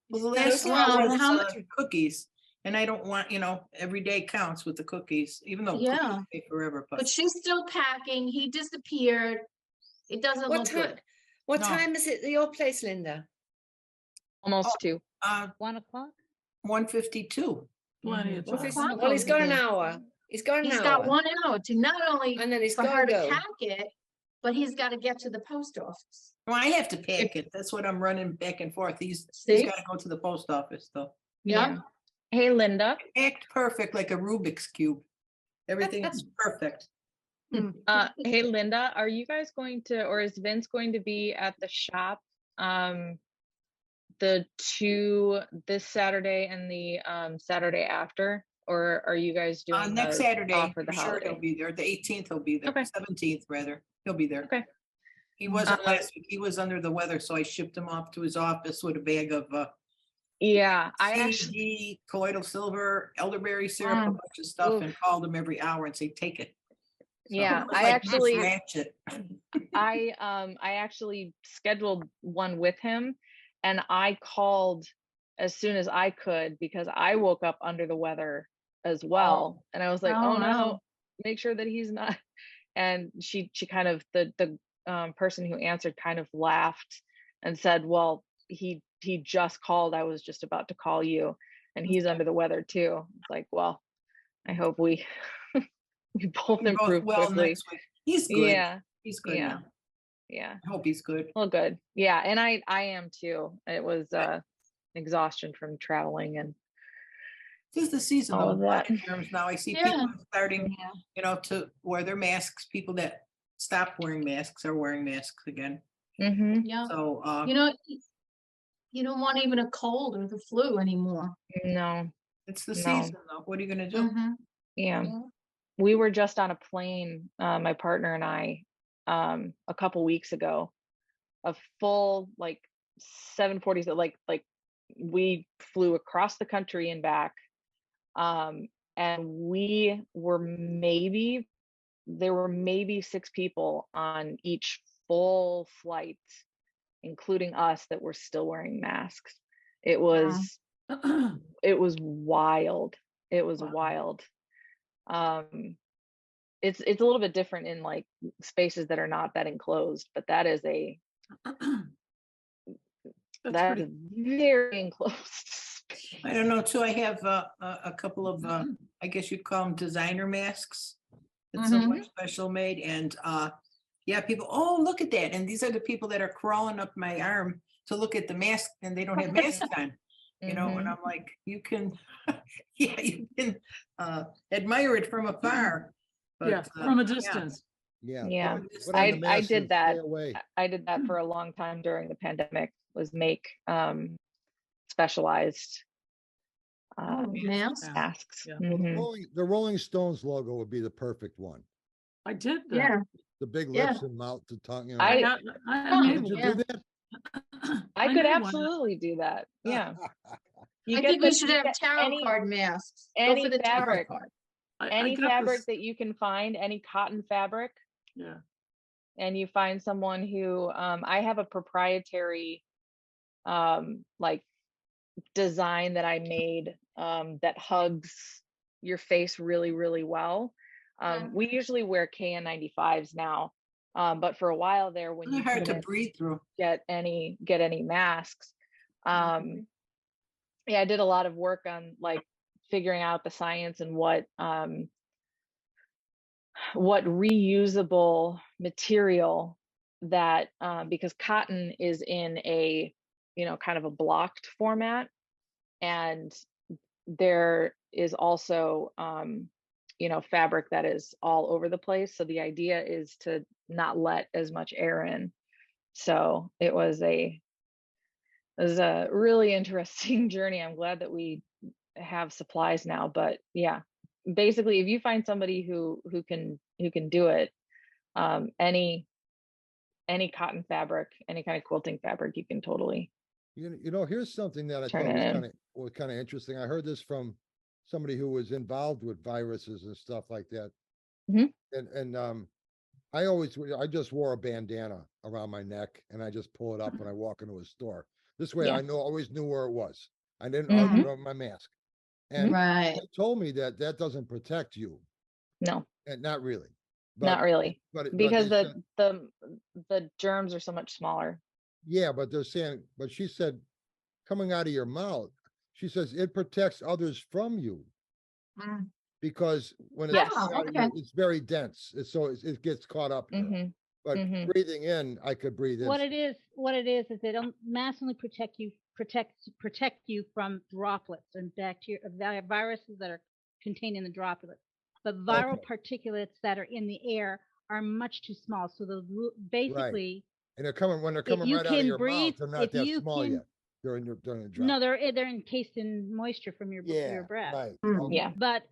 Well, the Those last one are- was how cookies. And I don't want, every day counts with the cookies, even though Yeah. cookies take forever, But but she's still packing. He disappeared. It doesn't What look time? good. What No. time is it at your place, Linda? Almost 2. 1 o'clock? 1:52. Plenty of Well, time. it's not Well, he's got an Okay. hour. He's got an He's hour. got 1 hour to not only And then he's for got her to to go. pack it, but he's got to get to the post office. Well, I have to pack it. That's what I'm running back and forth. He's See? gotta go to the post office though. Yeah. Hey, Linda. Act perfect like a Rubik's Cube. Everything is perfect. Hey, Linda, are you guys going to, or is Vince going to be at the shop? This Saturday and the Saturday after, or are you guys doing Next the Saturday, off for the for sure he'll holiday? be there. The 18th he'll be there. Okay. 17th rather. He'll be there. Okay. He wasn't last week. He was under the weather, so I shipped him off to his office with a bag of Yeah, I actually, CBD, colloidal silver, elderberry syrup, a Mm. bunch of stuff, Oof. and called him every hour and say, take it. So Yeah, it was I like actually- Ratchet. I actually scheduled one with him, and I called as soon as I could because I woke up under the weather as well, and I was like, Oh, oh no, no. make sure that he's not. And she kind of the person who answered kind of laughed and said, well, he just called. I was just about to call you, and he's under the weather too. It's like, well, I hope we we both We're both improve well quickly. next week. He's good. Yeah, He's good yeah. now. yeah. I hope he's good. Well, good. Yeah, and I am too. It was exhaustion from traveling and Tis the season all though. of a lot that. of germs now. I see Yeah. people starting, to wear their masks. People that stopped wearing masks are wearing masks again. Mm-hmm. Yeah. So, You know, you don't want even a cold or the flu anymore. No, it's the no. season though. What are you gonna do? Mhm. Yeah. we were just on a plane, my partner and I, a couple weeks ago, a full like 740s, like we flew across the country and back. And there were maybe 6 people on each full flight, including us, that were still wearing masks. It was it was wild. It was wild. It's a little bit different in like spaces that are not that enclosed, but that is that is very enclosed. I don't know too. I have a couple of, I guess you'd call them designer masks. That someone special made, and yeah, people, oh, look at that. And these are the people that are crawling up my arm to look at the mask, and they don't have masks on. You know, and I'm like, you can, yeah, you can admire it from afar. But, from a distance. Yeah, Put on the I mask did and that. stay away. I did that for a long time during the pandemic, was make specialized masks. The Rolling Stones logo would be the perfect one. I did that. Yeah. The big lips and mouth, the tongue. You know. I Did you do that? I could made one. absolutely do that. Yeah. I think we should have tarot card masks. Go Any for the tarot fabric, card. any fabric that you can find, any cotton fabric. Yeah. And you find someone who, I have a proprietary like design that I made that hugs your face really, really well. We usually wear KN95s now, but for a while there, when you hard to couldn't breathe through, get any masks, yeah, I did a lot of work on like figuring out the science and what reusable material that, because cotton is in a, you know, kind of a blocked format, and there is also you know, fabric that is all over the place. So the idea is to not let as much air in. So it was a really interesting journey. I'm glad that we have supplies now, but yeah, basically if you find somebody who can do it, any cotton fabric, any kind of quilting fabric, you can totally. You know, here's something that I thought was kind of interesting. I heard this from somebody who was involved with viruses and stuff like that. And I just wore a bandana around my neck, and I just pull it up when I walk into a store. This way I always knew where it was. I didn't argue over my mask. And they told me that doesn't protect you. No. And not really. Not really. Because they said, the germs are so much smaller. Yeah, but she said, coming out of your mouth, she says it protects others from you. Because when it's very dense, it gets caught up here. But breathing in, I could breathe in. What it is they don't massively protect you from droplets and bacteria, viruses that are contained in the droplets. But viral particulates that are in the air are much too small. So basically, and when they're coming right out of your mouth, they're not that small yet. They're in the drop. No, they're encased in moisture from your breath. Right. Yeah. But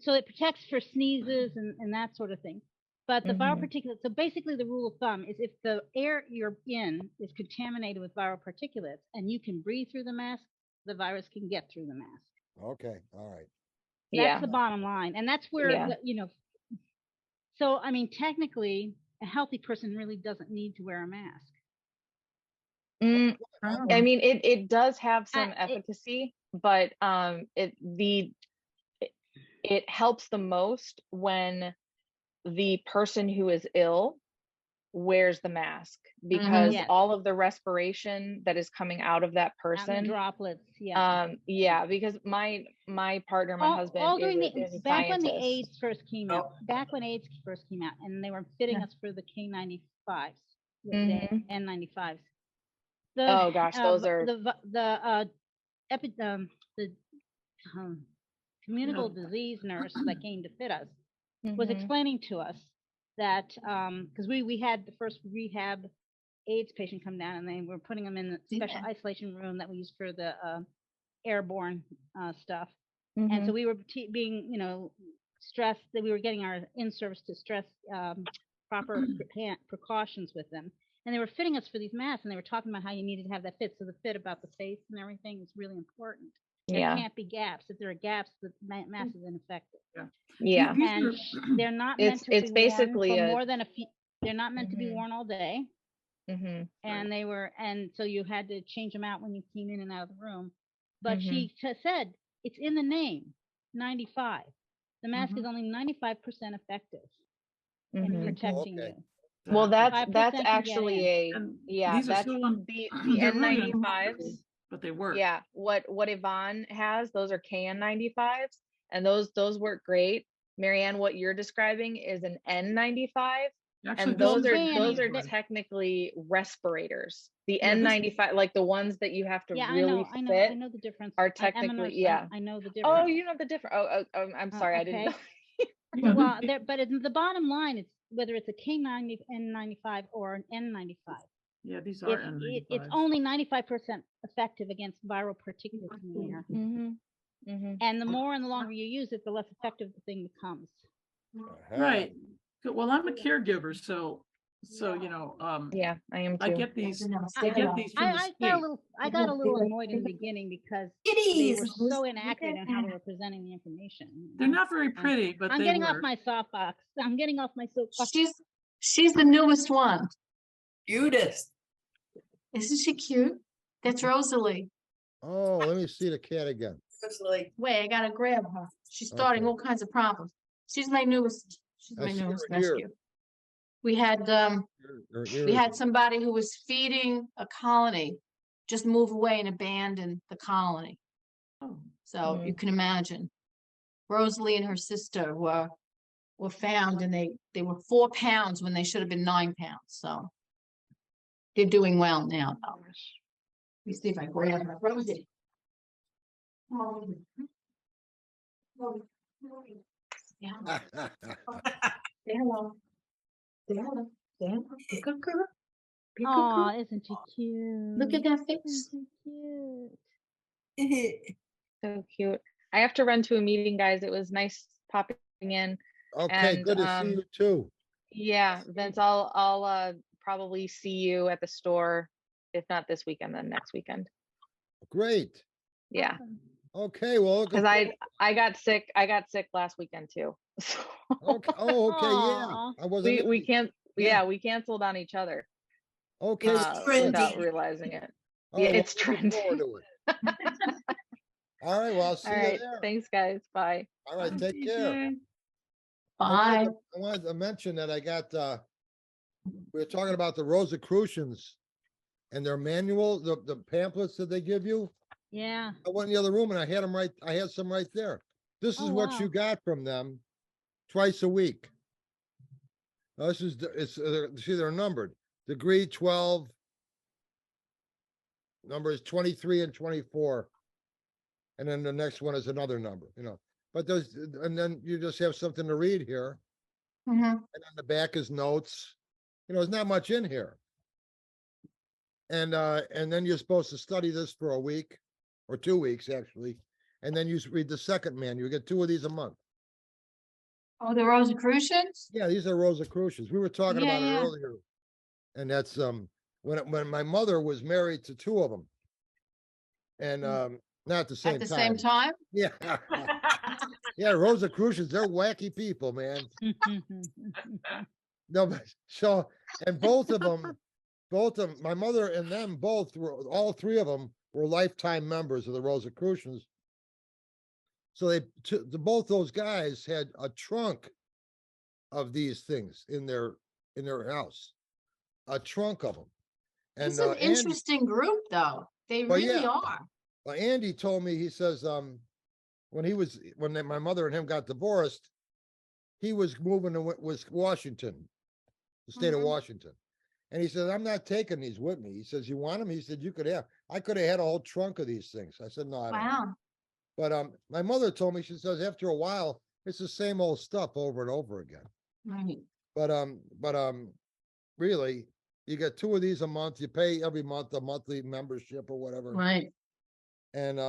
so it protects for sneezes and that sort of thing. But the viral particulates, so basically the rule of thumb is if the air you're in is contaminated with viral particulates and you can breathe through the mask, the virus can get through the mask. Okay. All right. That's the bottom line. And that's where, you know, so I mean, technically a healthy person really doesn't need to wear a mask. I mean, it does have some efficacy, but it helps the most when the person who is ill wears the mask, because all of the respiration that is coming out of that person, droplets, because my partner, my husband, is a back when the scientist. AIDS first came out, and they were fitting us for the K95s, the N95s. Oh gosh, those are the communicable disease nurse that came to fit us was explaining to us that because we had the first rehab AIDS patient come down, and they were putting them in the special isolation room that we used for the airborne stuff. And so we were being, you know, stress that we were getting our in-service to stress proper precautions with them. And they were fitting us for these masks, and they were talking about how you needed to have that fit. So the fit about the face and everything is really important. There Yeah. can't be gaps. If there are gaps, the mask is ineffective. Yeah. And they're not meant to It's be worn basically for a more than a few. They're not meant to be Mhm. worn all day. hmm And they were, and so you had to change them out when you came in and out of the room. But Mhm. she said it's in the name, 95. The mask is only 95% effective in Mhm. protecting okay. you. Well, that's 5% can get actually in. And yeah, these are that's still on, the they're really N95s. but they work. Yeah, what Yvonne has, those are KN95s, and those work great. Marianne, what you're describing is an N95, Actually, and this Well, is those are Danny, technically respirators. The Yeah, this- N95, like the ones that you have to yeah, really I fit, know the difference. are I'm a nurse. technically yeah. I know the Oh, difference. you know the difference. I'm sorry, I didn't Okay. know. yeah, Well, but the bottom line is whether it's a K90 N95 or an N95. yeah, these are It's N95s. only 95% effective against viral particulates in the air. Mm-hmm. Mm-hmm. And the more and the longer you use it, the less effective the thing becomes. Uh-huh. Right. Good. Well, I'm a caregiver, so you know, Yeah, I am I too. get these from the I state. got a little annoyed in the beginning because they were so inaccurate in how they were presenting the information. They're not very pretty, but I'm they getting work. off my soapbox. I'm getting off my soapbox. She's the newest one. Cutest. Isn't she cute? That's Rosalie. Oh, let me see the cat again. Rosalie. Wait, I gotta grab her. She's starting Okay. all kinds of problems. She's my newest. She's I my see her newest here. rescue. We had Her we ears had are- somebody who was feeding a colony just move away and abandon the colony. Oh, So you can imagine. Rosalie and her sister were found, and they were 4 pounds when they should have been 9 pounds. So they're doing well now, though. Let me see if I grab her. Rosie. Yeah. Say hello. Say hello. Say hello. Be a good girl. Be a good Oh, girl. isn't she cute? Look at that face. Isn't she cute? So cute. I have to run to a meeting, guys. It was nice popping in. Okay, And, good to see you too. Yeah, Vince, I'll probably see you at the store, if not this weekend, then next weekend. Great. Yeah, Okay, well, because I got sick. I got sick last weekend too. So okay, oh, okay, Aw. yeah. I wasn't. we can't. Yeah. Yeah, we canceled on each other Okay. without realizing it. All Yeah, right, well, it's looking forward trending. to it. All right, well, I'll see All you right, there. thanks, guys. Bye. All right, take care. Bye. I wanted to mention that I got, we were talking about the Rosicrucians and their manual, the pamphlets that they give you. Yeah. I went in the other room and I had some right there. This is Oh, what wow. you got from them twice a week. Now, this is, see, they're numbered. Degree 12, numbers 23 and 24. And then the next one is another number, you know. But there's, and then you just have something to read here. Mhm. And on the back is notes. You know, there's not much in here. And then you're supposed to study this for a week or 2 weeks, actually. And then you read the second manual. You get 2 of these a month. Oh, the Rosicrucians? Yeah, these are Rosicrucians. We were talking Yeah, about it yeah. earlier. And that's when my mother was married to 2 of them. And not at the same At the time. same time? Yeah. Yeah, Rosicrucians, they're wacky people, man. No, but so, and both of them, my mother and them both were, all 3 of them were lifetime members of the Rosicrucians. So both those guys had a trunk of these things in their house, a trunk of them. And It's an interesting group, though. They Well, really yeah. are. Andy told me, he says, when my mother and him got divorced, he was moving to Washington, the state of Washington. And he said, I'm not taking these with me. He says, you want them? He said, you could have. I could have had a whole trunk of these things. I said, no, I don't. Wow. But my mother told me, she says, after a while, it's the same old stuff over and over again. Right. But really, you get 2 of these a month. You pay every month a monthly membership or whatever. Right. And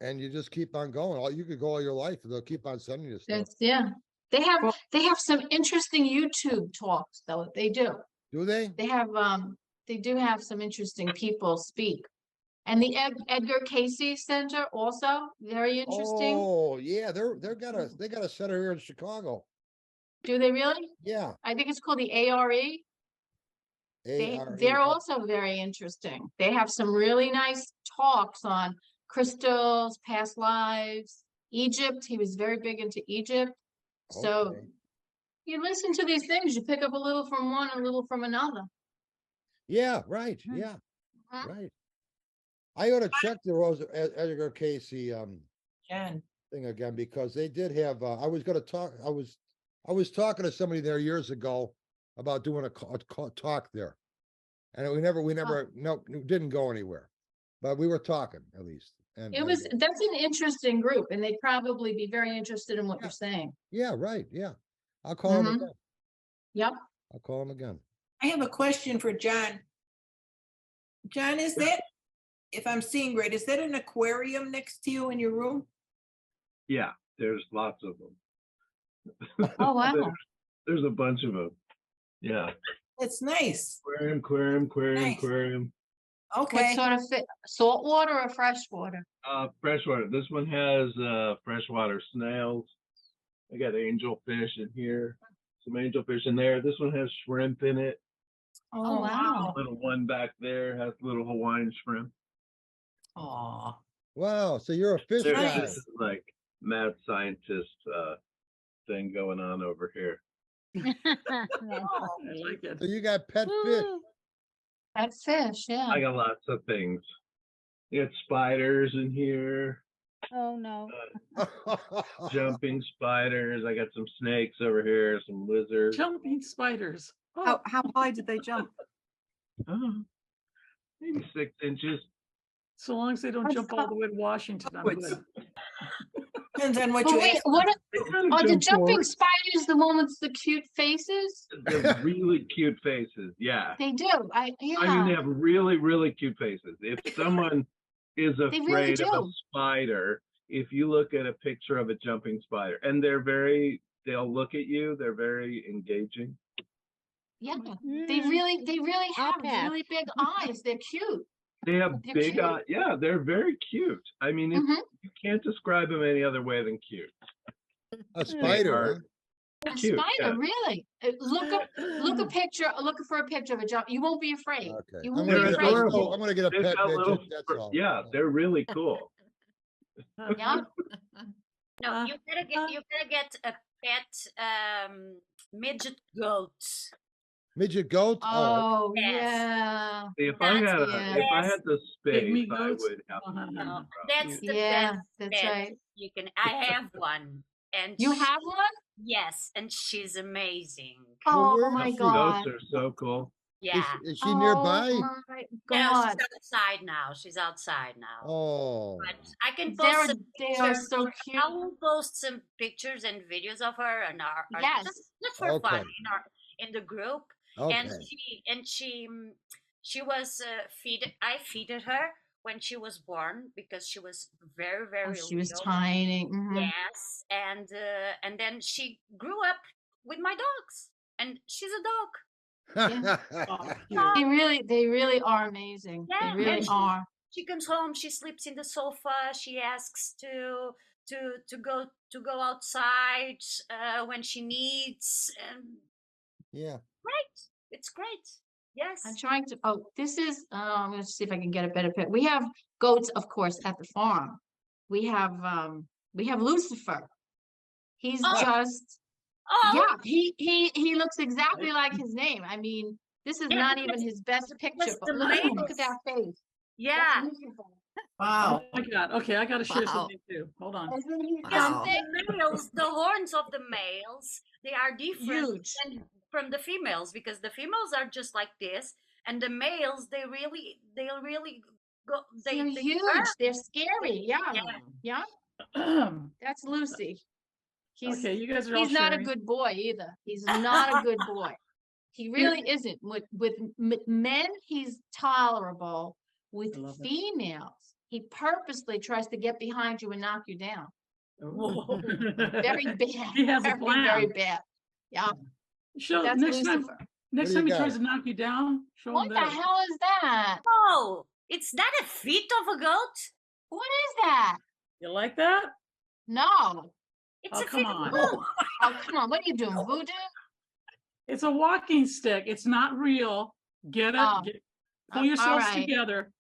and you just keep on going. You could go all your life, and they'll keep on sending you stuff. That's, yeah. They have some interesting YouTube talks though. They do. Do they? They do have some interesting people speak. And the Edgar Casey Center also very interesting. Oh, yeah, they got a center here in Chicago. Do they really? Yeah. I think it's called the ARE. They're also very interesting. They have some really nice talks on crystals, past lives, Egypt. He was very big into Egypt. So Okay. you listen to these things, you pick up a little from one, a little from another. Yeah, right. Yeah, Mhm. right. I ought to check the Edgar Casey Jen. thing again, because they did have. I was talking to somebody there years ago about doing a talk there, and we never didn't go anywhere, but we were talking at least. And That's an interesting group, and they'd probably be very interested in what you're saying. yeah, right. Yeah, I'll call him again. Yep. I'll call him again. I have a question for John. John, is that, if I'm seeing right, is that an aquarium next to you in your room? Yeah, there's lots of them. Oh, wow. There's a bunch of them. Yeah. It's nice. Aquarium. Nice. Okay. What sort of fit? Salt water or fresh water? Freshwater. This one has freshwater snails. I got angelfish in here. Some angelfish in there. This one has shrimp in it. Oh, wow. Little one back there has little Hawaiian shrimp. Aw. Wow, so you're a fish This guy. is like mad scientist thing going on over here. I like it. So you got pet fish. That fish, yeah. I got lots of things. You got spiders in here, Oh, no. jumping spiders. I got some snakes over here, some lizards. Jumping spiders. Oh, How high did they jump? Maybe 6 inches. so long as they don't jump all the way to Washington, I'm Upwards. good. Depends on what But you wait, ask. are the jumping spiders the one with the cute faces? They're really cute faces. Yeah. They do. I mean, they have really, really cute faces. If someone is They really afraid of a do. spider, if you look at a picture of a jumping spider, and they'll look at you, they're very engaging. Yeah, Mm. they really have pass. really big eyes. They're cute. They have They're big cute. eyes. Yeah, they're very cute. I mean, Mhm. you can't describe them any other way than cute. A spider. A Cute, spider, yeah. really. Look for a picture of a jump. You won't be afraid. Okay. You I'm won't gonna be get afraid. adorable. I'm gonna get a They've pet got little midget, that's fur- all. Yeah, they're really cool. Yeah. No, you gotta get a pet midget goat. Midget goat? Oh, Oh, Yes. yeah. If I had yeah. if I had the Pygmy space, I goats? would have. Uh-huh. them, No, probably. that's the Yeah, best that's pet right. you can. I have one, and You have one? yes, and she's amazing. Well, where Oh, my is she? God. Goats are so cool. Yeah. Is she nearby? Oh, my No, God. she's outside now. She's outside now. Oh, But I can post some They are pictures. so cute. I will post some pictures and videos of her and our Yes. just for Okay. fun in the group. And okay. she was I feeded her when she was born because she was very, very Oh, she was little. tiny. Mhm. Yes, and then she grew up with my dogs, and she's a dog. Oh, They really are amazing. Yeah, They really and are. She comes home, she sleeps in the sofa. She asks to go outside when she needs, and Yeah. great, it's great. Yes. I'm trying to, I'm gonna see if I can get a better pic. We have goats, of course, at the farm. We have Lucifer. He's Oh. just, Oh, yeah, he looks exactly like his name. I mean, this is Yeah, not because- even his best picture, because but the look males- at that face. yeah. That's Lucifer. Wow. Oh my God. Okay, I gotta share Wow. something too. Hold on. Isn't he Because something? the males, the horns of the males, they are different Huge. than from the females because the females are just like this, and the males they really go. They're They huge. are- They're scary. Yeah. Yeah. Yeah. That's Lucy. Okay, you guys are all He's not a sharing. good boy either. He's not a good boy. He really isn't. With men, he's tolerable. With I love it. females, he purposely tries to get behind you and knock you down. Oh. Very bad. He has a very, Very plan. bad. Yeah. Show That's next time. Lucifer. Next do you time he got? tries to knock you down, show him What the this. hell is that? Oh, it's that a feet of a goat? What is that? You like that? No. It's Oh, a come feet of a on. goat. Oh, come on. What are you doing? Voodoo? It's a walking stick. It's not real. Get it? Oh. Pull All yourselves right. together.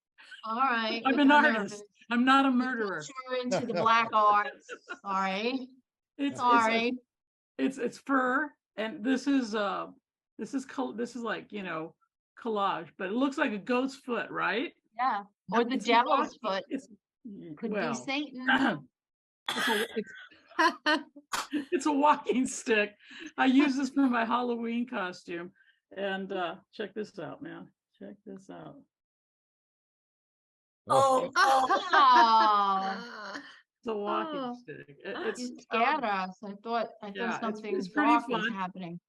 All right. I'm we an got artist. nervous. I'm not a murderer. You're into the black arts. Sorry. It's Sorry. it's fur, and this is like, you know, collage, but it looks like a goat's foot, right? Yeah. Or the It's a devil's walking- foot. It's, Could well, be Satan. it's a walking stick. I use this for my Halloween costume, and check this out, man. Check this out. Oh, Oh. It's a walking Oh. stick. You scared us. I thought Yeah, it's- something it's pretty dark was fun. happening.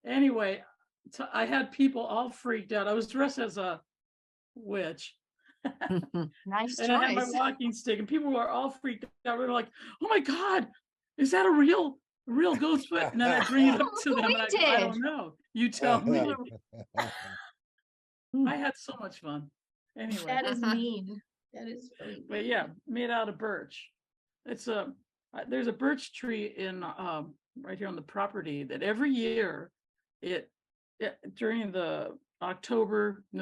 Anyway, so I had people all freaked out. I was dressed as a witch. Nice And I had my choice. walking stick, and people were all freaked out. They were like, "Oh my God, is that a real ghost foot?" And then I bring it up to them, We and I go, "I did. don't know. You tell me." I had so much fun. Anyway, That is mean. That is really mean. but yeah, made out of birch. It's there's a birch tree in right here on the property that every year it during the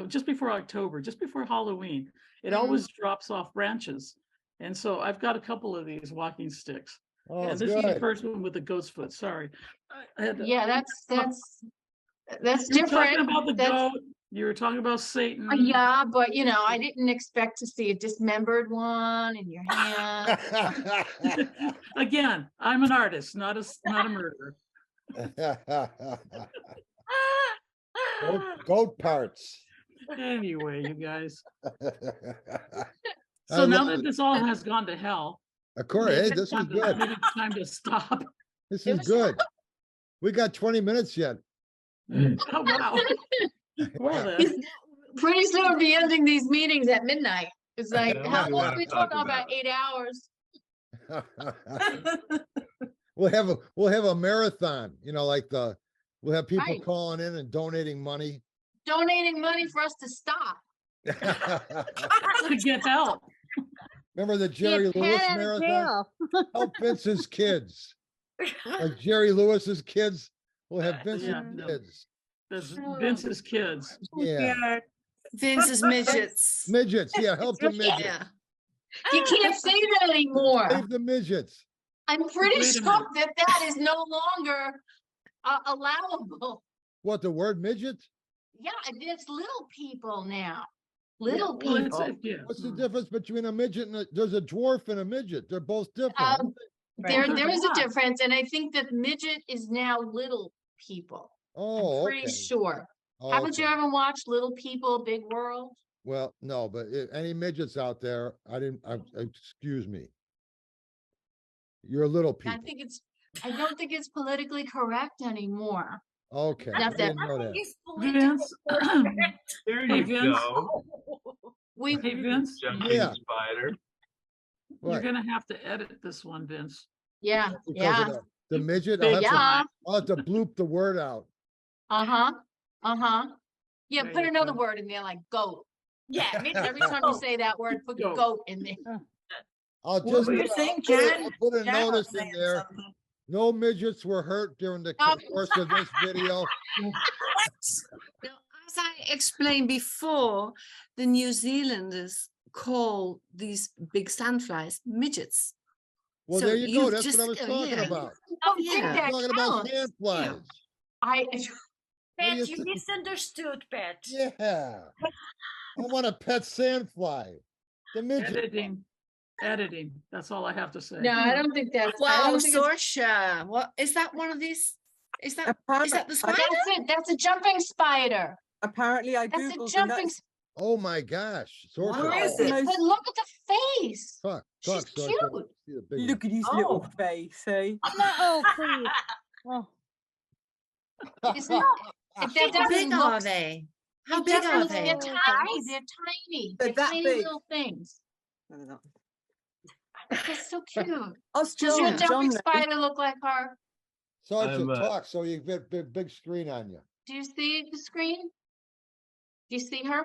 just before October, just before Halloween, it always drops off branches. And so I've got a couple of these walking sticks. Oh, Yeah, this is the good. first one with the goat's foot. Sorry. I had to- Yeah, that's You were different. talking about the That's- goat. You were talking about Satan. Yeah, but you know, I didn't expect to see a dismembered one in your hand. Again, I'm an artist, not a murderer. Goat parts. Anyway, you guys. I So now love that it. this all has gone to hell, Of course, hey, maybe this is time to- good. maybe it's time to stop. This is good. We got 20 minutes yet. Oh, wow. Well, then. Pretty soon we'll be ending these meetings at midnight. It's like, Yeah, how we long gotta are we talk talking about? about it. 8 hours. We'll have a marathon, you know, like we'll have people Right. calling in and donating money. Donating money for us to stop. To get help. Remember the Get Jerry Lewis Pat out of marathon? jail. Help Vince's kids. Like Jerry Lewis's kids, we'll have Vince's Yeah, no. kids. There's Vince's kids. Yeah, Vince's midgets. midgets, yeah, help the midgets. Yeah. You can't say that anymore. Save the midgets. I'm pretty Wait a sure minute. that is no longer allowable. What, the word midget? Yeah, it's little people now. Little Well, it's- people. yeah. What's the difference between a midget and there's a dwarf and a midget? They're both different. There There's is a not. difference, and I think that midget is now little people. Oh, I'm pretty okay. sure. Oh, Haven't you okay. ever watched Little People, Big World? Well, no, but any midgets out there, excuse me. You're little I people. don't think it's politically correct anymore. Okay, I Not that- didn't know that. It's political Vince, correct. There Hey, you Vince. go. We, hey, Vince, Jumping Yeah. spider. you're What? gonna have to edit this one, Vince. yeah, Because yeah, of the midget, Big yeah, I'll have to bloop the word out. uh-huh, uh-huh. Yeah, There put you another go. word in there like goat. Yeah, me Every time you say that word, put Goat. goat in there. I'll What just were you I'll saying, put a- Jen? I'll put a Jen was notice in saying there. something. No midgets were hurt during the Oh. course of this video. Now, as I explained before, the New Zealanders call these big sandflies midgets. Well, So there you go. you've That's just- what I was talking yeah. about. I don't think yeah. that Talking about counts. sandflies. I, Pat, you you say- misunderstood, Pat. Yeah. I want a pet sandfly. The midget. Editing. That's all I have to say. no, I don't think that's. I Wow, don't think it's- Sorsha, what is that? One of these? Is that the spider? That's it. That's a jumping spider. Apparently I That's a googled and jumping. that's Oh my gosh. Sorcerer. Where is the it? most- But look at the face. Talk, She's talk, Sorcerer. cute. See the big one. look at his little Oh. face, eh? Oh, please. Oh, Isn't it? That How doesn't big are look. they? How It big are doesn't- they? They're tiny. They're tiny. They're They're that tiny big. little things. No, no. That's so cute. Ask Does your John. jumping John, spider look like her? Sergeant, I'm, talk, so you get big screen on you. Do you see the screen? Do you see her?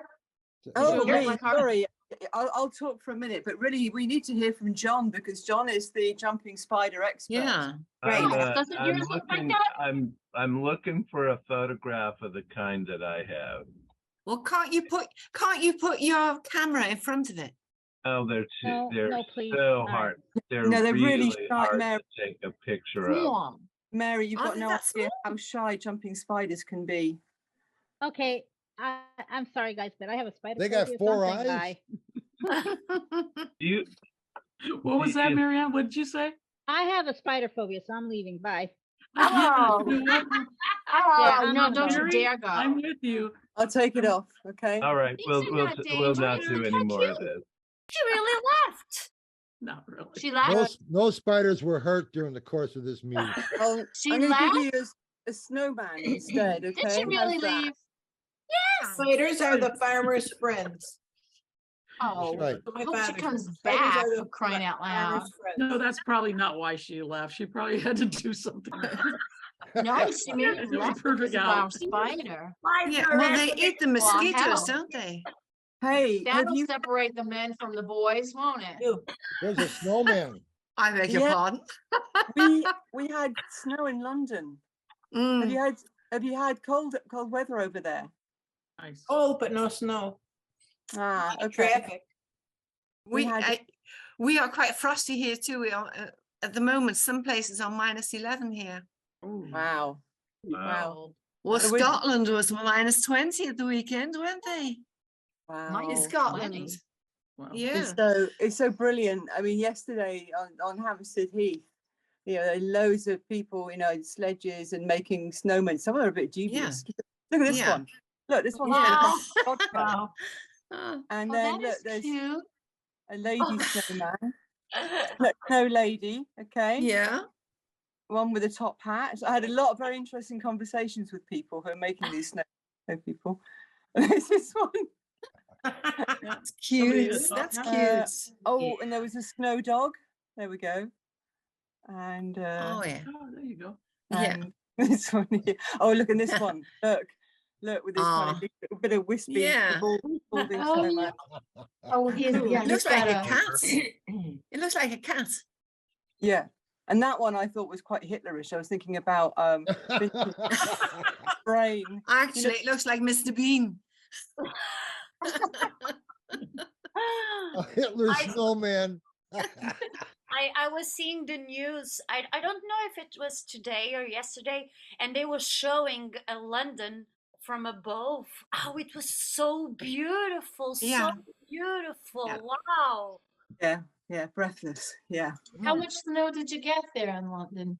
Oh, look me, like her? sorry. I'll talk for a minute, but really, we need to hear from John because John is the jumping spider expert. Yeah. I'm, Yes, doesn't I'm yours look like looking, that? I'm looking for a photograph of the kind that I have. Well, can't you put your camera in front of it? Oh, No, they're no, please. so All right. hard. They're No, they're really really shy, hard Mary. to take a picture of. Cool. Mary, you've Are got they no that idea how shy jumping spiders can be. Okay, I'm sorry, guys, but I have a spider. They got phobia, so 4 I'm saying eyes? bye. Do you, What was that, Yes. Marianne? What did you say? I have a spider phobia, so I'm leaving. Bye. Oh. You know what? Oh, I'm no, on don't you Mary, dare go. I'm with you. I'll take it off, okay? all right, These we'll, are we'll, not we'll not dangerous. do any How more of cute. this. She really left. Not really. She No, laughed. no spiders were hurt during the course of this meeting. Well, She I'm going to give laughed? you a snowman instead, okay? Did she really How's that? leave? Spiders are the farmer's friends. Oh, Right. So my hope she father comes said, "Spiders back are the for crying out loud. farmer's friends." No, that's probably not why she left. She probably had to do something else. No, she It maybe was left perfect because of our out. spider. Yeah, well, they eat the Well, mosquitoes, hell. don't they? Hey, have That'll you? separate the men from the boys, won't it? Ew. There's a snowman. I beg your Yeah. pardon. We had snow in London. Mm. Have you had cold weather over there? Nice. Oh, but no snow. Ah, okay. Traffic. We had- We are quite frosty here too. We are at the moment. Some places are -11 here. Ooh. Wow. Wow. Well, So we- Scotland was -20 at the weekend, weren't they? Wow. In Oh, Scotland. funny. Wow. Yeah. It's so brilliant. I mean, yesterday on Hampstead Heath, there are loads of people, sledges and making snowmen. Some are a bit dubious. Look at this Yeah. one. Look, this one's Wow. vodka. Wow. Oh, And Oh, then that look, is there's cute. a lady snowman. Snow lady, okay? yeah. One with a top hat. So I had a lot of very interesting conversations with people who are making these snow people. There's this one. That's cute. is That's Uh, cute. Oh, and there was a snow dog. There we go. And Oh yeah. Oh, there you go. Yeah. and this one here. Oh, look at this one. Look with this Ah. kind of bit of wispy, Yeah. balding Oh, snowman. Oh, he's, yeah, It he's looks like got a cat. It looks like a cat. Yeah. And that one I thought was quite Hitlerish. I was thinking about brain. Actually, it looks like Mr. Bean. A Hitler I- snowman. I was seeing the news. I don't know if it was today or yesterday, and they were showing London from above. Oh, it was so beautiful, Yeah. so beautiful. Yeah. Wow. Yeah, breathless. Yeah. How much snow did you get there in London?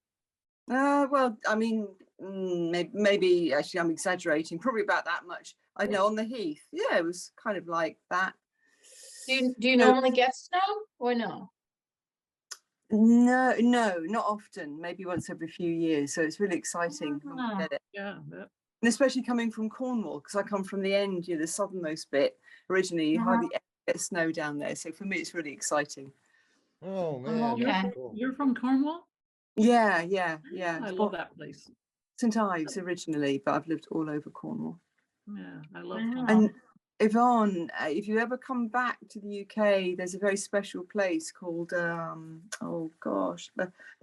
Well, I mean, maybe actually I'm exaggerating. Probably about that much. I know on the Heath. Yeah, it was kind of like that. Do you No. normally get snow or no? No, not often. Maybe once every few years. So it's really exciting when we Ah. get it. Yeah. That, And especially coming from Cornwall, because I come from the end, the southernmost bit. Originally, you hardly ever get snow down there. So for me, it's really exciting. Oh, man. okay. that's cool. you're from Cornwall? Yeah. I It's love that place. St Ives originally, but I've lived all over Cornwall. Yeah, I love Wow. Cornwall. And Yvonne, if you ever come back to the UK, there's a very special place called the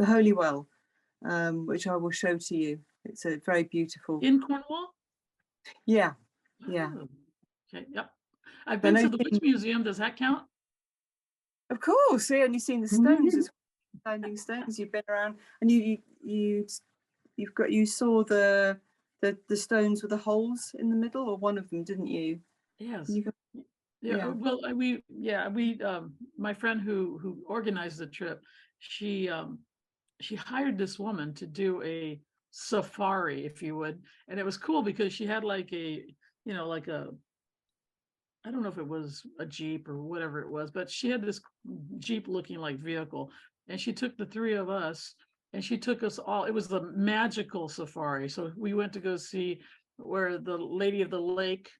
Holywell, which I will show to you. It's a very beautiful. In Cornwall? Yeah. Oh, okay, yep. I've Then been I to the Witch think- Museum. Does that count? Of course, yeah, and you've seen the stones as well, standing stones. You've been around, and you saw the stones with the holes in the middle, or one of them, didn't you? Yes. You go- Yeah, yeah. well, my friend who organized the trip, she hired this woman to do a safari, if you would, and it was cool because she had like a I don't know if it was a Jeep or whatever it was, but she had this Jeep looking like vehicle, and she took the three of us and she took us all. It was the magical safari. So we went to go see where the Lady of the Lake,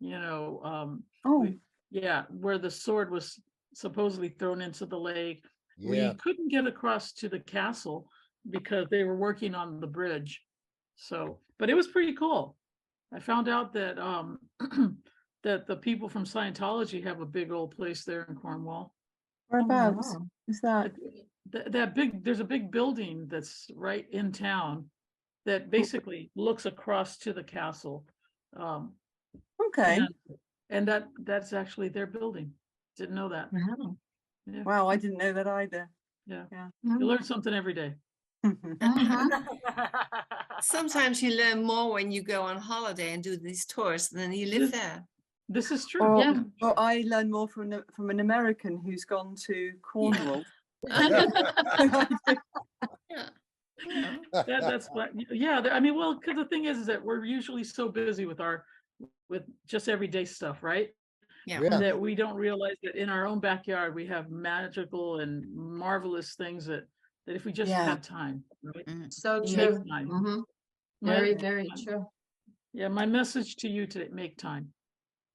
Oh, yeah, where the sword was supposedly thrown into the lake. Yeah, We couldn't get across to the castle because they were working on the bridge. So, but it was pretty cool. I found out that that the people from Scientology have a big old place there in Cornwall. Whereabouts wow. is that? There's a big building that's right in town that basically looks across to the castle. Okay. And that's actually their building. Didn't know that. Wow. Yeah, Wow, I didn't know that either. yeah. Yeah. You learn something every day. Mhm. Sometimes you learn more when you go on holiday and do these tours than you live there. This is true. Or, Yeah. or I learn more from an American who's gone to Cornwall. Yeah. That's what, yeah, I mean, well, because the thing is that we're usually so busy with just everyday stuff, right? Yeah. Yeah. That we don't realize that in our own backyard, we have magical and marvelous things that if we just Yeah. had time, right? So Make true. time. Mhm. My- Very, very true. Yeah, my message to you today, make time.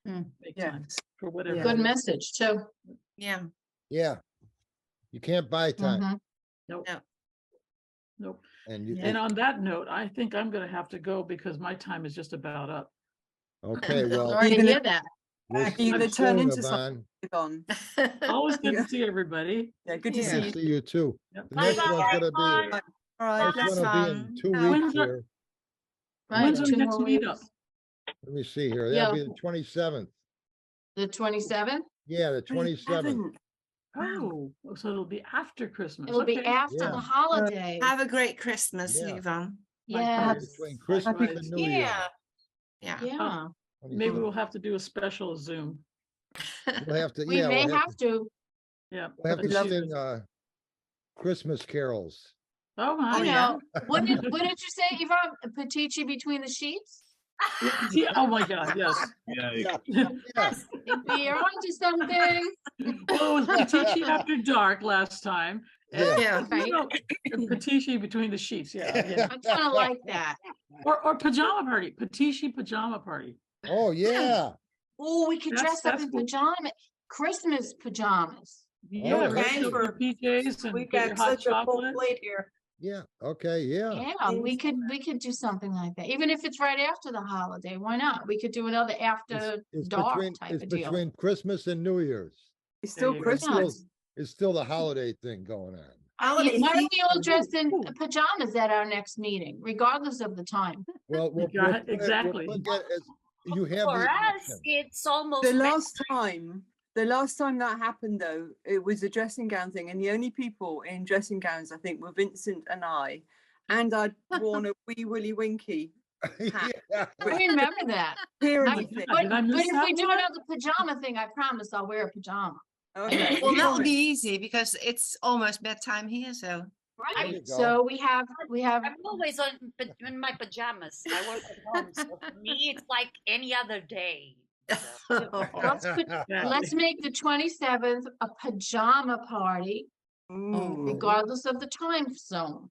Mm. Make time Yes. for whatever. Yeah. it Good is. message too. Yeah. yeah. You can't buy time. Mhm. Nope. No. Nope. And you, And on that note, I think I'm gonna have to go because my time is just about up. okay, well, Sorry to gonna- hear that. we'll Are see you you gonna turn soon, into something, Yvonne. Yvonne? Always good Yeah. to see everybody. Yeah, good to Yeah. see Good to you. see you too. Yep. The next Bye-bye, one's gonna everyone. be, All right. next one will be in 2 When's weeks our- here. Right, When's our 2 next more meetup? weeks. Let me see here. Yeah. That'll be the 27th. The 27th? Yeah, the 27th. Oh, so it'll be after Christmas. It'll be Okay. after Yeah. the holiday. Have a great Christmas, Yeah. Yvonne. Yes. Between Christmas Likewise. and New Year. Yeah. Yeah. Yeah. Maybe 27th. we'll have to do a special Zoom. We'll have to, We yeah, may we'll have have to. Yeah. we'll have but to she- sing, Christmas carols. Oh, my. You yeah. know, what did you say, Yvonne? Petici between the sheets? Yeah, oh, my God, yes. Yeah, Yeah, You're onto something. Well, it was Patishi After Dark last time. and- yeah. Yeah. Right. No, Patishi Between the Sheets, yeah. I kind of like that. Or Pajama Party, Patishi Pajama Party. Oh, yeah. Oh, we could That's- dress up that's in good. pajama, Christmas pajamas. Yeah, Oh, right, thanks so for- your PJs and We've get your got hot such a full chocolate. plate here. Yeah, okay, yeah. Yeah, we could do something like that, even if it's right after the holiday. Why not? We could do another after It's dark between, type it's of deal. between Christmas and New Year's. It's There still you go. It's still, Christmas. it's still the holiday thing going on. Holiday Why don't we all season. dress in pajamas at our next meeting, regardless of the time? Well, we'll got put it, it- we'll exactly. put that as- You have For the us, option. it's almost The Christmas. last time that happened though, it was a dressing gown thing, and the only people in dressing gowns I think were Vincent and I, and I'd worn a wee Willy Winky Yeah. I remember that. pyramid I- thing. But, Did I but miss if that we do one? another pajama thing, I promise I'll wear a pajama. Okay. Well, that will promise. be easy because it's almost bedtime here. So Right, you go. so we have, I'm always in my pajamas. I work at home, so for me, it's like any other day. So, let's make the 27th a pajama party, Ooh, regardless of the time zone.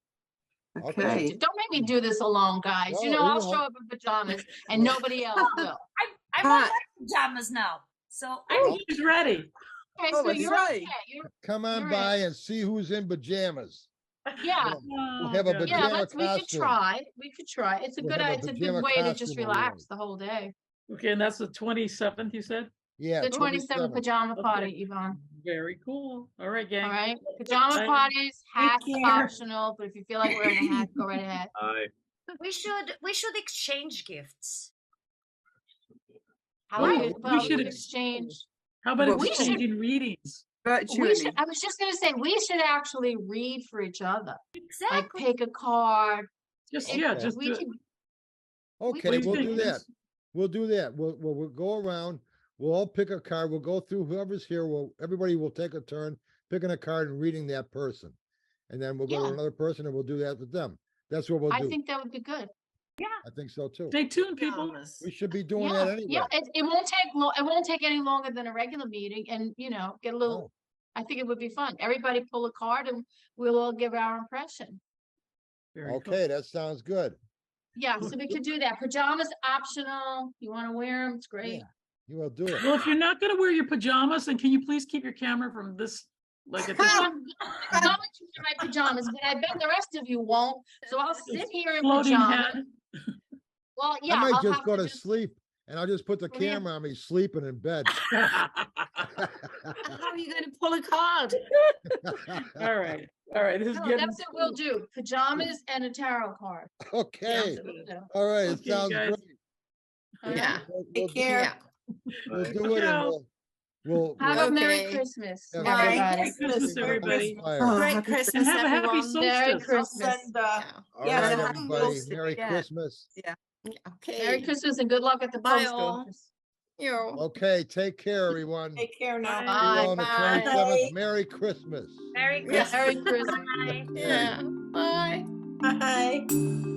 okay. Don't make me do this alone, guys. You No, know, we I'll won't. show up in pajamas and nobody else will. I'm all in pajamas now. So I'm Oh, she's ready. Okay, Oh, so that's you're right. okay. You're, Come on You're by and see who's in pajamas. yeah, We'll have a Oh, God. yeah, pajama we could costume. try. We could try. It's a We'll good, have a it's a pajama good way to just costume we'll relax wear. the whole day. Okay, and that's the 27th, you said? Yeah. The 27th 27th. pajama Okay. party, Yvonne. Very cool. All right, gang. All right, pajama Bye. parties, hats care. optional, but if you feel like wearing a hat, go right ahead. we should exchange gifts. How Right, about, we well, we should could ex- exchange. How about Well, we should- exchanging readings? Virtually. We should, I was just gonna say, we should actually read for each other, like Exactly. pick a card. Just, If yeah, Okay. just We do it. could, Okay, What do you we'll think, do that. Vince? We'll do that. We'll go around. We'll all pick a card. We'll go through whoever's here. Everybody will take a turn picking a card and reading that person. And then we'll go Yeah. to another person and we'll do that with them. That's what we'll I do. think that would be good. I think so too. Stay tuned, people. pajamas. We should be doing Yeah, that anyway. yeah, it won't take it won't take any longer than a regular meeting and, you know, get a little, No. I think it would be fun. Everybody pull a card and we'll all give our impression. Very cool. Okay, that sounds good. Yeah, so we could do that. Pajamas optional. You want to wear them, it's great. You will do it. Well, if you're not gonna wear your pajamas, then can you please keep your camera from this, like at this I'm going to wear my pajamas, but I bet the rest of you won't. So I'll sit here in floating pajamas. head? Well, I yeah, might I'll just have go to to just. sleep and I'll just put the Well, yeah. camera on me sleeping in bed. How are you going to pull a card? All right, this is No, getting. that's what we'll do. Pajamas and a tarot card. Okay, That's what we'll do. all right, it Okay, sounds guys. great. All right? Yeah. We'll Take do- care. Yeah. We'll Bye. do it and Ciao. we'll. Have a Merry Okay. Christmas, Yeah, Merry everybody. Christmas, Merry everybody. Christmas. Oh, Great happy Christmas, And have a happy everyone. Merry solstice. I'll Christmas. send, Yeah. All yeah, right, the everybody, postal, Merry yeah. Christmas. Okay. Merry Christmas and good luck at the Bye post all. office. You. Okay, take care, everyone. See take care now. Bye. Bye. you on the Bye. 27th. Merry Christmas. Merry Yeah. Christmas. Merry Christmas. Bye. Yeah. Bye. Bye.